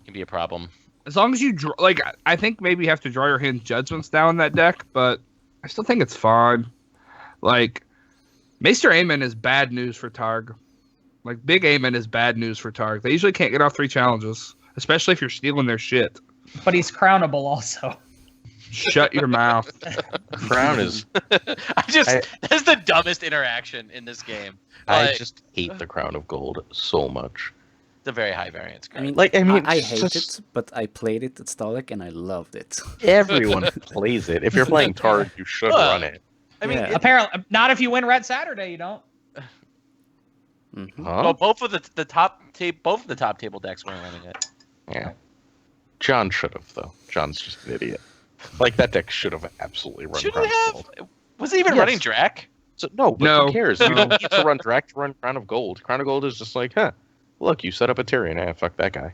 S2: can be a problem.
S4: As long as you draw, like, I think maybe you have to draw your hand judgments down that deck, but I still think it's fine. Like, Maester Aemon is bad news for Targ. Like, Big Aemon is bad news for Targ. They usually can't get off 3 challenges, especially if you're stealing their shit.
S5: But he's crownable also.
S4: Shut your mouth.
S3: Crown is.
S2: That's the dumbest interaction in this game.
S3: I
S2: Like,
S3: just hate the Crown of Gold so much.
S2: it's a very high variance
S1: I
S2: card.
S1: mean, I
S3: it's
S1: hate
S3: just-
S1: it, but I played it at Stolic and I loved it.
S3: Everyone plays it. If you're playing Targ, you should
S2: Well,
S3: run it.
S2: I mean,
S1: yeah.
S5: Apparently, not if you win Red Saturday. You don't.
S1: Mhm.
S3: Huh?
S2: well, both of the top table decks were running it.
S3: Yeah. John should have though. John's just an idiot. Like that deck should have absolutely run
S2: Shouldn't
S3: Crown of
S2: have.
S3: Gold.
S2: Was it even
S3: Yes.
S2: running Drac?
S3: So, no, but
S4: No.
S3: who cares? You don't need to run Drac to run Crown of Gold. Crown of Gold is just like, look, you set up a Tyrion. Fuck that guy.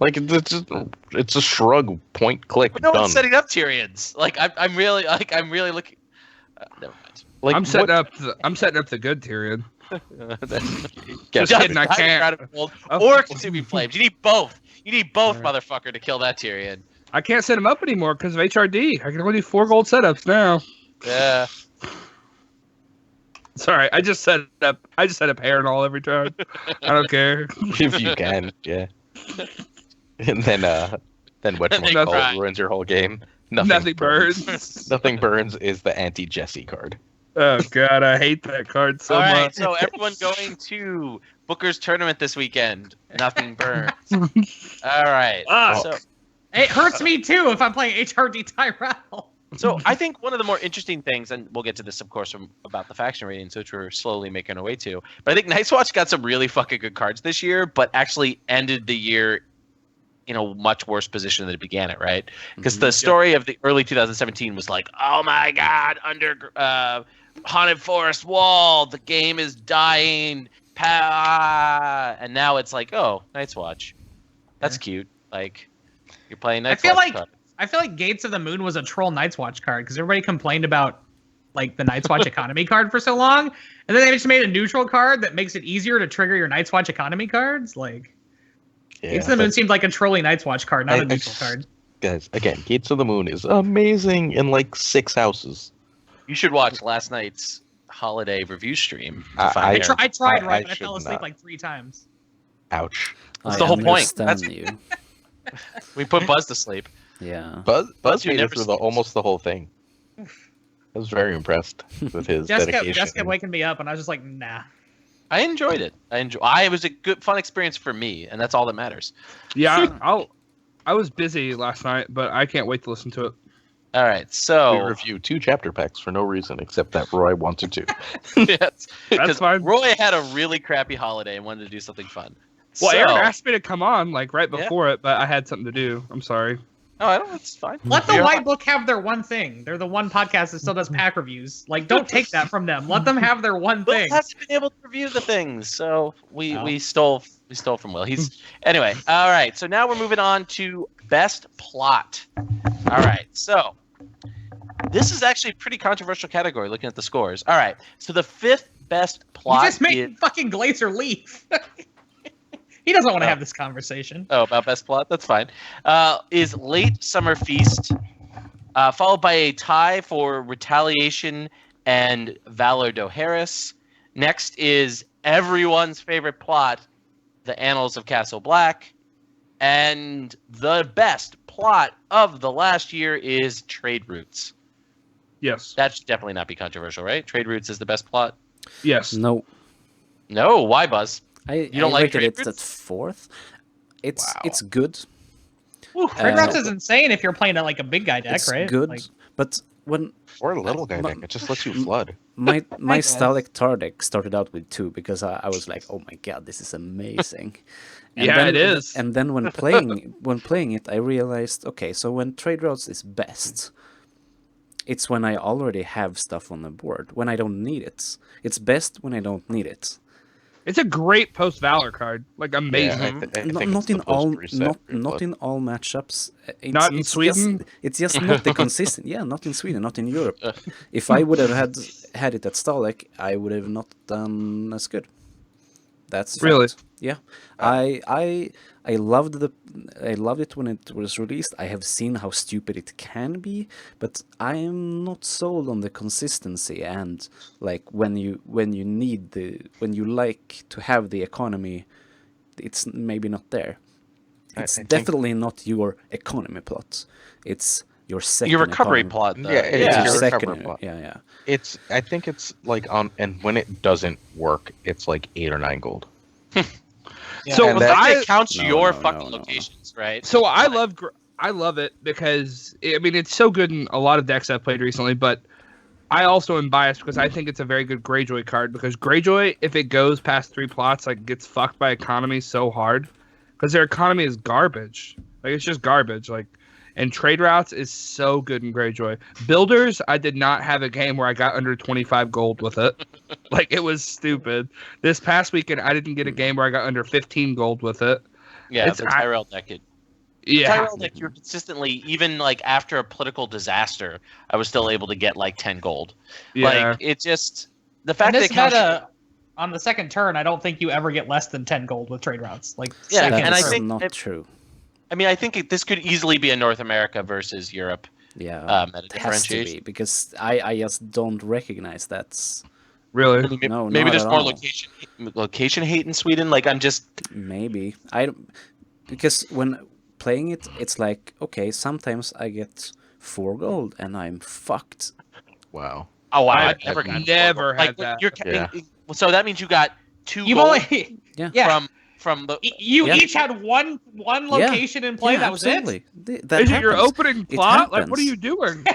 S3: Like it's a shrug, point, click,
S2: But no
S3: done.
S2: one's setting up Tyrions. Like I'm really looking. Never mind.
S3: Like
S4: I'm setting
S3: what-
S4: up the good Tyrion.
S3: Guess
S4: Just
S3: what?
S4: kidding, I can't.
S2: Gold
S4: Oh.
S2: or Consuming Flames. You need both. You need both, motherfucker, to kill that Tyrion.
S4: I can't set him up anymore because of HRD. I can only do 4 gold setups now.
S2: Yeah.
S4: Sorry, I just set up hair and all every time. I don't care.
S3: If you can, yeah. And then what
S2: Nothing
S3: call
S2: burns.
S3: it ruins your whole game.
S4: Nothing burns.
S3: Nothing burns is the anti-Jesse card.
S4: Oh god, I hate that card so
S2: All right,
S4: much.
S2: so everyone going to Booker's tournament this weekend. Nothing burns. All right.
S4: Ah.
S2: So,
S5: It hurts me too if I'm playing HRD Tyrell.
S2: so I think one of the more interesting things, and we'll get to this, of course, about the faction ratings, which we're slowly making our way to. But I think Night's Watch got some really fucking good cards this year, but actually ended the year in a much worse position than it began it, right? Because the story of the early 2017 was like, oh my god, Haunted Forest Wall, the game is dying, and now it's like, oh, Night's Watch, that's cute. Like, you're playing Night's
S5: I feel
S2: Watch.
S5: like Gates of the Moon was a troll Night's Watch card because everybody complained about like the Night's Watch economy card for so long, and then they just made a neutral card that makes it easier to trigger your Night's Watch economy cards. Like, Gates of the Moon seemed like a trolling Night's Watch card, not a neutral card.
S3: Guys, again, Gates of the Moon is amazing in like 6 houses.
S2: You should watch last night's holiday review stream.
S3: I
S5: tried, right, but I
S3: should
S5: fell asleep
S3: not.
S5: like 3 times.
S3: Ouch.
S2: That's the whole point.
S1: Understand you.
S2: We put Buzz to sleep.
S1: Yeah.
S3: Buzz
S2: you
S3: made it
S2: never
S3: through
S2: sleeps.
S3: almost the whole thing. I was very impressed with his dedication.
S5: Jess kept waking me up, and I was just like, nah.
S2: I enjoyed it. It was a good, fun experience for me, and that's all that matters.
S4: Yeah, I was busy last night, but I can't wait to listen to it.
S2: All right,
S3: We
S2: so
S3: reviewed 2 chapter packs for no reason except that Roy wanted to.
S2: yes,
S4: That's
S2: because
S4: fine.
S2: Roy had a really crappy holiday and wanted to do something fun.
S4: Well,
S2: So-
S4: Aaron asked me to come on like right
S2: Yeah.
S4: before it, but I had something to do. I'm sorry.
S2: No, I don't. It's fine.
S5: Let the
S2: You're
S5: White
S2: fine.
S5: Book have their one thing. They're the one podcast that still does pack reviews. Like, don't take that from them. Let them have their one
S2: Will
S5: thing.
S2: hasn't been able to review the things, so
S5: Oh.
S2: we stole from Will. He's anyway. All right, so now we're moving on to best plot. All right, so this is actually a pretty controversial category. Looking at the scores. All right, so the 5th best
S5: You
S2: plot
S5: just made
S2: is
S5: fucking Glazer leave. He doesn't want to have this conversation.
S2: about best plot. That's fine. Is Late Summer Feast, followed by a tie for Retaliation and Valor Dohaeris. Next is everyone's favorite plot, The Annals of Castle Black. And the best plot of the last year is Trade Routes.
S4: Yes.
S2: That should definitely not be controversial, right? Trade Routes is the best plot.
S4: Yes.
S1: No.
S2: No, why, Buzz?
S1: I
S2: don't like
S1: rated it
S2: Trade
S1: at 4th. It's
S3: Wow.
S1: it's good.
S5: Trade Routes is insane if you're playing like a big guy deck,
S1: It's
S5: right?
S1: good.
S5: Like,
S1: But when
S3: Or a little guy deck. It just lets you flood.
S1: my
S5: guess.
S1: Stalek Tar deck started out with 2 because I was like, oh my god, this is amazing.
S4: Yeah,
S1: then,
S4: it is.
S1: And then when playing it, I realized, okay, so when Trade Routes is best, it's when I already have stuff on the board, when I don't need it. It's best when I don't need it.
S4: It's a great post Valor card. Like amazing.
S3: Yeah, I think
S1: Not
S3: it's
S1: in
S3: the
S1: all,
S3: post-reset
S1: not
S3: reload.
S1: in all matchups.
S4: Not in
S1: it's
S4: Sweden?
S1: Just, it's just not the consistent. Yeah, not in Sweden, not in Europe. If I would have had it at Stalek, I would have not done as good. That's
S4: Really?
S1: fact. Yeah, I loved it when it was released. I have seen how stupid it can be, but I am not sold on the consistency and like when you like to have the economy, it's maybe not there. It's
S3: I think-
S1: definitely not your economy plot. It's your second
S2: Your recovery
S1: economy.
S2: plot, though.
S3: Yeah,
S1: It's
S3: Yeah.
S1: your
S3: your
S1: second.
S3: recovery plot.
S1: Yeah.
S3: I think it's like and when it doesn't work, it's like 8 or 9 gold.
S4: So
S3: And
S2: But
S3: that-
S2: it counts
S1: No,
S2: your
S1: no,
S2: fucking
S1: no.
S2: locations, right?
S4: So I love it because I mean it's so good in a lot of decks I've played recently, but I also am biased because I think it's a very good Greyjoy card because Greyjoy, if it goes past 3 plots, like gets fucked by economy so hard because their economy is garbage. Like it's just garbage. Like and Trade Routes is so good in Greyjoy. Builders, I did not have a game where I got under 25 gold with it. Like it was stupid. This past weekend, I didn't get a game where I got under 15 gold with it.
S2: Yeah,
S4: It's-
S2: the Tyrell deck.
S4: Yeah.
S2: Tyrell deck, you're consistently, even like after a political disaster, I was still able to get like 10 gold.
S4: Yeah.
S2: Like it just the
S5: in
S2: fact that
S5: this
S2: it counts.
S5: meta, on the second turn, I don't think you ever get less than 10 gold with Trade Routes. Like,
S2: Yeah,
S5: second
S2: and I
S1: That's
S5: turn.
S2: think
S1: not
S2: it-
S1: true.
S2: I mean, I think this could easily be a North America versus Europe
S1: Yeah,
S2: meta
S1: it has to
S2: differentiation.
S1: be because I just don't recognize that's
S4: Really?
S2: Maybe,
S1: No,
S2: maybe
S1: not
S2: there's
S1: at
S2: more
S1: all.
S2: location hate in Sweden. Like I'm just
S1: maybe I don't- because when playing it, it's like okay, sometimes I get 4 gold and I'm fucked.
S3: Wow.
S2: oh wow,
S4: I've
S2: I've never gotten
S4: never
S2: four.
S4: had
S2: Like,
S4: that.
S2: You're,
S3: Yeah.
S2: So that means you got 2
S5: You've
S2: gold
S5: only.
S1: Yeah.
S5: Yeah.
S2: from the.
S5: You
S1: Yeah.
S5: each had one location in play.
S1: Yeah,
S5: that was
S1: absolutely.
S5: it.
S1: That
S4: Is it your
S1: happens.
S4: opening
S1: It
S4: plot? Like, what are
S1: happens.
S4: you doing?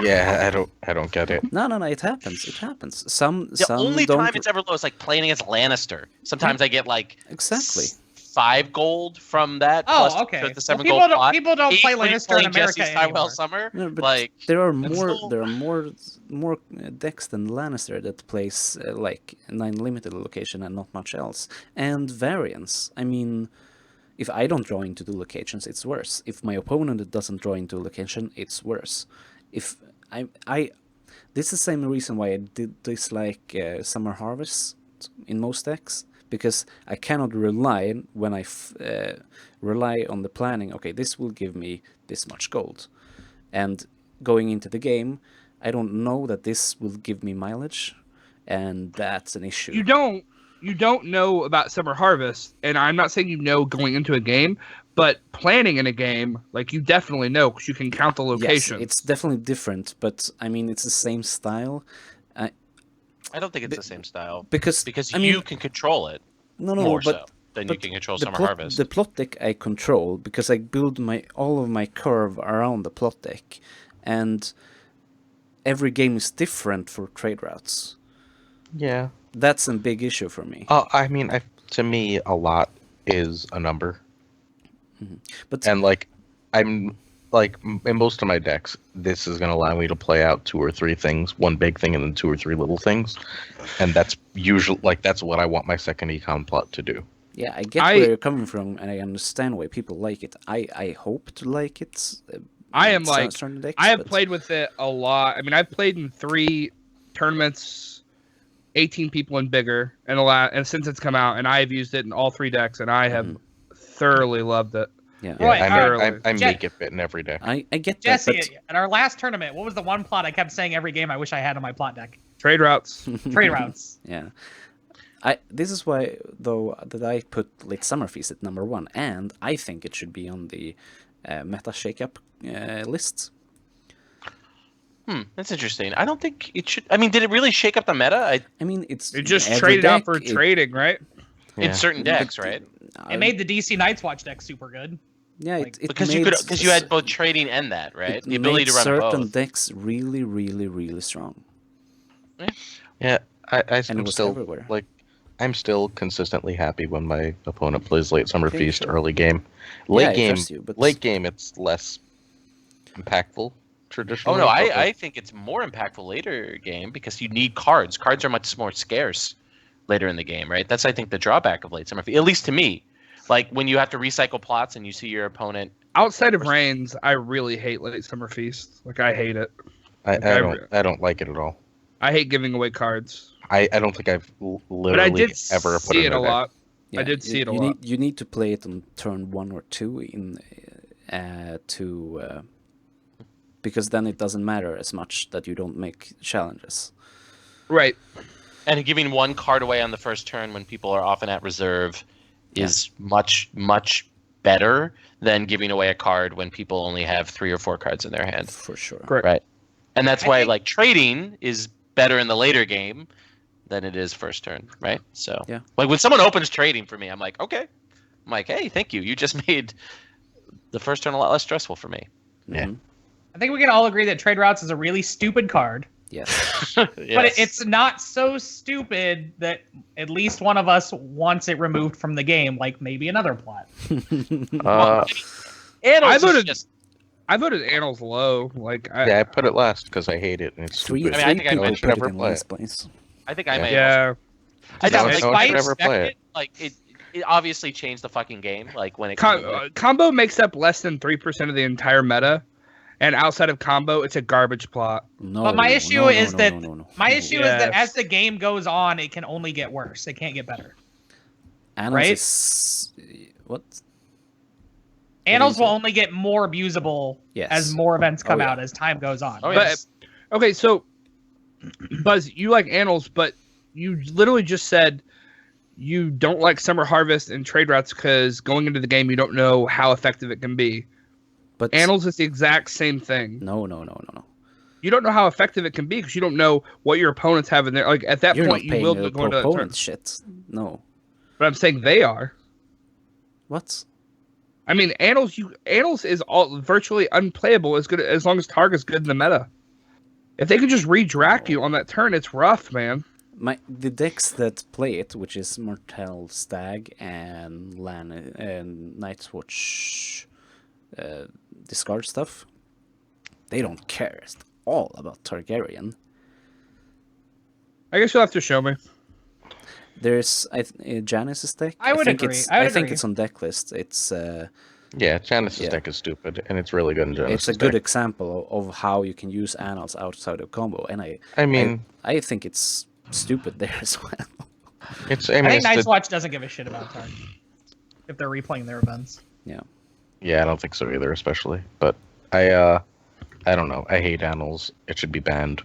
S3: Yeah, I don't get it.
S1: No, it happens. It happens. Some
S2: The only
S1: don't.
S2: time it's ever low is like playing against Lannister. Sometimes I get like
S1: Exactly.
S2: 5 gold from that.
S5: Oh,
S2: plus
S5: okay.
S2: the
S5: Well,
S2: 7
S5: people
S2: gold
S5: don't
S2: plot.
S5: people don't
S2: 8
S5: play
S2: when you're
S5: Lannister in
S2: playing
S5: America
S2: Jesse's
S5: anymore.
S2: Tyrell Summer.
S1: No, but
S2: like
S1: there are
S2: it's
S1: more.
S2: still-
S1: There are more decks than Lannister that plays like 9 limited location and not much else. And variance. I mean, if I don't draw into the locations, it's worse. If my opponent doesn't draw into a location, it's worse. If I This is the same reason why I dislike Summer Harvest in most decks, because I cannot rely when I rely on the planning. Okay, this will give me this much gold, and going into the game, I don't know that this will give me mileage, and that's an issue.
S4: You don't know about Summer Harvest, and I'm not saying you know going into a game, but planning in a game, like you definitely know because you can count the locations.
S1: Yes, it's definitely different, but I mean it's the same style.
S2: I don't think it's the same style
S1: Because I
S2: you
S1: mean,
S2: can control it
S1: no,
S2: more
S1: but
S2: so than you can control Summer
S1: plot,
S2: Harvest.
S1: the plot deck I control because I build all of my curve around the plot deck, and every game is different for trade routes.
S3: Yeah.
S1: That's a big issue for me.
S3: I mean, to me, a lot is a number.
S1: But
S3: And like, I'm like in most of my decks, this is going to allow me to play out 2 or 3 things, one big thing and then 2 or 3 little things, and that's usually that's what I want my second econ plot to do.
S1: yeah, I get where you're coming from, and I understand why people like it. I hope to like it.
S4: I am like,
S1: certain decks,
S4: I have
S1: but-
S4: played with it a lot. I mean, I've played in 3 tournaments, 18 people and bigger, and since it's come out, and I have used it in all 3 decks, and I have thoroughly loved it.
S1: Yeah,
S3: Yeah,
S5: Right,
S3: I
S5: Jet-
S3: make it fit in every deck.
S1: I get that,
S5: Jesse,
S1: but
S5: at our last tournament, what was the one plot I kept saying every game I wish I had on my plot deck?
S4: Trade routes.
S5: Trade routes.
S1: yeah. This is why, though, that I put Late Summer Feast at number 1, and I think it should be on the meta shakeup list.
S2: That's interesting. I don't think it should. I mean, did it really shake up the meta?
S1: I mean, it's
S4: It just
S1: every
S4: traded out
S1: deck,
S4: for trading, right?
S2: In certain decks, right?
S5: It made the DC Night's Watch deck super good.
S1: yeah,
S5: like-
S1: it
S2: Because
S1: made
S2: you had both trading and that, right?
S1: it
S2: The ability
S1: made
S2: to run
S1: certain
S2: both.
S1: decks really, really, really strong,
S3: Yeah,
S1: and it
S3: I'm
S1: was
S3: still
S1: everywhere.
S3: like, I'm still consistently happy when my opponent plays Late Summer
S1: Okay,
S3: Feast
S1: sure.
S3: early game.
S1: Yeah,
S3: Late
S1: I
S3: game,
S1: trust you, but-
S3: late game, it's less impactful traditionally.
S2: Oh no,
S3: but,
S2: I think it's more impactful later game because you need cards. Cards are much more scarce later in the game, right? That's I think the drawback of Late Summer Feast, at least to me. Like when you have to recycle plots and you see your opponent.
S4: Outside of Reigns, I really hate Late Summer Feast. Like, I hate it.
S3: I
S4: Okay,
S3: don't like it at all.
S4: I hate giving away cards.
S3: I don't think I've
S4: But I
S3: literally
S4: did
S3: ever put
S4: see
S3: in
S4: it a
S3: deck.
S4: lot.
S1: Yeah,
S4: I did see it a
S1: you
S4: lot.
S1: You need to play it on turn 1 or 2 because then it doesn't matter as much that you don't make challenges.
S4: Right.
S2: And giving one card away on the first turn when people are often at reserve is much, much better than giving away a card when people only have 3 or 4 cards in their hand.
S1: For sure.
S4: Correct.
S2: Right. And that's
S5: I
S2: why
S5: think-
S2: like trading is better in the later game than it is first turn, right? So
S1: Yeah.
S2: like when someone opens trading for me, I'm like, okay. I'm like, hey, thank you. You just made the first turn a lot less stressful for me.
S3: Yeah.
S1: Mhm.
S5: I think we can all agree that Trade Routes is a really stupid card.
S1: Yes.
S5: But
S2: Yes.
S5: it's not so stupid that at least one of us wants it removed from the game, like maybe another plot.
S2: And
S4: I
S2: also
S4: voted-
S2: just
S4: I voted Annals low. Like,
S3: Yeah, I put it last because I hate it and it's
S1: Three,
S3: stupid.
S2: I mean, I think I
S1: people
S2: might
S3: should
S1: put it
S3: never
S1: in
S3: play
S1: last
S3: it.
S1: place.
S2: I think I may
S4: yeah.
S2: I
S3: No
S2: don't
S3: one
S2: like
S3: should
S5: Despite
S3: ever play
S5: expect
S3: it.
S5: it,
S2: like it obviously changed the fucking game like when it came over.
S4: Combo makes up less than 3% of the entire meta, and outside of combo, it's a garbage plot.
S1: No.
S5: But my issue
S1: no,
S5: is
S1: no,
S5: that
S1: no, no, no.
S5: my
S1: No.
S5: issue is that
S4: Yes.
S5: as the game goes on, it can only get worse. It can't get better.
S1: Annals
S5: right?
S1: is what?
S5: Annals
S1: you
S5: will
S1: say?
S5: only get more abusable
S1: Yes.
S5: as more events come
S1: yeah.
S5: out as time goes on.
S2: Oh,
S4: But
S2: yes.
S4: okay, so Buzz, you like Annals, but you literally just said you don't like Summer Harvest and Trade Routes because going into the game you don't know how effective it can be.
S1: But
S4: Annals is the exact same thing.
S1: no.
S4: You don't know how effective it can be because you don't know what your opponents have in there. Like at that
S1: You're
S4: point,
S1: not
S4: you
S1: paying
S4: will
S1: the
S4: go into that turn.
S1: opponent's shit. No.
S4: But I'm saying they are.
S1: What?
S4: I mean, Annals is all virtually unplayable as good as long as Targa's good in the meta. If they can just redract you on that turn, it's rough, man.
S1: The decks that play it, which is Mortel Stag and Lan and Night's Watch discard stuff, they don't care at all about Targaryen.
S4: I guess you'll have to show me.
S1: There's Janice's deck.
S5: I would
S1: think
S5: agree.
S1: It's,
S5: I would
S1: think
S5: agree.
S1: it's on deck list. It's
S3: Yeah, Janice's
S1: Yeah.
S3: deck is stupid, and it's really good in Janice's
S1: It's a good
S3: deck.
S1: example of how you can use annals outside of combo, and
S3: I mean,
S1: I think it's stupid there as well.
S3: I
S5: I
S3: mean,
S5: think
S3: it's
S5: Night's
S3: the,
S5: Watch doesn't give a shit about Targ if they're replaying their events.
S3: yeah, I don't think so either, especially. But I don't know. I hate annals. It should be banned.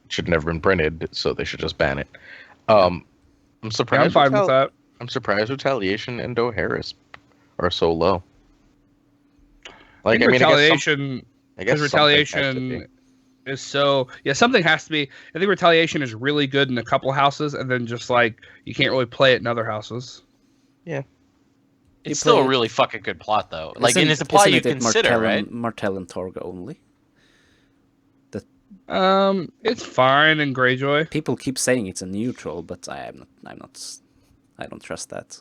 S3: It should never been printed, so they should just ban it. I'm
S4: Yeah, I'm
S3: surprised.
S4: fine with that.
S3: I'm surprised Retaliation and O'Harris are so low.
S4: I think
S3: I guess some-
S4: retaliation.
S3: I guess
S4: Because
S3: something has to
S4: retaliation
S3: be.
S4: is so something has to be. I think retaliation is really good in a couple houses, and then just like you can't really play it in other houses.
S2: It's
S1: play
S2: still a
S1: it-
S2: really fucking good plot, though. Like, and
S1: Isn't-
S2: it's a plot
S1: isn't
S2: you
S1: it
S2: consider, right?
S1: Martell and Torg only.
S4: It's fine in Greyjoy.
S1: People keep saying it's a neutral, but I don't trust that.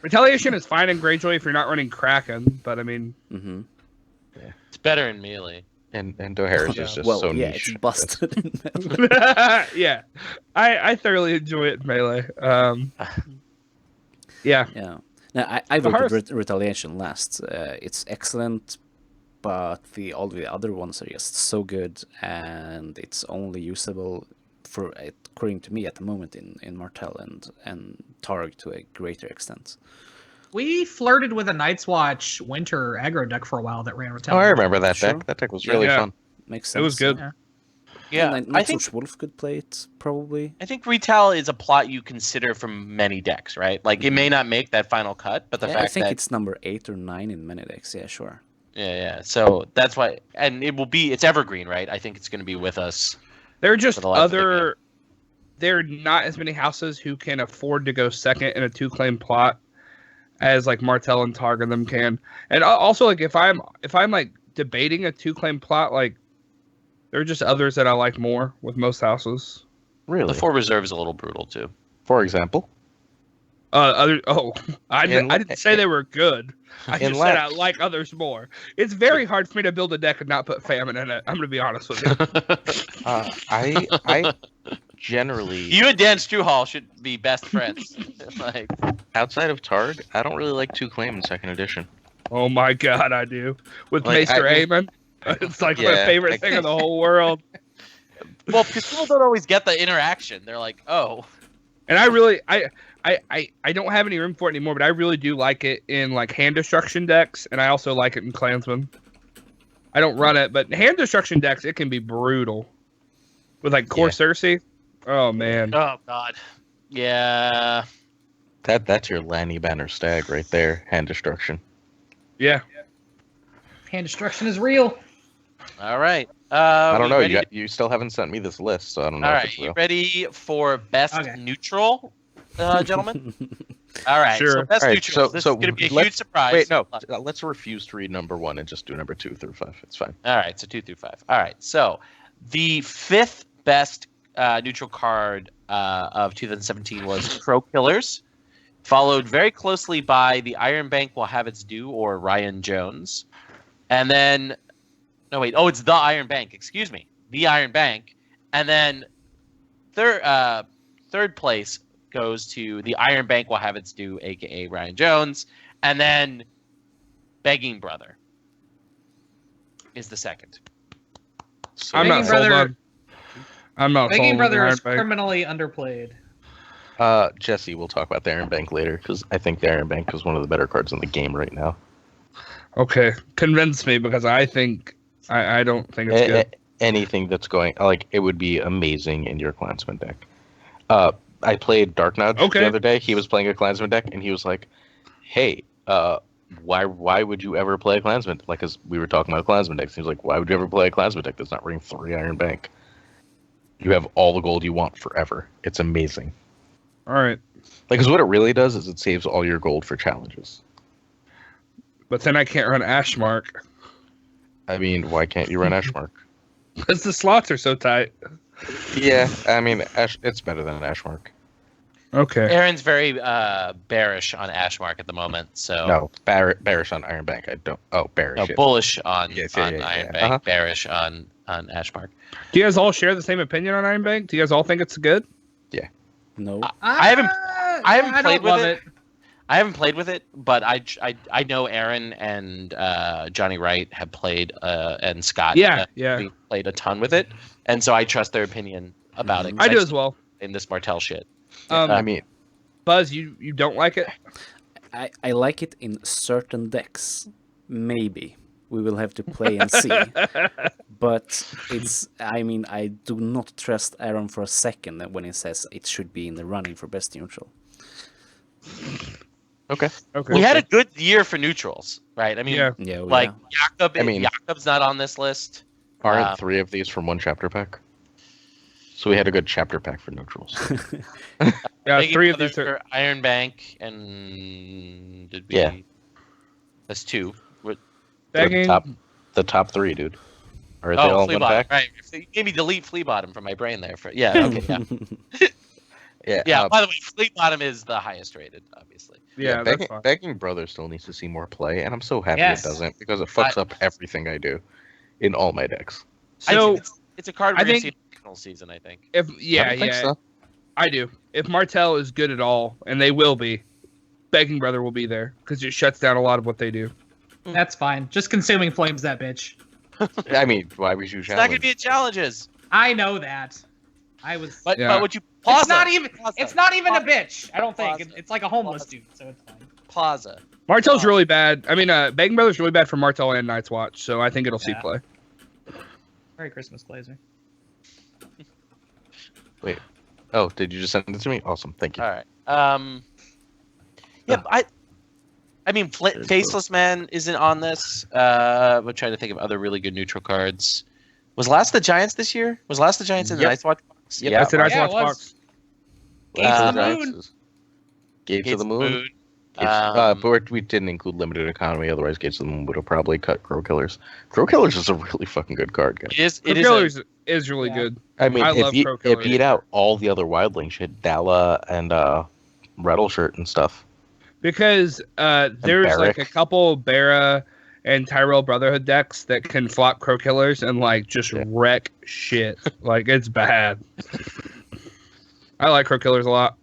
S4: Retaliation is fine in Greyjoy if you're not running Kraken, but I mean,
S1: Hmm.
S2: It's better in Melee.
S3: And O'Harris is just
S1: Well,
S3: so
S1: yeah,
S3: niche.
S1: it's busted. in Melee.
S4: yeah, I thoroughly enjoy it in Melee. Yeah,
S1: Yeah. No, I
S4: The
S1: voted
S4: hardest-
S1: Retaliation last. It's excellent, but all the other ones are just so good, and it's only usable for, according to me, at the moment in Martell and Targ to a greater extent.
S5: We flirted with a Night's Watch winter aggro deck for a while that ran
S3: Oh, I
S5: Retaliation.
S3: remember that
S1: Sure.
S3: deck. That deck was really
S4: Yeah.
S3: fun.
S1: Makes sense.
S4: it was good.
S5: Yeah.
S2: Yeah,
S1: And
S2: I
S1: Night
S2: think
S1: Switch Wolf could play it probably.
S2: I think Retal is a plot you consider from many decks, right? Like, it may not make that final cut, but the
S1: Yeah, I
S2: fact
S1: think
S2: that
S1: it's number 8 or 9 in many decks. Yeah, sure.
S2: yeah. So that's why, and it's evergreen, right? I think it's going to be with us.
S4: There are just
S2: For the life of the
S4: other. There are not as many houses who can afford to go second in a 2-claim plot as like Martell and Targ and them can. And also, like if I'm like debating a 2-claim plot, like there are just others that I like more with most houses.
S3: Really?
S2: The 4 reserve is a little brutal too.
S3: For example,
S4: I didn't say they were good. I
S3: In
S4: just said
S3: Lex.
S4: I like others more. It's very hard for me to build a deck and not put famine in it. I'm gonna be honest with you.
S3: I generally
S2: You and Dan Struhal should be best friends. Like,
S3: outside of Targ, I don't really like 2-claim in second edition.
S4: Oh my god, I do. With
S3: Like,
S4: Maester
S3: I-
S4: Aemon. It's like my
S3: Yeah,
S4: favorite
S3: I-
S4: thing in the whole world.
S2: well, because people don't always get the interaction. They're like, oh,
S4: And I really I don't have any room for it anymore, but I really do like it in like hand destruction decks, and I also like it in Clansman. I don't run it, but hand destruction decks it can be brutal. With like Core
S3: Yeah.
S4: Cersei. Oh man.
S2: oh god, yeah.
S3: That's your Lanny Banner stag right there. Hand destruction.
S4: Yeah.
S5: Hand destruction is real.
S2: All right.
S3: I don't know.
S2: ready
S3: You still haven't sent me this list, so I don't know
S2: All
S3: if
S2: right,
S3: it's
S2: you
S3: real.
S2: ready for best
S5: Okay.
S2: neutral, gentlemen? All right,
S4: Sure.
S2: so best
S3: All right,
S2: neutral.
S3: so-
S2: This
S3: so
S2: is going to be a
S3: let's-
S2: huge surprise.
S3: Wait, no. Let's refuse to read number 1 and just do number 2 through 5. It's fine.
S2: All right, so 2 through 5. All right, so the 5th best neutral card of 2017 was Crow Killers, followed very closely by the Iron Bank Will Have Its Due, or Ryan Jones, and then it's the Iron Bank. Excuse me, the Iron Bank, and then third place goes to the Iron Bank Will Have Its Due, aka Ryan Jones, and then Begging Brother is the second.
S3: So,
S4: I'm not
S5: Begging
S4: sold
S5: Brother-
S4: on. I'm not sold
S5: Begging
S4: on
S5: Brother
S4: the
S5: is
S4: Iron Bank.
S5: criminally underplayed.
S3: Jesse, we'll talk about the Iron Bank later because I think the Iron Bank is one of the better cards in the game right now.
S4: Okay. Convince me because I think I don't think it's good.
S3: Anything that's going it would be amazing in your Clansman deck. I played Dark Nudge
S4: Okay.
S3: the other day. He was playing a Clansman deck, and he was like, "Hey, why would you ever play a Clansman?" Like, as we were talking about Clansman decks, he was like, "Why would you ever play a Clansman deck that's not running 3 Iron Bank? You have all the gold you want forever. It's amazing."
S4: All right.
S3: Like, because what it really does is it saves all your gold for challenges.
S4: But then I can't run Ashmark
S3: I mean, why can't you run Ashmark?
S4: because the slots are so tight.
S3: Yeah, I mean, it's better than Ashmark.
S4: Okay.
S2: Aaron's very bearish on Ashmark at the moment, so
S3: No, bearish on Iron Bank. I don't. Oh, bearish.
S2: no,
S3: yes.
S2: bullish on,
S3: Yes,
S2: on
S3: yeah,
S2: Iron
S3: yeah.
S2: Bank,
S3: Uh-huh.
S2: bearish on Ashmark.
S4: Do you guys all share the same opinion on Iron Bank? Do you guys all think it's good?
S1: No.
S2: I haven't
S5: I
S2: played
S5: don't
S2: with
S5: love
S2: it. I haven't played with it, but I know Aaron and Johnny Wright have played, and Scott.
S4: Yeah, yeah.
S2: We played a ton with it, and so I trust their opinion about it. 'cause
S4: I do
S2: I've
S4: as well.
S2: seen in this Martell shit.
S3: I mean,
S4: Buzz, you don't like it?
S1: I like it in certain decks. Maybe. We will have to play and see. But I do not trust Aaron for a second when he says it should be in the running for best neutral.
S3: okay.
S4: Okay.
S2: We had a good year for neutrals, right? I mean,
S4: Yeah.
S1: Yeah,
S2: like Jakob.
S3: I mean-
S2: Jakob's not on this list.
S3: Aren't 3 of these from one chapter pack? So we had a good chapter pack for neutrals.
S4: Yeah,
S2: Big
S4: 3 of
S2: Brother,
S4: these are.
S2: Iron Bank, and did we?
S3: Yeah.
S2: That's 2.
S4: Begging.
S3: The top 3, dude. Are they all in
S2: Flea
S3: one
S2: Bottom,
S3: pack?
S2: right? You made me delete Flea Bottom from my brain there. Okay, yeah.
S3: Yeah.
S2: Yeah, by the way, Flea Bottom is the highest rated, obviously.
S4: Yeah, that's fine.
S3: Begging Brother still needs to see more play, and I'm so happy
S5: Yes.
S3: it doesn't because it fucks up everything I do in all my decks.
S4: So
S2: It's a card
S4: I
S2: we're going to
S4: think-
S2: see in the national season, I think.
S4: if
S3: I don't think so.
S4: I do. If Martell is good at all, and they will be, Begging Brother will be there because it shuts down a lot of what they do.
S5: That's fine. Just consuming flames that bitch.
S3: I mean, why would you
S2: It's not going to
S3: challenge?
S2: be at challenges.
S5: I know that. I was.
S2: But
S4: Yeah.
S2: would you
S5: It's not even. It's not even a
S2: Plaza.
S5: bitch. I don't think
S2: Plaza.
S5: it's like a homeless dude, so it's fine.
S2: Plaza.
S4: Martell's really bad. I mean, Begging Brother's really bad for Martell and Night's Watch, so I think it'll see
S5: Yeah.
S4: play.
S5: Merry Christmas, Glazer.
S3: Wait. Oh, did you just send it to me? Awesome. Thank you.
S2: All right. Yeah, I mean, Faceless Man isn't on this. We're trying to think of other really good neutral cards. Was Last of the Giants this year? Was Last of the Giants in the
S3: Yep.
S2: Night's Watch box?
S3: Yep.
S4: That's a Night's
S5: Yeah,
S4: Watch
S5: it was.
S4: box.
S5: Gates of the
S3: Giants
S5: Moon.
S3: is- Gates of the Moon.
S2: Um,
S3: But we didn't include Limited Economy, otherwise Gates of the Moon would have probably cut Crow Killers. Crow Killers is a really fucking good card, guys.
S2: It is.
S4: Crow
S2: It is.
S4: Killers is really
S5: Yeah.
S4: good.
S3: I mean,
S4: I
S3: it
S4: love
S3: beat,
S4: Crow
S3: it
S4: Killers.
S3: beat out all the other Wildling shit, Dalla and Rattleshirt and stuff.
S4: Because there's like
S3: Barrack.
S4: a couple Barra and Tyrell Brotherhood decks that can flop Crow Killers and like just
S3: Yeah.
S4: wreck shit. Like it's bad. I like Crow Killers a lot.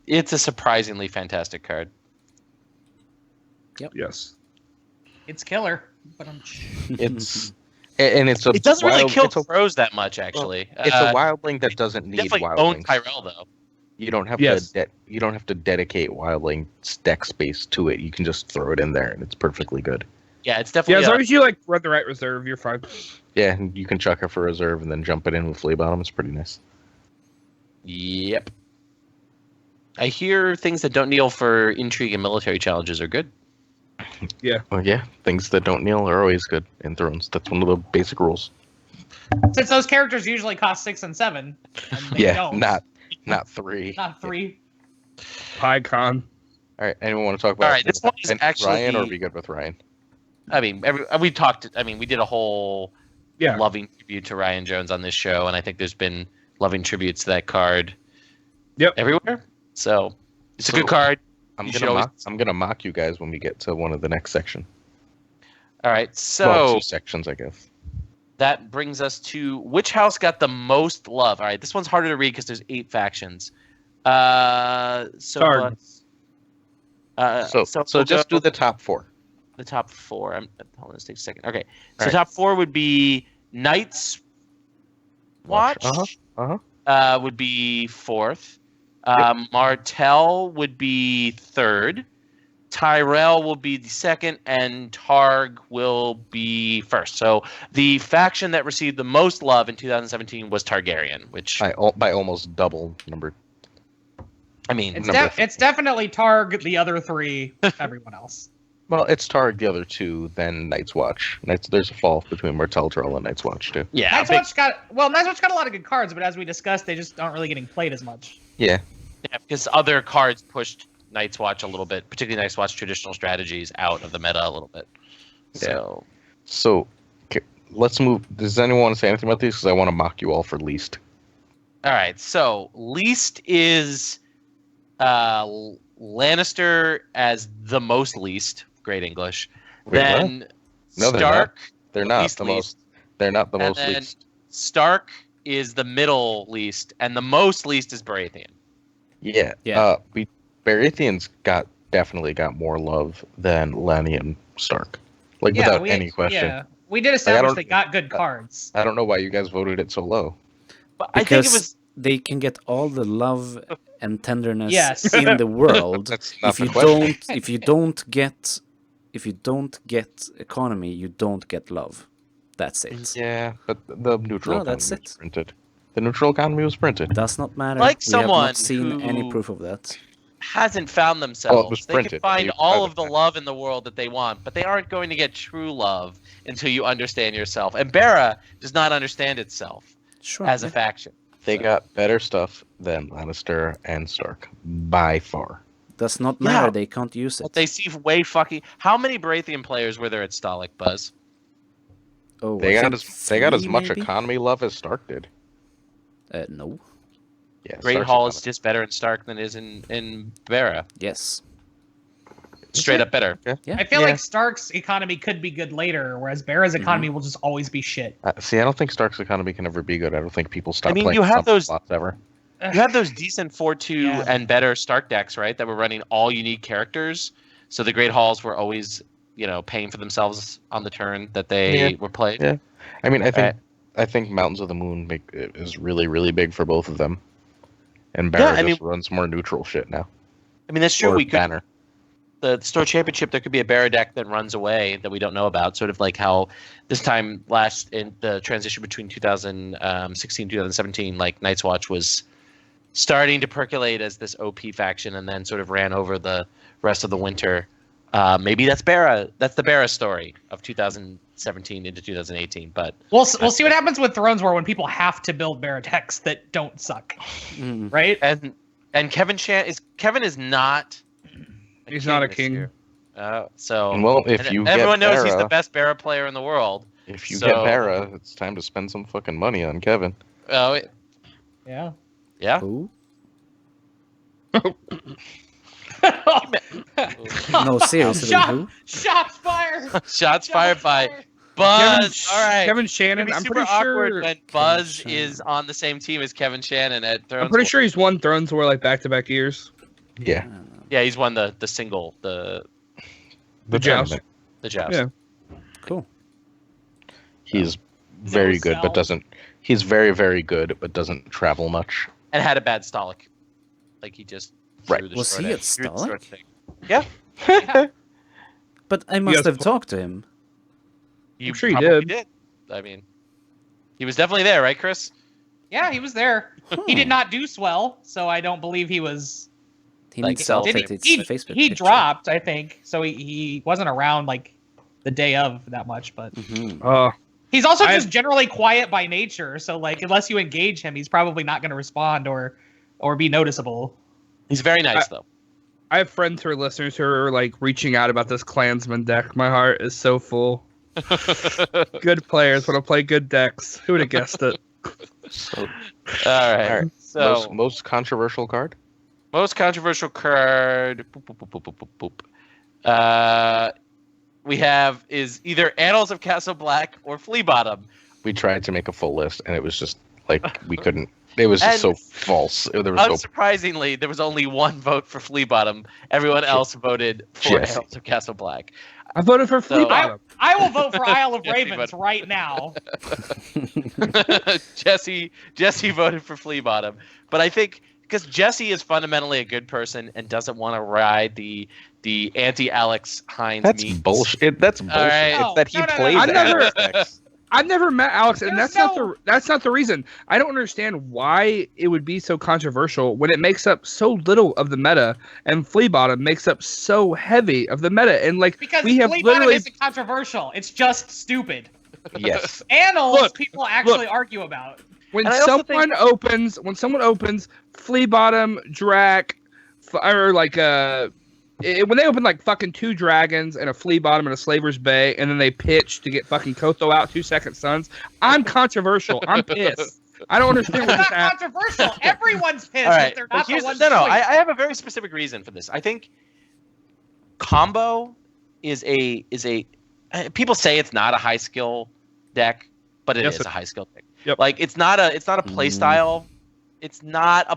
S2: It's a surprisingly fantastic card.
S4: Yes.
S5: It's killer, but I'm.
S3: It's and it's a
S2: It doesn't really
S3: wild-
S2: kill
S3: it's a,
S2: crows that much, actually.
S3: it's a Wildling that doesn't need
S2: definitely own
S3: Wildlings.
S2: Tyrell though.
S3: You don't have
S4: Yes.
S3: to you don't have to dedicate Wildling deck space to it. You can just throw it in there, and it's perfectly good.
S2: Yeah, it's
S4: Yeah,
S2: definitely.
S4: as long as you like run the right reserve, you're fine.
S3: Yeah, and you can chuck it for reserve and then jump it in with Flea Bottom. It's pretty nice.
S2: Yep. I hear things that don't kneel for intrigue and military challenges are good.
S3: Well, yeah, things that don't kneel are always good in Thrones. That's one of the basic rules.
S5: Since those characters usually cost 6 and 7, and they
S3: Yeah,
S5: don't.
S3: not 3.
S5: Not 3.
S4: PyCon.
S3: All right, anyone want to talk about
S2: All right, this one is actually-
S3: Ryan, or are we good with Ryan?
S2: I mean, we talked. I mean, we did a whole
S4: Yeah.
S2: loving tribute to Ryan Jones on this show, and I think there's been loving tributes to that card.
S4: Yep.
S2: Everywhere. So it's a
S3: So,
S2: good card.
S3: I'm
S2: You should
S3: gonna
S2: always-
S3: mock, I'm gonna mock you guys when we get to one of the next section.
S2: All right. So
S3: Well, 2 sections, I guess.
S2: that brings us to which house got the most love. All right, this one's harder to read because there's 8 factions.
S4: Darn.
S3: So just do the top 4.
S2: the top 4. Hold on, let's take a second. Okay, so
S3: All right.
S2: top 4 would be Night's Watch.
S3: Uh-huh.
S2: Would be 4th. Martell would be 3rd. Tyrell will be the 2nd, and Targ will be 1st. So the faction that received the most love in 2017 was Targaryen, which
S3: By almost double number.
S2: I mean,
S5: It's definitely Targ, the other 3, everyone else.
S3: Well, it's Targ, the other 2, then Night's Watch. There's a fall between Martell, Tyrell, and Night's Watch, too.
S2: yeah,
S5: Night's Watch got a lot of good cards, but as we discussed, they just aren't really getting played as much.
S3: Yeah.
S2: yeah, because other cards pushed Night's Watch a little bit, particularly Night's Watch traditional strategies out of the meta a little bit. So
S3: So, let's move. Does anyone want to say anything about these? Because I want to mock you all for least.
S2: all right, so least is Lannister as the most least. Great English.
S3: Wait,
S2: Then
S3: No, they're
S2: Stark.
S3: They're not
S2: Least
S3: the
S2: least.
S3: most. They're not the
S2: And
S3: most
S2: then-
S3: least.
S2: Stark is the middle least, and the most least is Baratheon.
S3: Yeah.
S1: Yeah.
S3: Baratheons definitely got more love than Lanny and Stark. Like without any question.
S5: Yeah, we did
S3: I
S5: establish
S3: don't-
S5: they got good cards.
S3: I don't know why you guys voted it so low.
S2: But I think it
S1: Because
S2: was
S1: they can get all the love and tenderness
S5: Yes.
S1: in the world.
S3: That's not
S1: if
S3: the
S1: you
S3: question.
S1: if you don't get economy, you don't get love. That's it.
S3: Yeah, but the neutral
S1: No,
S3: economy
S1: that's
S3: was
S1: it.
S3: printed. The neutral economy was printed.
S1: Does not matter.
S2: Like
S1: we have
S2: someone
S1: not seen any
S2: who-
S1: proof of that.
S2: hasn't found themselves. They
S3: printed.
S2: can find
S3: You-
S2: all of the love in the world that they want, but they aren't going to get true love until you understand yourself. And Barra does not understand itself
S1: Sure.
S2: as a faction.
S3: They
S2: So-
S3: got better stuff than Lannister and Stark by far.
S1: Does not matter.
S2: Yeah.
S1: They can't use it.
S2: But they see way fucking. How many Baratheon players were there at Stalik, Buzz?
S1: oh,
S3: They
S1: I
S3: got as
S1: think
S3: much
S1: maybe?
S3: economy love as Stark did.
S1: No.
S3: Yeah,
S2: Great
S3: Stark's
S2: Hall is
S3: economy.
S2: just better in Stark than it is in Barra.
S1: Yes.
S2: Straight up better.
S1: Yeah.
S5: I feel
S3: Yeah.
S5: like Stark's economy could be good later, whereas Barra's economy will just always be shit.
S3: See, I don't think Stark's economy can ever be good. I don't think people stop
S2: I mean,
S3: playing
S2: you have
S3: some
S2: those-
S3: slots ever.
S2: You had those decent 4-2
S5: Yeah.
S2: and better Stark decks, right? That were running all unique characters. So the Great Halls were always, paying for themselves on the turn that they were played.
S3: Yeah. I mean,
S2: Right.
S3: I think Mountains of the Moon is really, really big for both of them. And Barra
S2: I
S3: just runs more neutral shit now.
S2: I mean, that's true.
S3: Or
S2: We could
S3: Banner.
S2: the Store Championship. There could be a Barra deck that runs away that we don't know about. Sort of like how this time last in the transition between 2016 2017, like Night's Watch was starting to percolate as this OP faction, and then sort of ran over the rest of the winter. Maybe that's Barra. That's the Barra story of 2017 into 2018. But
S5: We'll see what happens with Thrones War when people have to build Barra decks that don't suck,
S1: Mm.
S5: right?
S2: and Kevin is not.
S4: He's not a
S2: this
S4: king.
S2: year. So
S3: And well, if
S2: and
S3: you
S2: everyone
S3: get
S2: knows he's the
S3: Barra,
S2: best Barra player in the world.
S3: if you
S2: so-
S3: get Barra, it's time to spend some fucking money on Kevin.
S2: Oh
S5: Yeah.
S2: yeah.
S1: Who? No, seriously,
S5: Shot-
S1: who?
S5: Shots fired.
S2: Shots fired by Buzz. All right.
S4: Kevin
S2: It'd
S4: Shannon.
S2: be
S4: I'm
S2: super
S4: pretty
S2: awkward
S4: sure.
S2: when Buzz
S1: Shannon.
S2: is on the same team as Kevin Shannon at Thrones.
S4: I'm pretty
S2: War.
S4: sure he's won Thrones War like back-to-back years.
S3: Yeah.
S2: Yeah, he's won the single, the
S3: The
S4: joust.
S3: tournament.
S2: joust.
S4: Yeah.
S1: Cool.
S3: He's very good,
S5: sell.
S3: but doesn't. He's very, very good, but doesn't travel much.
S2: And had a bad Stalik. Like he just
S3: Right.
S2: threw the
S1: Was
S2: short
S1: he
S2: end-
S1: at
S2: threw the
S1: Stalik?
S2: short thing. Yeah.
S5: Yeah.
S1: But I must
S4: Yes,
S1: have
S4: po-
S1: talked to him.
S2: You
S4: sure he
S2: probably
S4: did.
S2: I mean, he was definitely there, right, Chris?
S5: Yeah, he was there. He did not do swell, so I don't believe he was.
S1: He
S2: Like,
S1: needs to
S2: did
S1: update his
S5: He
S1: Facebook
S5: he
S1: picture.
S5: dropped, I think, so he wasn't around like the day of that much. But
S1: Mhm.
S5: he's also
S4: I-
S5: just generally quiet by nature. So like, unless you engage him, he's probably not going to respond or be noticeable.
S2: He's very nice, though.
S4: I have friends who are listeners who are like reaching out about this Klansman deck. My heart is so full. Good players want to play good decks. Who would have guessed it?
S3: So,
S2: All right.
S3: All right.
S2: So
S3: most controversial card?
S2: most controversial card. Boop, boop, boop, boop, boop, boop, boop. We have is either Annals of Castle Black or Flea Bottom.
S3: We tried to make a full list, and it was just like we couldn't. It was just so
S2: And-
S3: false. There was no.
S2: Unsurprisingly, there was only one vote for Flea Bottom. Everyone else voted for
S3: Jesse.
S2: Annals of Castle Black.
S4: I voted for Flea
S2: So-
S4: Bottom.
S5: I will vote for Isle of
S2: Yes,
S5: Ravens
S2: but-
S5: right now.
S2: Jesse voted for Flea Bottom, but I think because Jesse is fundamentally a good person and doesn't want to ride the anti Alex Hines.
S3: That's
S2: memes.
S3: bullshit. That's bullshit.
S2: right.
S3: It's that he
S5: No, no, no,
S3: plays
S5: no.
S4: I never-
S3: Alex decks.
S4: I've never met Alex, and
S5: There's
S4: that's not the reason. I don't understand why it would be so controversial when it makes up so little of the meta, and Flea Bottom makes up so heavy of the meta. And like
S5: Because
S4: we have
S5: Flea Bottom
S4: literally,
S5: isn't controversial. It's just stupid.
S3: Yes.
S5: Annals
S4: Look,
S5: people actually argue about.
S4: when
S2: And I also
S4: someone opens Flea Bottom, Drac, or like when they open like fucking 2 dragons and a Flea Bottom and a Slaver's Bay, and then they pitch to get fucking Kotho out 2 Second Suns, I'm controversial. I'm pissed. I don't understand
S5: It's
S4: what
S5: not
S4: this happened.
S5: controversial. Everyone's pissed
S2: All
S5: if
S2: right,
S5: they're
S2: but
S5: not the
S2: here's
S5: ones.
S2: no.
S5: doing it.
S2: I have a very specific reason for this. I think combo is a people say it's not a high skill deck, but it
S4: Yes,
S2: is
S4: it-
S2: a high skill deck.
S4: Yep.
S2: Like it's not a play style. It's not a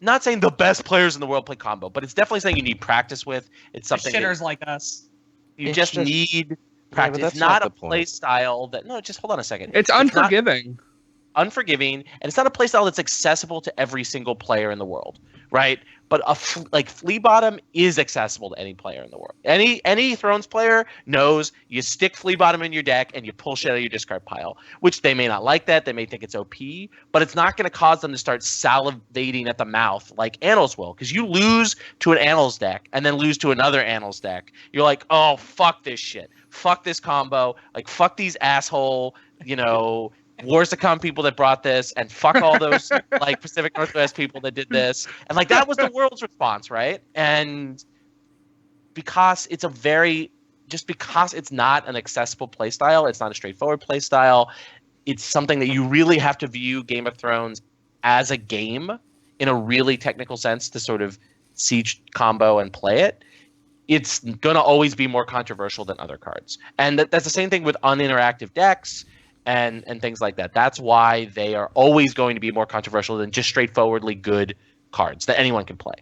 S2: not saying the best players in the world play combo, but it's definitely something you need practice with. It's
S5: The
S2: something
S5: shitters like us.
S2: you
S3: It's
S2: just
S3: just-
S2: need
S3: but
S2: practice.
S3: that's
S2: It's not
S3: not
S2: a
S3: the
S2: play
S3: point.
S2: style that just hold on a second.
S4: It's
S2: not
S4: unforgiving.
S2: unforgiving, and it's not a play style that's accessible to every single player in the world, right? But like Flea Bottom is accessible to any player in the world. Any Thrones player knows you stick Flea Bottom in your deck and you pull shit out of your discard pile, which they may not like that. They may think it's OP, but it's not going to cause them to start salivating at the mouth like Annals will. Because you lose to an Annals deck and then lose to another Annals deck. You're like, oh, fuck this shit. Fuck this combo. Like, fuck these asshole, Wars to Come people that brought this, and fuck all those like Pacific Northwest people that did this, and like that was the world's response, right? And because it's because it's not an accessible playstyle, it's not a straightforward playstyle. It's something that you really have to view Game of Thrones as a game in a really technical sense to sort of siege combo and play it. It's going to always be more controversial than other cards, and that's the same thing with uninteractive decks. And things like that. That's why they are always going to be more controversial than just straightforwardly good cards that anyone can play.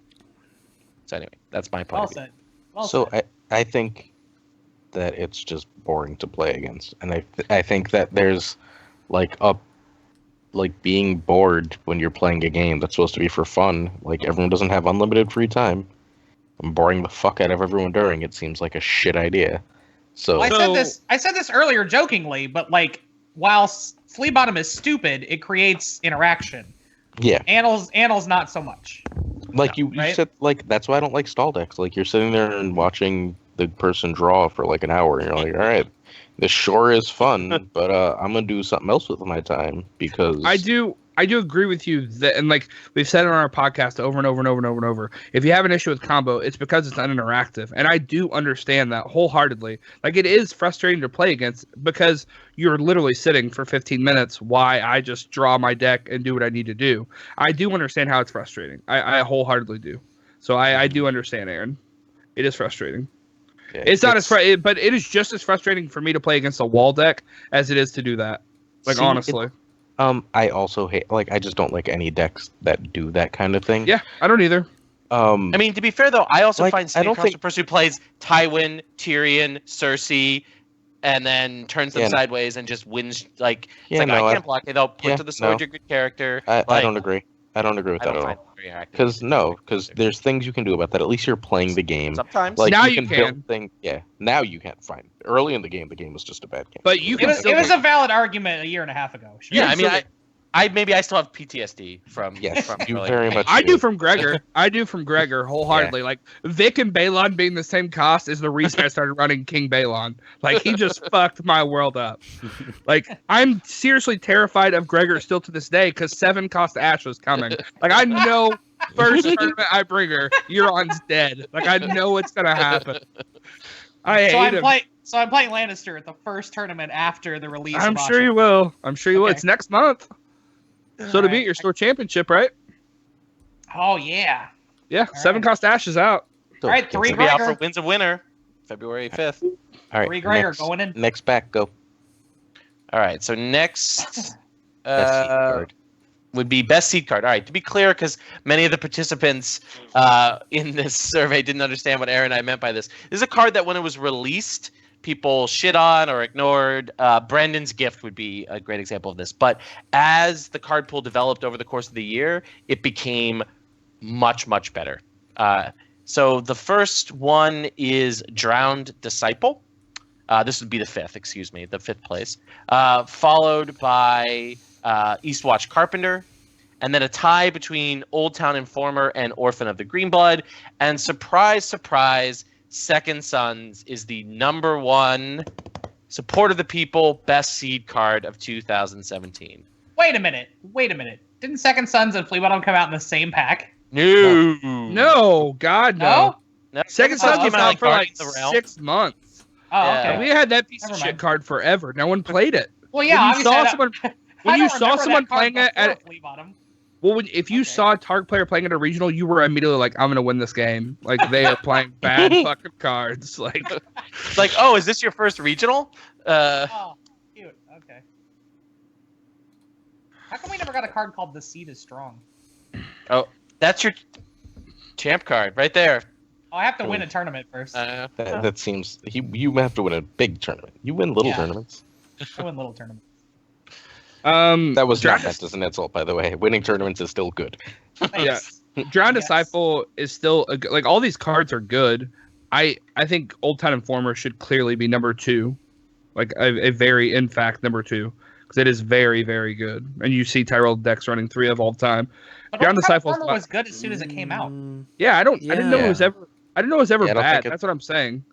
S2: So anyway, that's my point
S5: Well
S2: of view.
S5: said. Well
S3: So
S5: said.
S3: I think that it's just boring to play against, and I think that there's like being bored when you're playing a game that's supposed to be for fun. Like everyone doesn't have unlimited free time. And boring the fuck out of everyone during it seems like a shit idea. So
S5: Well, I said this earlier jokingly, but like while Flea Bottom is stupid, it creates interaction.
S3: yeah,
S5: Annals not so much.
S3: like you
S5: right?
S3: said, like that's why I don't like stall decks. Like you're sitting there and watching the person draw for like an hour, and you're like, all right, this sure is fun, but I'm gonna do something else with my time because
S4: I do agree with you that, and like we've said on our podcast over and over and over and over and over, if you have an issue with combo, it's because it's uninteractive. And I do understand that wholeheartedly. Like it is frustrating to play against because you're literally sitting for 15 minutes while I just draw my deck and do what I need to do. I do understand how it's frustrating. I wholeheartedly do. So I do understand, Aaron. It is frustrating.
S3: Yeah,
S4: It's not but it is just as frustrating for me to play against a wall deck as it is to do that. Like
S3: See,
S4: honestly.
S3: I also hate I just don't like any decks that do that kind of thing.
S4: Yeah, I don't either.
S2: I mean, to be fair though, I also
S3: Like,
S2: find
S3: I
S2: sitting
S3: don't
S2: across
S3: think-
S2: the person who plays Tywin, Tyrion, Cersei, and then turns them
S3: Yeah, no.
S2: sideways and just wins. Like it's
S3: Yeah,
S2: like
S3: no,
S2: I can't block it. They'll put
S3: yeah,
S2: to the sword
S3: no.
S2: your good character.
S3: I
S2: Like,
S3: don't agree. I don't agree with
S2: I
S3: that
S2: don't
S3: at
S2: find
S3: all.
S2: it very active.
S3: Because there's things you can do about that. At least you're playing the game.
S2: Sometimes.
S3: Like
S4: Now
S3: you
S4: you
S3: can
S4: can.
S3: build things. Yeah, now you can't find. Early in the game was just a bad game.
S4: But you
S5: It
S4: can
S5: was,
S4: still
S5: it was a valid argument a year and a half ago. Sure.
S2: Yeah, I mean,
S4: so-
S2: maybe I still have PTSD from.
S3: Yes,
S2: from
S3: you
S2: early
S3: very
S2: games.
S3: much
S4: I do from Gregor. I do from Gregor wholeheartedly. Like Vic and Balon being the same cost is the reason I started running King Balon. Like he just fucked my world up. Like I'm seriously terrified of Gregor still to this day because 7 cost Ash was coming. Like I know first tournament I bring her, Euron's dead. Like I know it's gonna happen. I hate him.
S5: So I'm playing Lannister at the first tournament after the release.
S4: I'm
S5: of
S4: sure
S5: Asha.
S4: you will. I'm sure you will.
S5: Okay.
S4: It's next month. So to beat
S5: Alright.
S4: your store championship, right?
S5: Oh yeah.
S4: Yeah, 7 cost Ash is out.
S3: Still
S5: All right,
S3: can't
S5: 3
S3: say-
S2: Be out
S5: Gregor.
S2: for Wins a Winner, February 5th.
S3: All right,
S5: 3 Gregor
S3: next,
S5: going in.
S3: next back go.
S2: All right, so next
S3: Best seed card.
S2: would be best seed card. All right, to be clear, because many of the participants in this survey didn't understand what Aaron and I meant by this. This is a card that when it was released, people shit on or ignored. Brandon's Gift would be a great example of this. But as the card pool developed over the course of the year, it became much, much better. So the first one is Drowned Disciple. This would be the fifth place. Followed by Eastwatch Carpenter. And then a tie between Old Town Informer and Orphan of the Greenblood. And surprise, surprise, Second Sons is the #1 support of the people best seed card of 2017.
S5: Wait a minute. Didn't Second Sons and Flea Bottom come out in the same pack?
S2: No.
S4: No, God, no.
S5: No?
S4: Second
S5: Sons
S4: Sons was
S5: came out
S4: out for like
S2: Guardians of the Realm.
S4: 6 months.
S5: Oh,
S2: Yeah.
S5: okay.
S4: We had that piece
S5: Never
S4: of
S5: mind.
S4: shit card forever. No one played it.
S5: Well, yeah.
S4: when you
S5: obviously,
S4: saw
S5: I don't-
S4: someone,
S5: I
S4: when you
S5: don't
S4: saw
S5: remember
S4: someone
S5: that card
S4: playing it
S5: before
S4: at,
S5: Flea Bottom.
S4: well, if you
S5: Okay.
S4: saw a Targ player playing at a regional, you were immediately like, I'm gonna win this game. Like they are playing bad fucking cards. Like
S2: It's like, oh, is this your first regional?
S5: Oh, cute. Okay. How come we never got a card called The Seed is Strong?
S2: That's your champ card right there.
S5: Oh, I have to win a tournament first.
S3: That seems you have to win a big tournament. You win little tournaments.
S5: I win little tournaments.
S3: That was not
S4: Drown
S3: meant as an insult, by the way. Winning tournaments is still good.
S5: Thanks.
S4: Drown
S5: Yes.
S4: Disciple is still like all these cards are good. I think Old Town Informer should clearly be number 2, like a very in fact number 2, because it is very very good. And you see Tyrell decks running 3 of all time.
S5: But
S4: Drown
S5: Old Town
S4: Disciple's
S5: Informer
S4: not-
S5: was good as soon as it came out.
S4: Yeah, I didn't know it was
S3: Yeah.
S4: ever. I didn't know it was ever
S3: Yeah, I don't
S4: bad.
S3: think it-
S4: That's what I'm saying.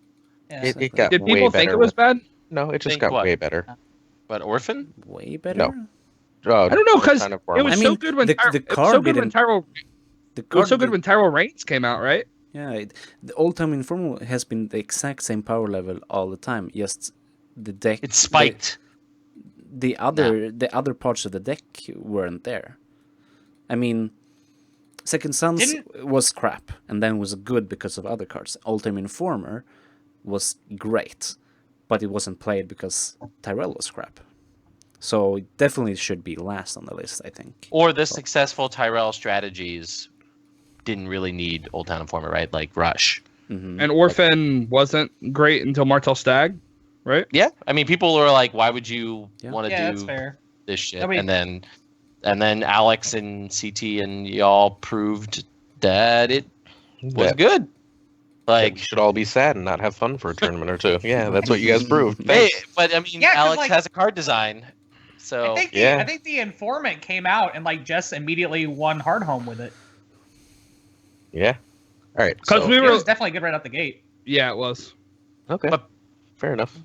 S5: Yeah.
S3: It got
S4: Did
S3: way
S4: people
S3: better.
S4: think it was bad?
S3: No, it just
S2: Think
S3: got
S2: what?
S3: way better.
S2: But Orphan?
S1: Way better.
S3: No.
S4: I don't know because
S3: Kind of
S4: it was
S1: I
S4: so
S1: mean,
S4: good when
S1: the
S4: It was so
S1: card
S4: good when
S1: didn't-
S4: Tyrell.
S1: The
S4: It was so
S1: card
S4: good when Tyrell Reigns came out, right?
S1: Yeah, the Old Time Informer has been the exact same power level all the time. Just the deck.
S2: It's spiked.
S1: The other parts of the deck weren't there. I mean, Second Sons was crap, and then was good because of other cards. Old Time Informer was great, but it wasn't played because Tyrell was crap. So it definitely should be last on the list, I think.
S2: Or the successful Tyrell strategies didn't really need Old Town Informer, right? Like Rush.
S1: Mhm.
S4: And Orphan wasn't great until Martel Stag, right?
S2: Yeah. I mean, people were like, why would you
S1: Yeah.
S2: want to
S5: Yeah, that's
S2: do
S5: fair.
S2: this shit?
S5: I mean-
S2: And then Alex and CT and y'all proved that it was
S3: That-
S2: good.
S3: Like,
S2: Like,
S3: we should all be sad and not have fun for a tournament or two. Yeah, that's what you guys proved.
S2: hey, but I mean,
S5: Yeah, 'cause,
S2: Alex
S5: like-
S2: has a card design. So,
S3: yeah.
S5: I think the informant came out and like just immediately won hard home with it.
S3: Yeah. All right.
S4: 'Cause
S3: So,
S4: we
S5: It
S4: were-
S5: was definitely good right out the gate.
S4: Yeah, it was.
S3: okay.
S2: But-
S3: Fair enough.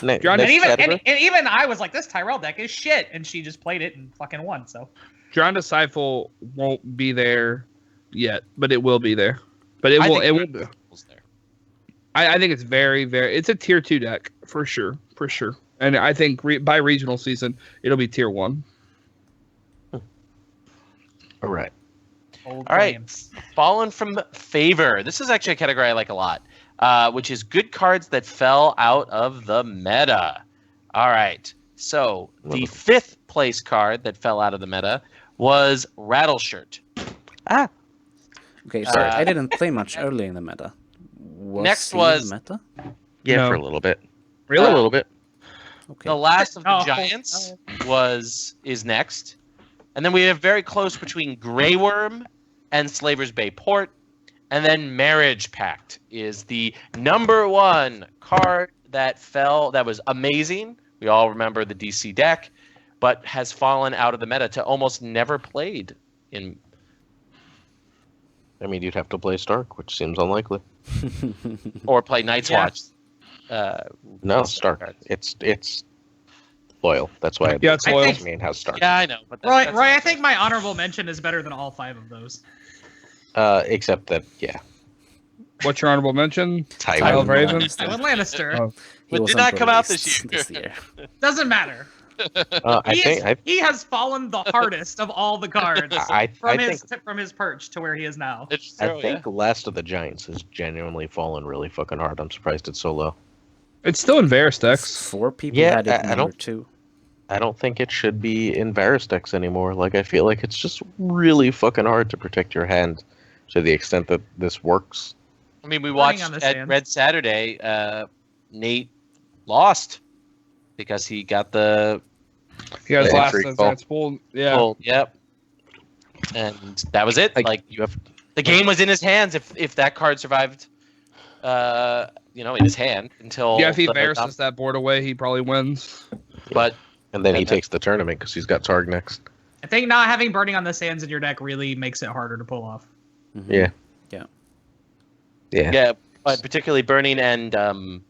S4: John-
S5: And
S3: Next
S5: even
S3: category?
S5: and even I was like, this Tyrell deck is shit, and she just played it and fucking won. So
S4: Drown Disciple won't be there yet, but it will be there. But it
S2: I
S4: will.
S2: think
S4: It won't.
S2: it was there.
S4: I think it's very, very. It's a tier 2 deck for sure, And I think by regional season, it'll be tier 1.
S3: All right.
S5: old
S2: All right.
S5: games.
S2: Fallen from favor. This is actually a category I like a lot, which is good cards that fell out of the meta. All right. So the 5th place card that fell out of the meta was Rattleshirt.
S1: Okay, so I didn't play much early in the meta.
S2: Next
S1: he in
S2: was-
S1: the meta.
S3: Yeah,
S4: No.
S3: for a little bit.
S4: Really?
S3: A little bit.
S1: Okay.
S2: The Last of the
S5: Oh.
S2: Giants is next. And then we have very close between Grey Worm and Slaver's Bay Port. And then Marriage Pact is the number 1 card that fell, that was amazing. We all remember the DC deck, but has fallen out of the meta to almost never played in.
S3: I mean, you'd have to play Stark, which seems unlikely.
S2: Or play Night's
S5: Yeah.
S2: Watch.
S3: No,
S2: That's
S3: Stark.
S2: Stark.
S3: It's loyal. That's why.
S4: Yeah, it's
S5: I
S4: loyal.
S5: think-
S3: Main house Stark.
S2: Yeah, I know. But
S5: Roy, I think my honorable mention is better than all 5 of those.
S3: Except that, yeah,
S4: What's your honorable mention?
S3: Tywin.
S4: Tywin Raven?
S5: Tywin Lannister.
S4: Oh.
S1: He
S2: But did
S1: wasn't
S2: not come out
S1: released
S2: this year.
S5: Doesn't matter.
S3: I
S5: He has fallen the hardest of all the cards
S3: I think
S5: from his perch to where he is now.
S2: It's true,
S3: I think Last of the Giants has genuinely fallen really fucking hard. I'm surprised it's so low.
S4: It's still in Varus decks.
S1: 4 people
S3: Yeah,
S1: had it
S3: I
S1: number
S3: don't-
S1: 2.
S3: I don't think it should be in Varus decks anymore. Like, I feel like it's just really fucking hard to protect your hand to the extent that this works.
S2: I mean, we
S5: Running
S2: watched
S5: on the
S2: at
S5: sand.
S2: Red Saturday. Nate lost because he got the
S4: He has
S3: Yeah,
S4: last
S3: free
S4: since
S3: call.
S4: that's pulled. Yeah.
S2: pull. Yep. And that was it. Like
S3: you have
S2: the game was in his hands if that card survived. In his hand until.
S4: Yeah, if he
S2: the-
S4: Varuses that board away, he probably wins.
S2: But
S3: and then he
S2: and
S3: takes the tournament because he's got Targ next.
S5: I think not having Burning on the Sands in your deck really makes it harder to pull off.
S1: Mhm.
S3: Yeah.
S1: Yeah.
S3: Yeah.
S2: yeah, but particularly Burning and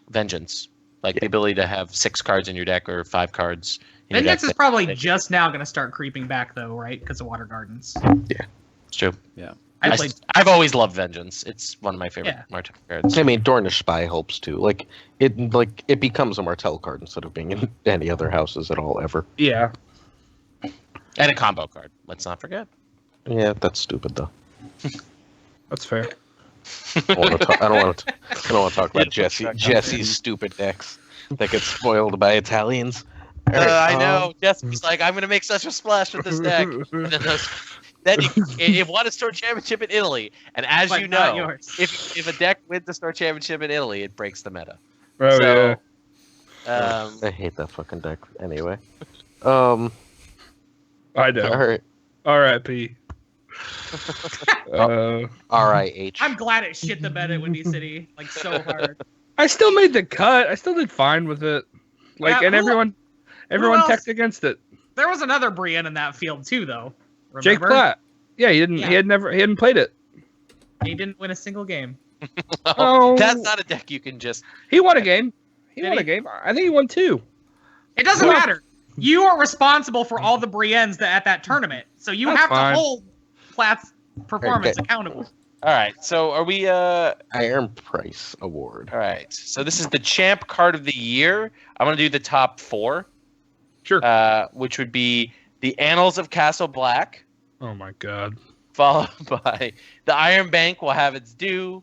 S2: Vengeance, like the ability to have 6 cards in your deck or 5 cards. In your
S5: Vengeance
S2: deck.
S5: is probably just now going to start creeping back, though, right? Because of Water Gardens.
S2: It's true.
S5: I played.
S2: I've always loved Vengeance. It's one of my favorite
S5: Yeah.
S2: Martel cards.
S3: I mean, Dornish Spy helps too. Like it becomes a Martell card instead of being in any other houses at all ever.
S4: Yeah.
S2: And a combo card. Let's not forget.
S3: Yeah, that's stupid though.
S4: That's fair.
S3: I don't want to talk about
S2: Yeah,
S3: Jesse's stupid decks that get spoiled by Italians. All right,
S2: I know. Jesse's like, I'm gonna make such a splash with this deck. And then those then it won a store championship in Italy. And as
S5: But
S2: you
S5: not
S2: know,
S5: yours.
S2: if a deck wins the store championship in Italy, it breaks the meta.
S4: Oh
S2: So,
S4: yeah.
S3: I hate that fucking deck anyway.
S4: I
S3: All
S4: know.
S3: right.
S4: R.I.P.
S3: R.I.H.
S5: I'm glad it shit the bed at Windy City like so hard.
S4: I still made the cut. I still did fine with it. Like,
S5: Yeah,
S4: and
S5: who
S4: everyone
S5: else?
S4: teched against it.
S5: There was another Brienne in that field too, though. Remember?
S4: Jake Platt. Yeah, he didn't.
S5: Yeah.
S4: He hadn't played it.
S5: He didn't win a single game.
S4: Oh.
S2: That's not a deck you can just.
S4: He won a game. He
S5: Did
S4: won
S5: he?
S4: a game. I think he won 2.
S5: It doesn't
S4: Well-
S5: matter. You are responsible for all the Briennes at that tournament, so you
S4: That's
S5: have
S4: fine.
S5: to hold Platt's performance
S3: Okay.
S5: accountable.
S2: All right. So are we?
S3: Iron Price Award.
S2: All right. So this is the champ card of the year. I'm gonna do the top 4,
S4: Sure.
S2: which would be the Annals of Castle Black,
S4: Oh my god.
S2: followed by the Iron Bank will have its due,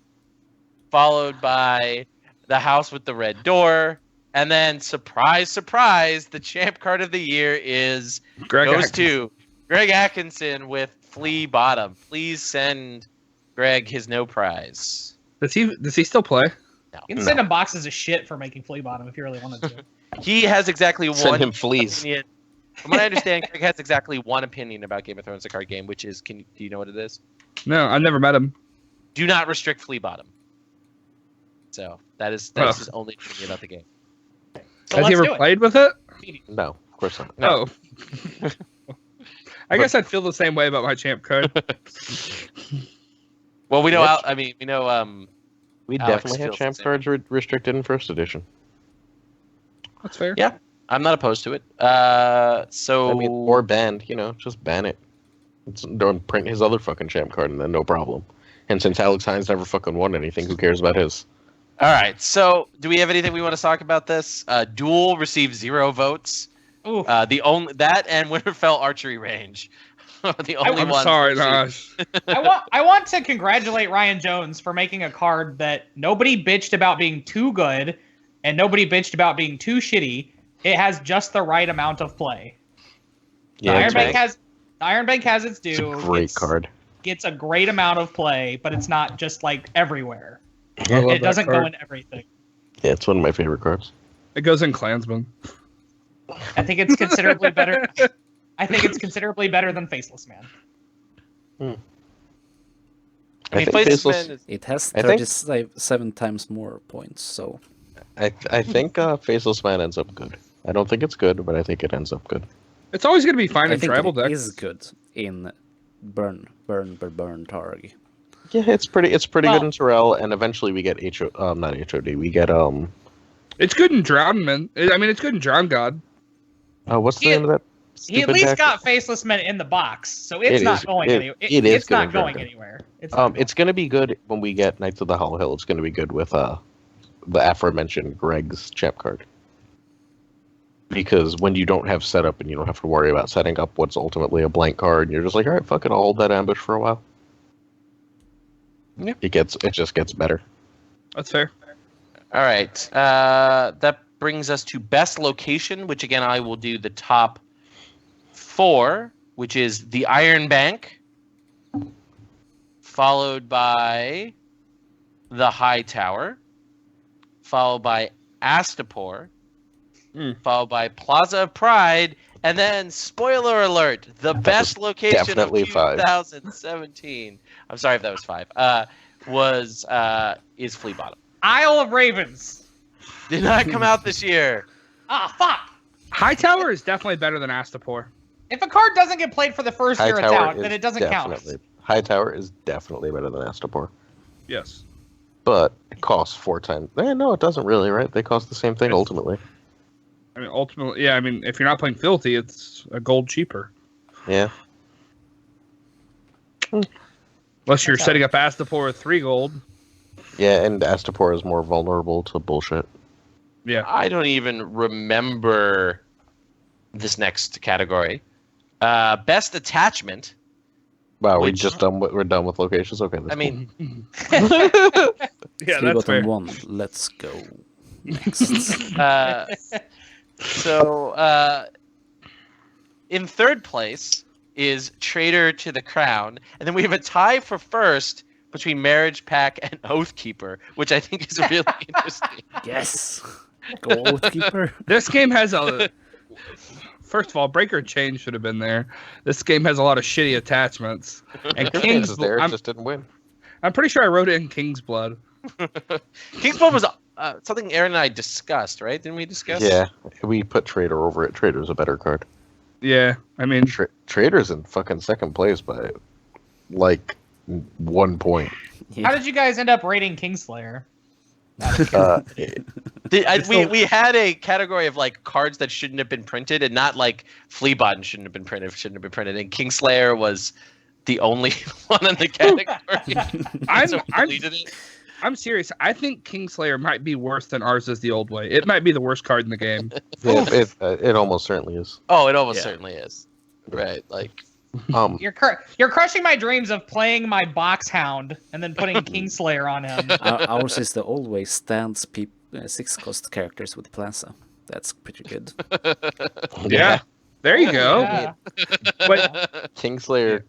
S2: followed by the House with the Red Door, and then surprise, surprise, the champ card of the year is
S4: Greg
S2: goes
S4: Atkins.
S2: to Greg Atkinson with Flea Bottom. Please send Greg his no prize.
S4: Does he still play?
S5: You can send him boxes of shit for making Flea Bottom if you really wanted to.
S2: He has exactly
S3: Send
S2: one
S3: him fleas.
S2: opinion. From what I understand, Greg has exactly one opinion about Game of Thrones, the card game, which is, do you know what it is?
S4: No, I've never met him.
S2: Do not restrict Flea Bottom. So that is
S4: Oh.
S2: his only opinion about the game.
S5: So
S4: Has he
S5: let's
S4: ever
S5: do it.
S4: played with it?
S3: No, of course not.
S2: No.
S4: Oh. I guess I'd feel the same way about my champ card.
S2: Well, we know.
S3: Which-
S2: We know.
S3: We
S2: Alex
S3: definitely had
S2: feels the
S3: champ
S2: same.
S3: cards restricted in first edition.
S4: That's fair.
S2: Yeah. I'm not opposed to it. So
S3: I mean, or banned, just ban it. Don't print his other fucking champ card and then no problem. And since Alex Hines never fucking won anything, who cares about his?
S2: all right. So do we have anything we want to talk about this? Duel received 0 votes.
S5: Ooh.
S2: The only that and Winterfell archery range. The only
S4: I'm
S2: ones
S4: sorry,
S2: that received-
S4: Nash.
S5: I want to congratulate Ryan Jones for making a card that nobody bitched about being too good and nobody bitched about being too shitty. It has just the right amount of play.
S3: Yeah,
S5: Iron
S3: it's
S5: Bank
S3: right.
S5: has Iron Bank has its
S3: It's a
S5: due.
S3: great card.
S5: Gets a great amount of play, but it's not just like everywhere.
S4: I love
S5: It
S4: that
S5: doesn't go
S4: card.
S5: in everything.
S3: Yeah, it's one of my favorite cards.
S4: It goes in Klansman.
S5: I think it's considerably better. I think it's considerably better than Faceless Man.
S2: I mean,
S3: think
S2: Faceless
S3: Faceless-
S2: Man is-
S1: It has
S3: I think-
S1: 37 times more points, so
S3: I think Faceless Man ends up good. I don't think it's good, but I think it ends up good.
S4: It's always going to be fine
S1: I
S4: in
S1: think
S4: tribal
S1: it
S4: decks.
S1: is good in burn Targ.
S3: Yeah, it's pretty
S5: Well-
S3: good in Terrell, and eventually we get not HOD. We get
S4: It's good in Drownman. I mean, it's good in Drown God.
S3: what's the
S5: He-
S3: name of that?
S5: He at
S3: stupid
S5: least
S3: deck?
S5: got Faceless Men in the box, so it's
S3: It
S5: not
S3: is-
S5: going
S3: it-
S5: anywhere.
S3: it is
S5: It's
S3: good
S5: not
S3: in
S5: going
S3: Dragon.
S5: anywhere. It's not
S3: It's gonna be good when we get Knights of the Hollow Hill. It's gonna be good with the aforementioned Greg's champ card. Because when you don't have setup and you don't have to worry about setting up what's ultimately a blank card, and you're just like, all right, fuck it, I'll hold that ambush for a while.
S2: Yeah.
S3: It just gets better.
S4: That's fair.
S2: All right. That brings us to best location, which again I will do the top 4, which is the Iron Bank, followed by the High Tower, followed by Astapor, followed by Plaza of Pride, and then spoiler alert: the best location
S3: definitely
S2: of
S3: 5.
S2: 2017. I'm sorry if that was 5. Is Flea Bottom.
S5: Isle of Ravens.
S2: Did not come out this year.
S5: Ah, fuck.
S4: Hightower is definitely better than Astapor.
S5: If a card doesn't get played for the first year it's out, then it doesn't count.
S3: High Tower is definitely better than Astapor.
S4: Yes.
S3: But it costs 4 times. No, it doesn't really, right? They cost the same thing ultimately.
S4: I mean, ultimately, yeah. I mean, if you're not playing Filthy, it's a gold cheaper.
S3: Yeah.
S4: Unless you're setting up Astapor with 3 gold.
S3: Yeah, and Astapor is more vulnerable to bullshit.
S4: Yeah.
S2: I don't even remember this next category. Best attachment.
S3: Wow,
S2: Which-
S3: we're done with locations. Okay.
S2: I mean,
S4: Yeah,
S1: Flea
S4: that's fair.
S1: Bottom 1, let's go. Next.
S2: so in third place is Traitor to the Crown, and then we have a tie for first between Marriage Pact and Oathkeeper, which I think is really interesting.
S1: Yes. Go Oathkeeper.
S4: This game has a. First of all, Breaker Chain should have been there. This game has a lot of shitty attachments. And
S3: King's
S4: King's
S3: there, it just didn't win.
S4: I'm pretty sure I wrote it in King's Blood.
S2: King's Blood was something Aaron and I discussed, right? Didn't we discuss?
S3: Yeah, we put Traitor over it. Traitor's a better card.
S4: Yeah, I mean,
S3: Traitor's in fucking second place by like 1 point.
S5: How did you guys end up rating Kingslayer?
S2: We had a category of like cards that shouldn't have been printed, and not like Fleabottom shouldn't have been printed, and Kingslayer was the only one in the category.
S4: I'm serious. I think Kingslayer might be worse than Ours Is the Old Way. It might be the worst card in the game.
S3: Yeah, it almost certainly is.
S2: Oh, it almost certainly is. Right, like
S5: You're crushing my dreams of playing my Box Hound and then putting Kingslayer on him.
S1: Ours Is the Old Way stands 6-cost characters with Plaza. That's pretty good.
S4: Yeah. There you go.
S5: Yeah.
S4: But
S3: Kingslayer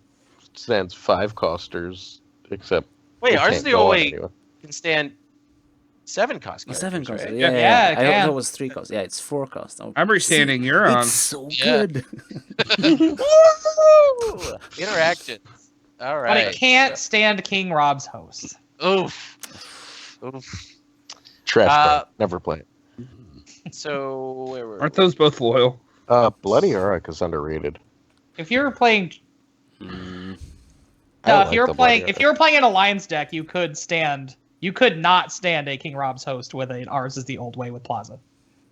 S3: stands 5-costers, except
S2: wait,
S3: it
S2: Ours Is
S3: can't
S2: the
S3: go
S2: Old
S3: on
S2: Way
S3: anyway.
S2: can stand 7-cost.
S1: Oh, 7 cost.
S2: Right?
S1: Yeah,
S5: Yeah, it
S1: I
S5: can.
S1: thought it was 3 cost. Yeah, it's 4 cost. Oh,
S4: I'm restanding Euron.
S1: It's so
S2: Yeah.
S1: good.
S2: Woo! Interactions. All
S5: But
S2: right.
S5: it can't stand King Rob's host.
S2: Oof.
S3: Trash
S2: Uh,
S3: card. Never play it.
S2: So where were
S4: Aren't those both loyal?
S3: Bloody Arak is underrated.
S5: If you're playing,
S1: Mm,
S3: I
S5: no,
S3: like
S5: if you were
S3: the
S5: playing,
S3: Bloody
S5: if you were playing an Alliance deck, you could not stand a King Rob's host with an Ours Is the Old Way with Plaza.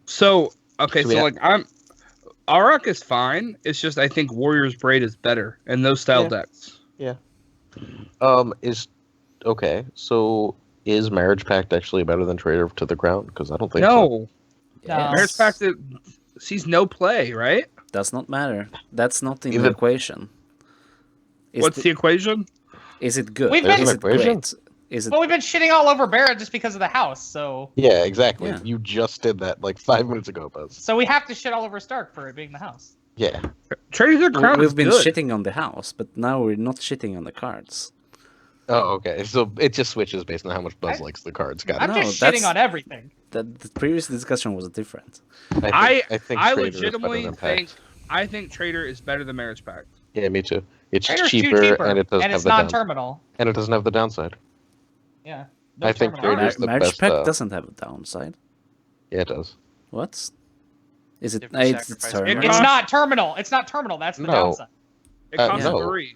S4: So, okay,
S3: So we
S4: so
S3: have-
S4: like Arak is fine. It's just I think Warrior's Braid is better in those style
S3: Yeah.
S4: decks.
S3: So is Marriage Pact actually better than Traitor to the Crown? Because I don't think so.
S4: No,
S5: No.
S4: Marriage Pact sees no play, right?
S1: does not matter. That's not in the
S3: Even-
S1: equation.
S4: What's the equation?
S1: Is it good?
S5: We've
S1: Or
S5: been-
S1: is it
S3: Equation?
S1: great? Is it?
S5: Well, we've been shitting all over Barrett just because of the house, so
S3: Yeah, exactly.
S1: Yeah.
S3: You just did that like 5 minutes ago, Buzz.
S5: we have to shit all over Stark for it being the house.
S3: Yeah.
S4: Trader to the Crown is
S1: We've been
S4: good.
S1: shitting on the house, but now we're not shitting on the cards.
S3: Oh, okay. So it just switches based on how much Buzz
S5: I-
S3: likes the cards. Got
S5: I'm
S3: it.
S1: No,
S5: just
S1: that's-
S5: shitting on everything.
S1: The previous discussion was different.
S4: I
S3: think
S4: I
S3: Traitor is better
S4: legitimately
S3: than Pact.
S4: think I think Trader is better than Marriage Pact.
S3: Yeah, me too. It's
S5: Trader's
S3: cheaper,
S5: too cheaper,
S3: and it doesn't
S5: and
S3: have
S5: it's
S3: the
S5: non-terminal.
S3: and it doesn't have the downside.
S5: Yeah.
S3: I think
S5: terminal.
S3: Trader's the
S1: Marriage
S3: best,
S1: Pact doesn't have a downside.
S3: Yeah, it does.
S1: What? Is it?
S2: Different
S1: It's
S2: sacrifice.
S1: terminal.
S5: It's not terminal. It's not terminal. That's the
S3: No.
S5: downside.
S4: It costs
S3: no.
S4: 3.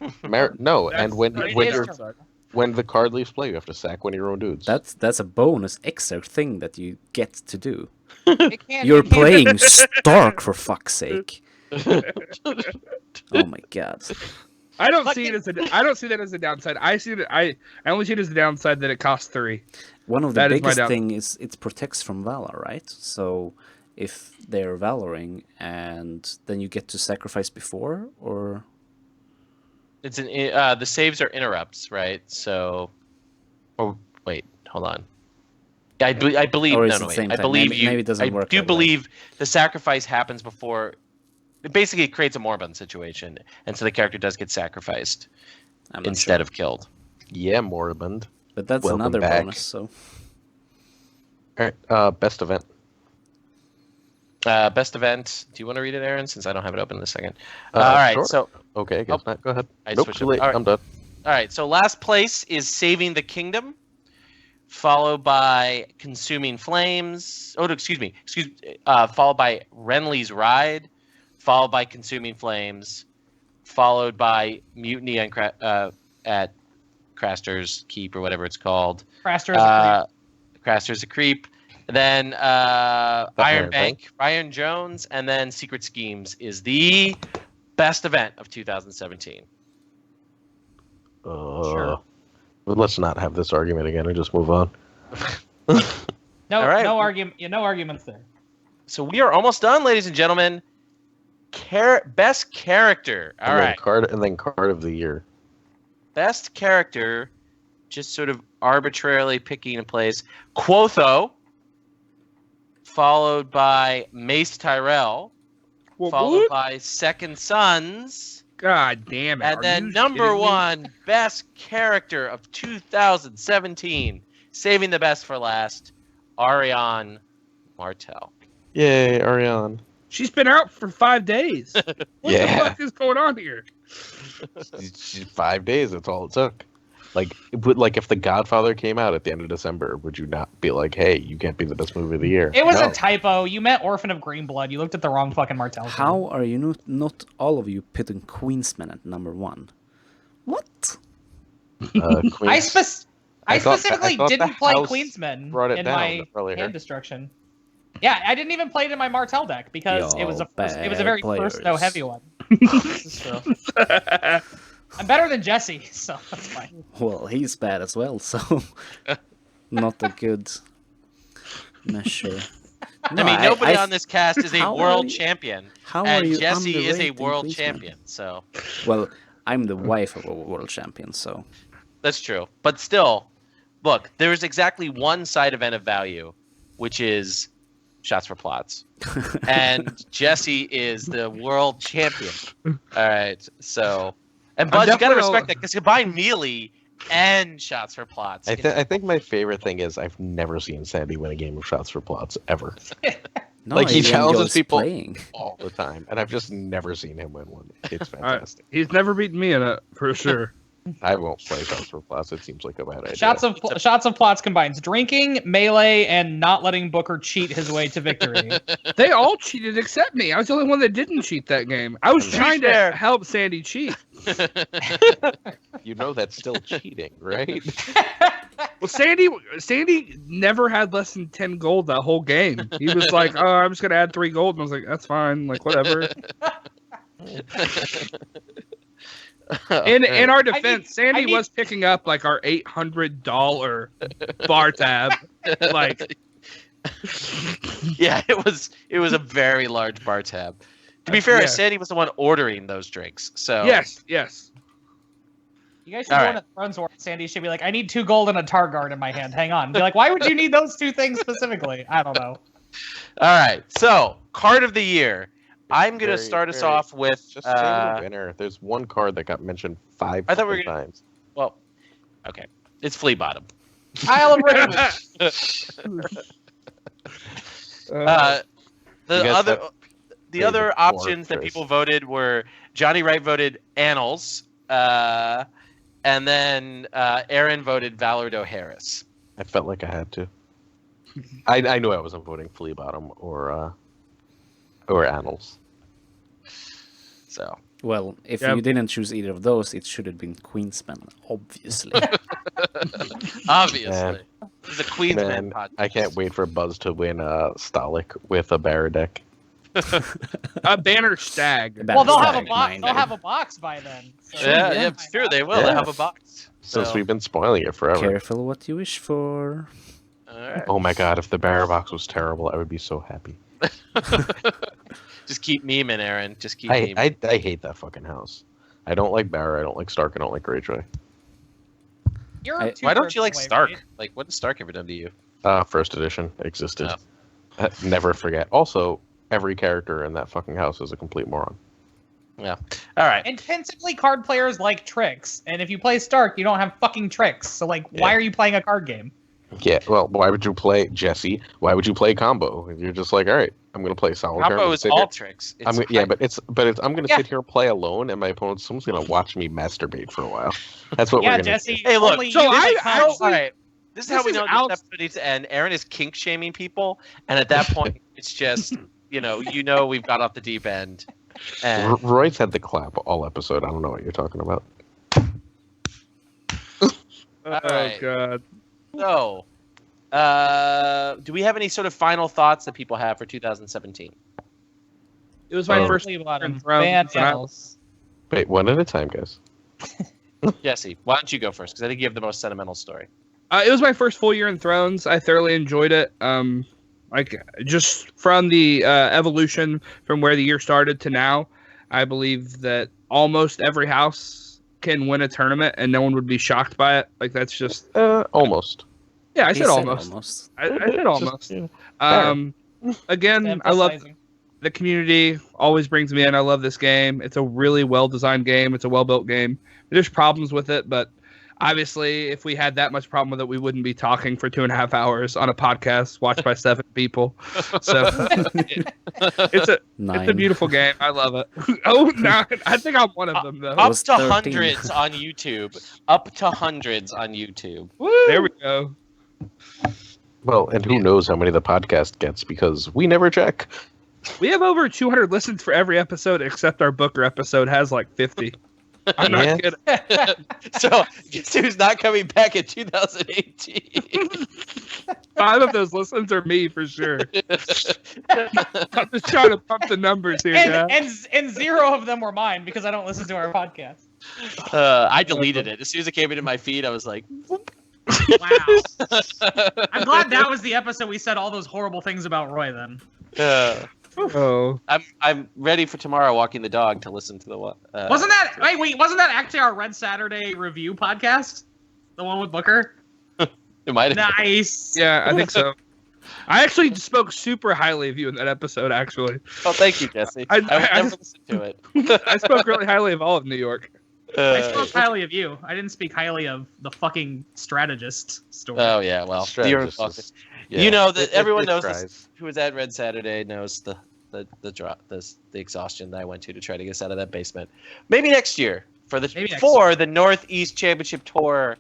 S3: No,
S4: That's-
S3: and when
S4: that's
S3: when
S5: is
S3: you're
S5: terminal.
S3: when the card leaves play, you have to sack one of your own dudes.
S1: That's a bonus extra thing that you get to do.
S5: It can't-
S1: You're
S5: it can't-
S1: playing Stark for fuck's sake. Oh my god.
S4: I don't
S5: Like
S4: see
S5: it-
S4: I don't see that as a downside. I see that I only see it as a downside that it costs 3.
S1: One of the
S4: That is my
S1: biggest
S4: doubt.
S1: thing is it protects from Valor, right? So if they're Valoring and then you get to sacrifice before, or
S2: It's the saves are interrupts, right? So, oh wait, hold on. I believe
S1: Or
S2: no,
S1: is
S2: no,
S1: it
S2: wait.
S1: same
S2: I
S1: time?
S2: believe
S1: Maybe it doesn't
S2: I
S1: work
S2: do
S1: that way.
S2: believe the sacrifice happens before. It basically creates a moribund situation, and so the character does get sacrificed
S1: I'm not
S2: instead
S1: sure.
S2: of killed.
S3: Yeah, Moribund.
S1: But that's
S3: Welcome
S1: another
S3: back.
S1: bonus. So
S3: All right, best event.
S2: Best event. Do you want to read it, Aaron? Since I don't have it open in a second.
S3: Uh,
S2: All right,
S3: sure.
S2: so
S3: Okay, I guess not. Go ahead.
S2: I
S3: Nope,
S2: switched
S3: too
S2: it.
S3: late.
S2: All right.
S3: I'm done.
S2: all right. So last place is Saving the Kingdom, followed by Consuming Flames. Oh, no, excuse me. Followed by Renly's Ride, followed by Consuming Flames, followed by Mutiny at Craster's Keep or whatever it's called.
S5: Craster is a
S2: Craster's a Creep. And then Iron
S3: Iron
S2: Bank, Ryan Jones, and then Secret Schemes is the best event of 2017.
S5: Sure.
S3: But let's not have this argument again and just move on.
S5: No,
S2: All right.
S5: no argument. No arguments there.
S2: So we are almost done, ladies and gentlemen. Best character. All right.
S3: And then card of the year.
S2: Best character, just sort of arbitrarily picking a place. Quotho, followed by Mace Tyrell, followed by Second Sons,
S4: God damn it!
S2: And
S4: Are
S2: then
S4: you
S2: number
S4: kidding me?
S2: 1, best character of 2017, saving the best for last, Ariane Martel.
S3: Yay, Ariane.
S4: She's been out for 5 days. What
S3: Yeah.
S4: the fuck is going on here?
S3: 5 days, that's all it took. Like, if The Godfather came out at the end of December, would you not be like, hey, you can't be the best movie of the year?
S5: It was
S3: No.
S5: a typo. You meant Orphan of Greenblood. You looked at the wrong fucking Martell. game.
S1: How are you not all of you putting Queensman at number 1? What?
S3: Queens-
S5: I specifically
S3: thought
S5: didn't
S3: the
S5: play
S3: house
S5: Queensman
S3: brought it
S5: in
S3: down
S5: my
S3: earlier.
S5: hand destruction. Yeah, I didn't even play it in my Martell deck because it was a very first no
S1: players.
S5: heavy one. This is true. I'm better than Jesse, so that's fine.
S1: Well, he's bad as well, so not a good measure.
S2: I mean, nobody
S1: I-
S2: on this cast is a
S1: How
S2: world
S1: are you-
S2: champion,
S1: How are
S2: and
S1: you
S2: Jesse is a
S1: underrating
S2: world
S1: Queensman?
S2: champion. So
S1: Well, I'm the wife of a world champion, so
S2: that's true. But still, look, there's exactly one side event of value, which is shots for plots, and Jesse is the world champion. All right, so and Bud, you gotta
S4: definitely-
S2: respect that because combine melee and shots for plots.
S3: I think my favorite thing is I've never seen Sandy win a game of shots for plots ever.
S1: no,
S3: Like, he challenges
S1: enjoys
S3: people-
S1: playing.
S3: All the time, and I've just never seen him win one. It's
S4: All right.
S3: fantastic.
S4: He's never beaten me in it for sure.
S3: I won't play shots for plots. It seems like a bad idea.
S5: Shots of plots combines drinking, melee, and not letting Booker cheat his way to victory.
S4: They all cheated except me. I was the only one that didn't cheat that game. I was
S3: To be
S4: trying
S2: fair-
S4: to help Sandy cheat.
S3: You know that's still cheating, right?
S4: Well, Sandy never had less than 10 gold that whole game. He was like, "Oh, I'm just gonna add 3 gold," and I was like, "That's fine, like whatever." In our defense, Sandy
S5: need-
S4: was picking up like our $800 bar tab. Like,
S2: Yeah, it was a very large bar tab. To be fair,
S4: Yeah.
S2: Sandy was the one ordering those drinks. So
S4: yes.
S5: You guys should
S2: All
S5: go
S2: right.
S5: into Thrones War. Sandy should be like, I need 2 gold and a tar guard in my hand. Hang on. Be like, why would you need those 2 things specifically? I don't know.
S2: All right. So card of the year. I'm gonna
S3: Very,
S2: start us
S3: very-
S2: off with.
S3: Just say the winner. There's one card that got mentioned 5
S2: I thought we were
S3: times.
S2: Well, okay, it's Flea Bottom.
S5: Isle of Raven.
S2: The
S3: You guys
S2: other
S3: have
S2: the other
S3: favorite
S2: options that
S3: fortress.
S2: people voted were Johnny Wright voted Annals, and then Aaron voted Valordo Harris.
S3: I felt like I had to. I knew I wasn't voting Flea Bottom or Annals.
S2: So
S1: Well, if
S4: Yeah.
S1: you didn't choose either of those, it should have been Queensman, obviously.
S2: obviously, it's a Queensman
S3: Man,
S2: podcast.
S3: I can't wait for Buzz to win Stalik with a Barra deck.
S4: A banner stag.
S5: Well, they'll have a
S1: Stag,
S5: box.
S1: mind
S5: They'll
S1: you.
S5: have a box by then. So
S2: Yeah,
S1: yeah.
S2: it's true. They will.
S3: Yeah.
S2: They have a box.
S3: Since
S2: So,
S3: we've been spoiling it forever.
S1: Careful what you wish for.
S2: all right.
S3: Oh my god, if the Barra box was terrible, I would be so happy.
S2: Just keep memeing, Aaron. Just keep memeing.
S3: I hate that fucking house. I don't like Barra, I don't like Stark, I don't like Greyjoy.
S5: You're
S1: I-
S5: 2
S2: Why don't
S5: thirds
S2: you like
S5: away,
S2: Stark?
S5: right?
S2: Like, what has Stark ever done to you?
S3: First edition existed.
S2: Oh.
S3: Never forget. Also, every character in that fucking house is a complete moron.
S2: Yeah. All right.
S5: Intensively, card players like tricks, and if you play Stark, you don't have fucking tricks. So, like, why
S3: Yeah.
S5: are you playing a card game?
S3: Yeah, well, why would you play Jesse? Why would you play combo? You're just like, all right, I'm gonna play solitaire. I'm
S2: Combo
S3: gonna
S2: is
S3: sit
S2: all
S3: here-
S2: tricks.
S3: I'm
S2: It's
S3: gonna, yeah,
S2: high-
S3: but I'm gonna
S5: Yeah.
S3: sit here and play alone, and my opponent, someone's gonna watch me masturbate for a while. That's what
S5: Yeah,
S3: we're gonna
S5: Jesse.
S2: Hey, look,
S5: only
S4: so
S5: you
S4: I-
S5: make cards.
S2: all right. This is how
S4: This
S2: we
S4: is
S2: know
S4: out-
S2: this episode needs to end. Aaron is kink shaming people, and at that point, it's just you know we've got off the deep end.
S3: do.
S2: And
S3: Roy's had the clap all episode. I don't know what you're talking about.
S4: Oh
S2: right.
S4: god.
S2: so, do we have any sort of final thoughts that people have for 2017?
S4: It was my
S3: Oh.
S4: first
S5: Leave bottom.
S4: Thrones,
S5: Van
S4: and I-
S5: Annals.
S3: Wait, one at a time, guys.
S2: Jesse, why don't you go first? Because I think you have the most sentimental story.
S4: It was my first full year in Thrones. I thoroughly enjoyed it. Like just from the evolution from where the year started to now, I believe that almost every house can win a tournament and no one would be shocked by it. Like that's just
S3: Almost.
S4: I
S1: He
S4: said almost. I said
S3: Just,
S4: almost.
S3: yeah.
S4: Again, I love
S5: Emphasizing.
S4: The community always brings me in. I love this game. It's a really well-designed game. It's a well-built game. There's problems with it, but obviously, if we had that much problem with it, we wouldn't be talking for 2.5 hours on a podcast watched by 7 people. So it's a
S1: Nine.
S4: beautiful game. I love it. Oh, 9. I think I'm one of them though.
S2: Up
S1: was
S2: to
S1: 13.
S2: hundreds on YouTube. Up to hundreds on YouTube.
S4: There we go.
S3: Well, and who knows how many the podcast gets because we never check.
S4: We have over 200 listens for every episode, except our Booker episode has like 50. I'm not
S3: Yeah.
S4: kidding.
S2: So, guess who's not coming back in 2018?
S4: 5 of those listens are me for sure. I'm just trying to pump the numbers here, guys.
S5: And 0 of them were mine because I don't listen to our podcast.
S2: I deleted it. As soon as it came into my feed, I was like, whoop.
S5: Wow. I'm glad that was the episode we said all those horrible things about Roy then.
S4: Oh,
S2: I'm ready for tomorrow walking the dog to listen to the one.
S5: Wasn't that actually our Red Saturday review podcast? The one with Booker?
S2: It might have.
S5: Nice.
S4: yeah, I think so. I actually spoke super highly of you in that episode, actually.
S2: Oh, thank you, Jesse. I never listened to it.
S4: I spoke really highly of all of New York.
S5: I spoke highly of you. I didn't speak highly of the fucking strategist story.
S2: Oh yeah, well,
S3: Strategist
S2: you're-
S3: is- yeah,
S2: you know that everyone
S3: it
S2: knows
S3: tries.
S2: this, who was at Red Saturday knows the exhaustion that I went to try to get us out of that basement. Maybe next year for the Northeast Championship Tour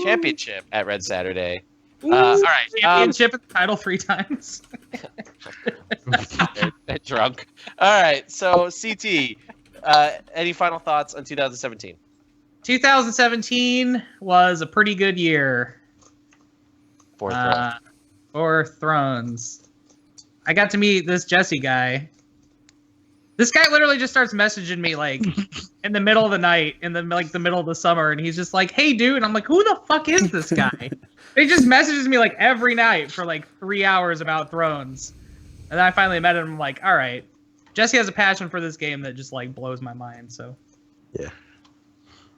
S2: Championship at Red Saturday. All right,
S5: Championship and title 3 times.
S2: they're drunk. All right, so CT, any final thoughts on 2017?
S5: 2017 was a pretty good year. For Thrones. I got to meet this Jesse guy. This guy literally just starts messaging me like in the middle of the night, in the middle of the summer, and he's just like, "Hey, dude," and I'm like, "Who the fuck is this guy?" He just messages me like every night for like 3 hours about Thrones, and then I finally met him. I'm like, "All right, Jesse has a passion for this game that just like blows my mind." So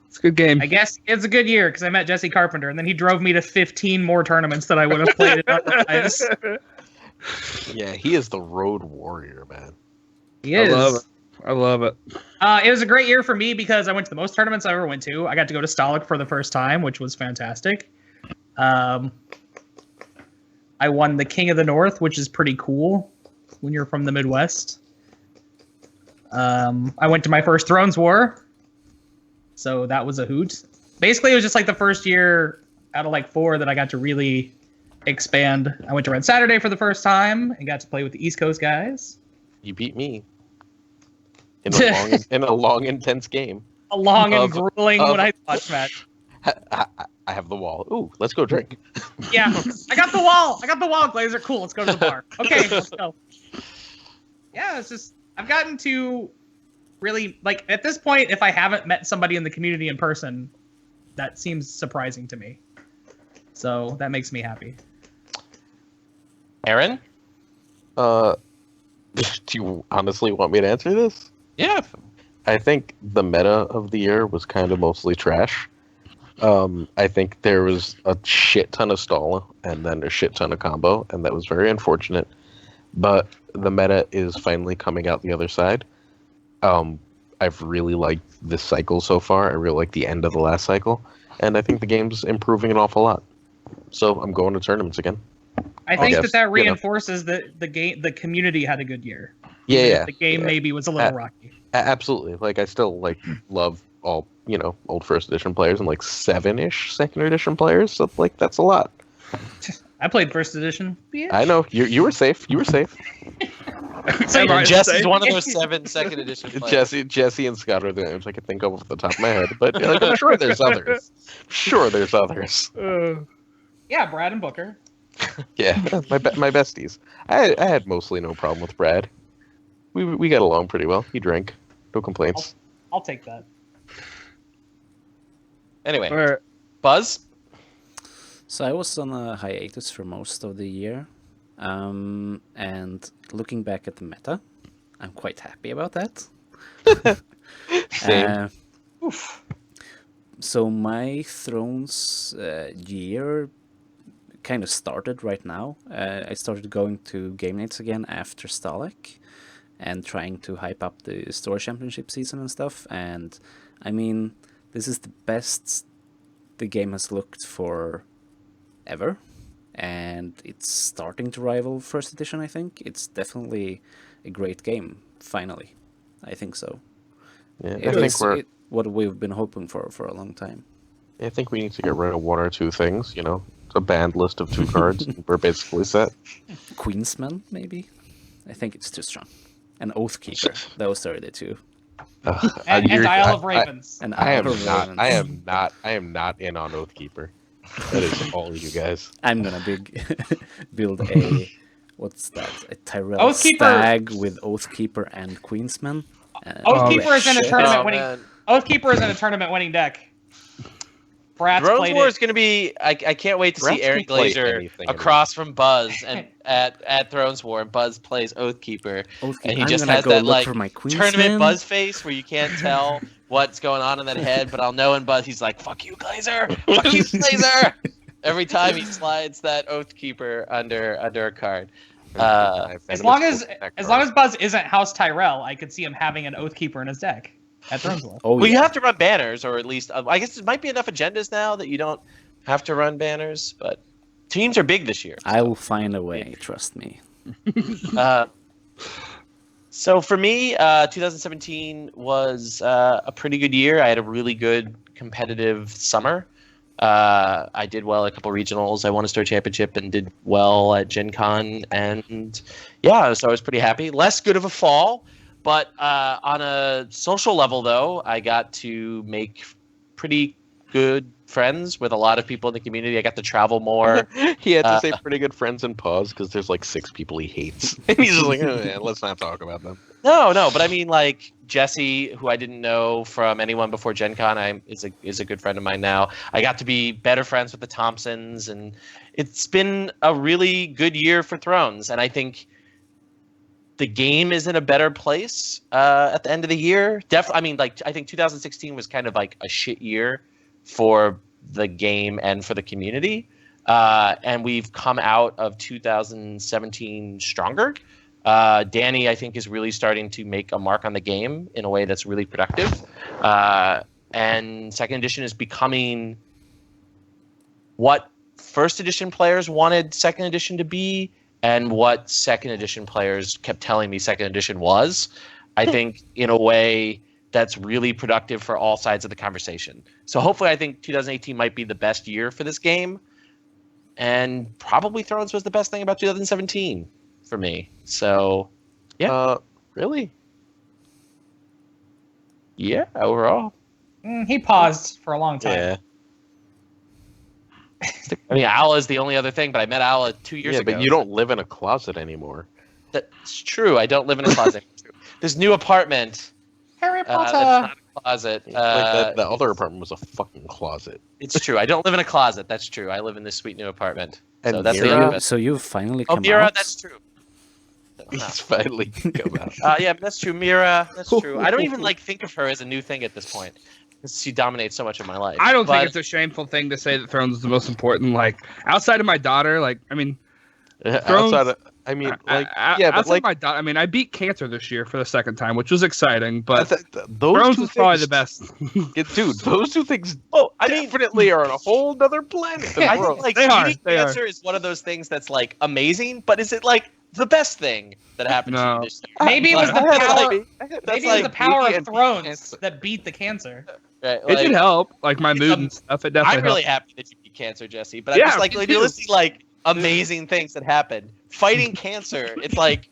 S4: It's a good game.
S5: I guess it's a good year because I met Jesse Carpenter, and then he drove me to 15 more tournaments that I would have played in otherwise.
S3: Yeah, he is the road warrior, man.
S5: He is.
S4: I love it.
S5: It was a great year for me because I went to the most tournaments I ever went to. I got to go to Stolic for the first time, which was fantastic. I won the King of the North, which is pretty cool when you're from the Midwest. I went to my first Thrones War, so that was a hoot. Basically, it was just like the first year out of like 4 that I got to really expand. I went to Red Saturday for the first time and got to play with the East Coast guys.
S3: You beat me in a long, intense game.
S5: A long and
S3: Of-
S5: grueling
S3: of-
S5: when I watched match.
S3: I have the wall. Ooh, let's go drink.
S5: Yeah, I got the wall, Glazer. Cool, let's go to the bar. Okay, let's go. Yeah, it's just I've gotten to really like at this point, if I haven't met somebody in the community in person, that seems surprising to me. So that makes me happy.
S2: Aaron?
S3: Do you honestly want me to answer this?
S2: Yeah.
S3: I think the meta of the year was kind of mostly trash. I think there was a shit ton of stall and then a shit ton of combo, and that was very unfortunate. But the meta is finally coming out the other side. I've really liked this cycle so far. I really like the end of the last cycle, and I think the game's improving an awful lot. So I'm going to tournaments again.
S5: I think
S3: guess,
S5: that
S3: you know.
S5: reinforces that the community had a good year.
S3: Yeah,
S5: Even if
S3: yeah.
S5: The game
S3: yeah.
S5: maybe was a little rocky.
S3: Absolutely. Like I still love all old first edition players and like 7-ish second edition players. So like that's a lot.
S5: I played first edition. Yeah.
S3: I know you were safe. You were safe.
S5: So,
S4: Am I
S2: And Jesse's
S4: insane?
S2: one of those 7 second edition players.
S3: Jesse and Scott are the names I can think of off the top of my head, but like, I'm sure there's others. Sure, there's others.
S5: yeah, Brad and Booker.
S3: Yeah, my besties. I had mostly no problem with Brad. We got along pretty well. He drank, no complaints.
S5: I'll take that.
S2: Anyway,
S4: All right.
S2: Buzz?
S1: So I was on a hiatus for most of the year, and looking back at the meta, I'm quite happy about that.
S3: Same.
S1: So my Thrones year kind of started right now. I started going to game nights again after Stalic, and trying to hype up the store championship season and stuff. And I mean, this is the best the game has looked for ever, and it's starting to rival first edition. I think it's definitely a great game. Finally, I think so.
S3: Yeah,
S1: It
S3: I think
S1: is
S3: we're.
S1: what we've been hoping for a long time.
S3: I think we need to get rid of one or two things. You know, a banned list of 2 cards. And we're basically set.
S1: Queensman, maybe. I think it's too strong. An Oathkeeper. Those are the two.
S5: And Isle of Ravens.
S1: And
S3: I am
S1: Isle of
S3: not.
S1: Ravens.
S3: I am not in on Oathkeeper. That is all you guys.
S1: I'm gonna build a what's that? A Tyrell
S5: Oathkeeper.
S1: Stag with Oathkeeper and Queensman.
S5: Oathkeeper is in a
S1: shit.
S5: tournament
S2: Oh,
S5: winning.
S2: man.
S5: Oathkeeper is in a tournament winning deck. Bratz
S2: Thrones
S5: played
S2: War
S5: it.
S2: is going to be. I can't wait to
S3: Bratz
S2: see Aaron
S3: can play
S2: Glazer
S3: anything
S2: across from Buzz and at Thrones War, and Buzz plays Oathkeeper,
S1: Oathkeeper.
S2: and he
S1: I'm
S2: just
S1: gonna
S2: has
S1: go
S2: that
S1: look
S2: like
S1: for my Queensman.
S2: tournament Buzz face where you can't tell what's going on in that head, but I'll know in Buzz he's like, "Fuck you, Glazer! Fuck you, Glazer!" Every time he slides that Oathkeeper under a card.
S5: As long as Buzz isn't House Tyrell, I could see him having an Oathkeeper in his deck at Thrones War.
S1: Oh,
S2: Well,
S1: yeah.
S2: you have to run banners, or at least I guess there might be enough agendas now that you don't have to run banners. But teams are big this year.
S1: I will find a way. Trust me.
S2: So for me, 2017 was a pretty good year. I had a really good competitive summer. I did well at a couple regionals. I won a store championship and did well at Gen Con. And yeah, so I was pretty happy. Less good of a fall. But on a social level, though, I got to make pretty good friends with a lot of people in the community. I got to travel more.
S3: He had to say pretty good friends and pause because there's like 6 people he hates. And he's just like, oh, yeah, let's not talk about them.
S2: No, but I mean, like Jesse, who I didn't know from anyone before Gen Con, is a good friend of mine now. I got to be better friends with the Thompsons, and it's been a really good year for Thrones. And I think the game is in a better place at the end of the year. Definitely, I mean, like I think 2016 was kind of like a shit year for the game and for the community, and we've come out of 2017 stronger. Danny, I think, is really starting to make a mark on the game in a way that's really productive. And second edition is becoming what first edition players wanted second edition to be, and what second edition players kept telling me second edition was. I think in a way that's really productive for all sides of the conversation. So hopefully I think 2018 might be the best year for this game. And probably Thrones was the best thing about 2017 for me. So, yeah.
S3: Really?
S2: Yeah, overall.
S5: He paused for a long time.
S3: Yeah.
S2: I mean, Ala is the only other thing, but I met Ala 2 years
S3: Yeah,
S2: ago.
S3: but you don't live in a closet anymore.
S2: That's true. I don't live in a closet. This new apartment,
S5: Harry
S2: that's
S5: Potter.
S2: not a closet.
S3: Like the other apartment was a fucking closet.
S2: It's true. I don't live in a closet. That's true. I live in this sweet new apartment.
S3: And
S2: So that's the
S3: Mira-
S2: other best.
S1: So you've finally
S2: Oh,
S1: come
S2: Mira,
S1: out.
S2: that's true.
S3: He's finally come out.
S2: Yeah, that's true. Mira, that's true. I don't even like think of her as a new thing at this point because she dominates so much of my life.
S4: I don't
S2: But-
S4: think it's a shameful thing to say that Thrones is the most important. Like outside of my daughter, like I mean, Thrones-
S3: Outside of, I mean, like, yeah, but
S4: outside
S3: like,
S4: of my daughter, I mean, I beat Cancer this year for the second time, which was exciting. But
S3: those
S4: Thrones
S3: two
S4: is probably
S3: things-
S4: the best.
S3: Yeah, dude, those two things
S2: Oh, I mean,
S3: definitely are on a whole nother planet. than
S2: I
S3: Thrones.
S2: think like
S4: They are,
S2: beating
S4: they are.
S2: cancer is one of those things that's like amazing, but is it like the best thing that happened to
S4: No.
S2: you this year?
S5: Maybe it was the
S2: I had,
S5: power.
S2: like-
S5: Maybe
S2: that's
S5: it was the
S2: like
S5: power
S3: beauty
S5: of
S3: and
S5: Thrones
S3: cancer.
S5: that beat the cancer.
S2: Right,
S4: It did
S2: like,
S4: help, like my
S2: it's
S4: mood
S2: a-
S4: and stuff. It definitely
S2: I'm really
S4: helped.
S2: happy that you beat cancer, Jesse. But I'm
S4: Yeah,
S2: just like
S4: me
S2: when
S4: too.
S2: you're listing like amazing things that happened. Fighting cancer, it's like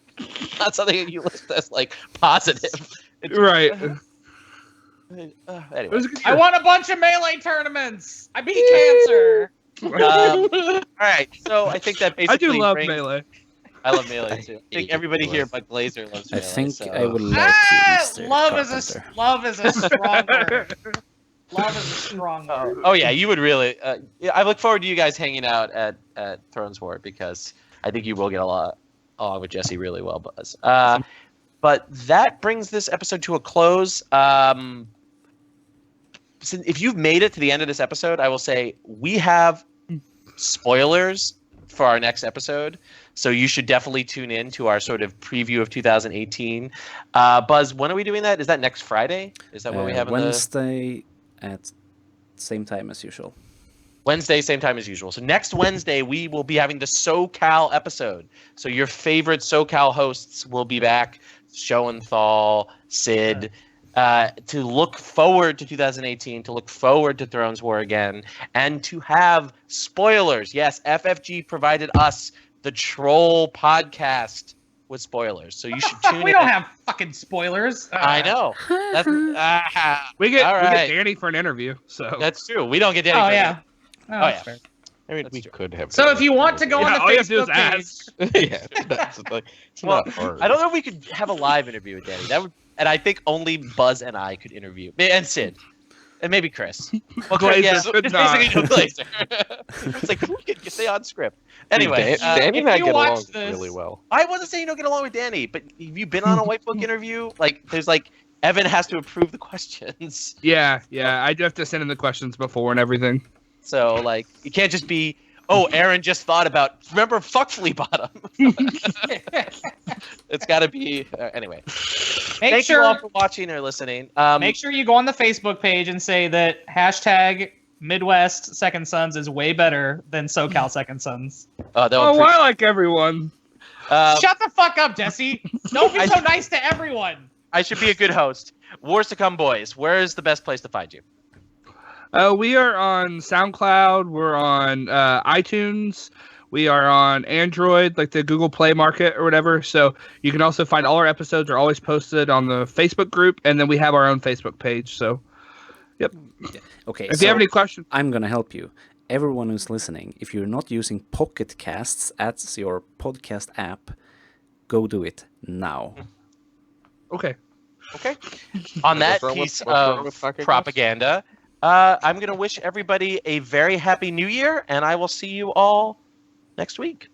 S2: not something that you list as like positive. It's,
S4: Right. It
S2: Anyway.
S4: was a good
S5: I
S4: year.
S5: won a bunch of melee tournaments. I beat cancer.
S2: All right, so I think that
S4: I
S2: basically
S4: do love
S2: brings-
S4: melee.
S2: I love melee too. I think
S3: hate
S2: everybody
S3: melee.
S2: here but Glazer loves
S1: I
S2: melee.
S1: think
S2: so.
S1: I would like
S5: Ah,
S1: you, Mr.
S5: love is a strong word. Love is a strong word.
S2: Oh yeah, you would really. Yeah, I look forward to you guys hanging out at Thrones War because I think you will get along with Jesse really well, Buzz. But that brings this episode to a close. So if you've made it to the end of this episode, I will say we have spoilers for our next episode. So you should definitely tune in to our sort of preview of 2018. Buzz, when are we doing that? Is that next Friday? Is that what we have?
S1: Wednesday at same time as usual.
S2: Wednesday, same time as usual. So next Wednesday, we will be having the SoCal episode. So your favorite SoCal hosts will be back. Schoenthal, Sid, to look forward to 2018, to look forward to Thrones War again, and to have spoilers. Yes, FFG provided us the Troll podcast with spoilers. So you should tune in.
S5: We don't have fucking spoilers.
S2: I know. That's,
S4: We get
S2: all
S4: we
S2: right.
S4: get Danny for an interview. So
S2: That's true. We don't get Danny.
S5: Oh
S2: for it.
S5: yeah.
S2: yeah.
S5: Fair.
S3: I mean,
S2: That's
S3: we
S2: true.
S3: could have.
S5: So if you want to go on the
S4: all you have to do is
S5: Facebook page,
S4: ask.
S3: yeah, that's like it's
S2: Well,
S3: not hard.
S2: I don't know if we could have a live interview with Danny. That would, and I think only Buzz and I could interview, and Sid, and maybe Chris. Well,
S4: Glazer
S2: yeah,
S4: could
S2: it's
S4: not.
S2: basically no Glazer. It's like who could stay on script? Anyway,
S3: Danny
S5: if
S3: and I
S5: you
S3: get
S5: watch
S3: along
S5: this-
S3: really well.
S2: I wasn't saying you don't get along with Danny, but have you been on a White Book interview? Like, there's like Evan has to approve the questions,
S4: yeah. I do have to send in the questions before and everything.
S2: so like you can't just be. Oh, Aaron just thought about. Remember, fuck Flea Bottom. It's got to be anyway. Thank you all for watching or listening.
S5: make sure you go on the Facebook page and say that hashtag Midwest Second Sons is way better than SoCal Second Sons.
S4: Oh, I like everyone.
S5: Shut the fuck up, Jesse. Don't be so nice to everyone.
S2: I should be a good host. Wars to come, boys. Where is the best place to find you?
S4: We are on SoundCloud. We're on iTunes. We are on Android, like the Google Play Market or whatever. So you can also find all our episodes are always posted on the Facebook group, and then we have our own Facebook page. So, yep.
S1: Okay,
S4: If you have any questions,
S1: I'm gonna help you. Everyone who's listening, if you're not using Pocket Casts as your podcast app, go do it now.
S4: okay.
S2: Okay. On that
S3: What's wrong with-
S2: piece
S3: what's wrong
S2: of
S3: with Pocket Casts?
S2: propaganda, I'm going to wish everybody a very happy new year, and I will see you all next week.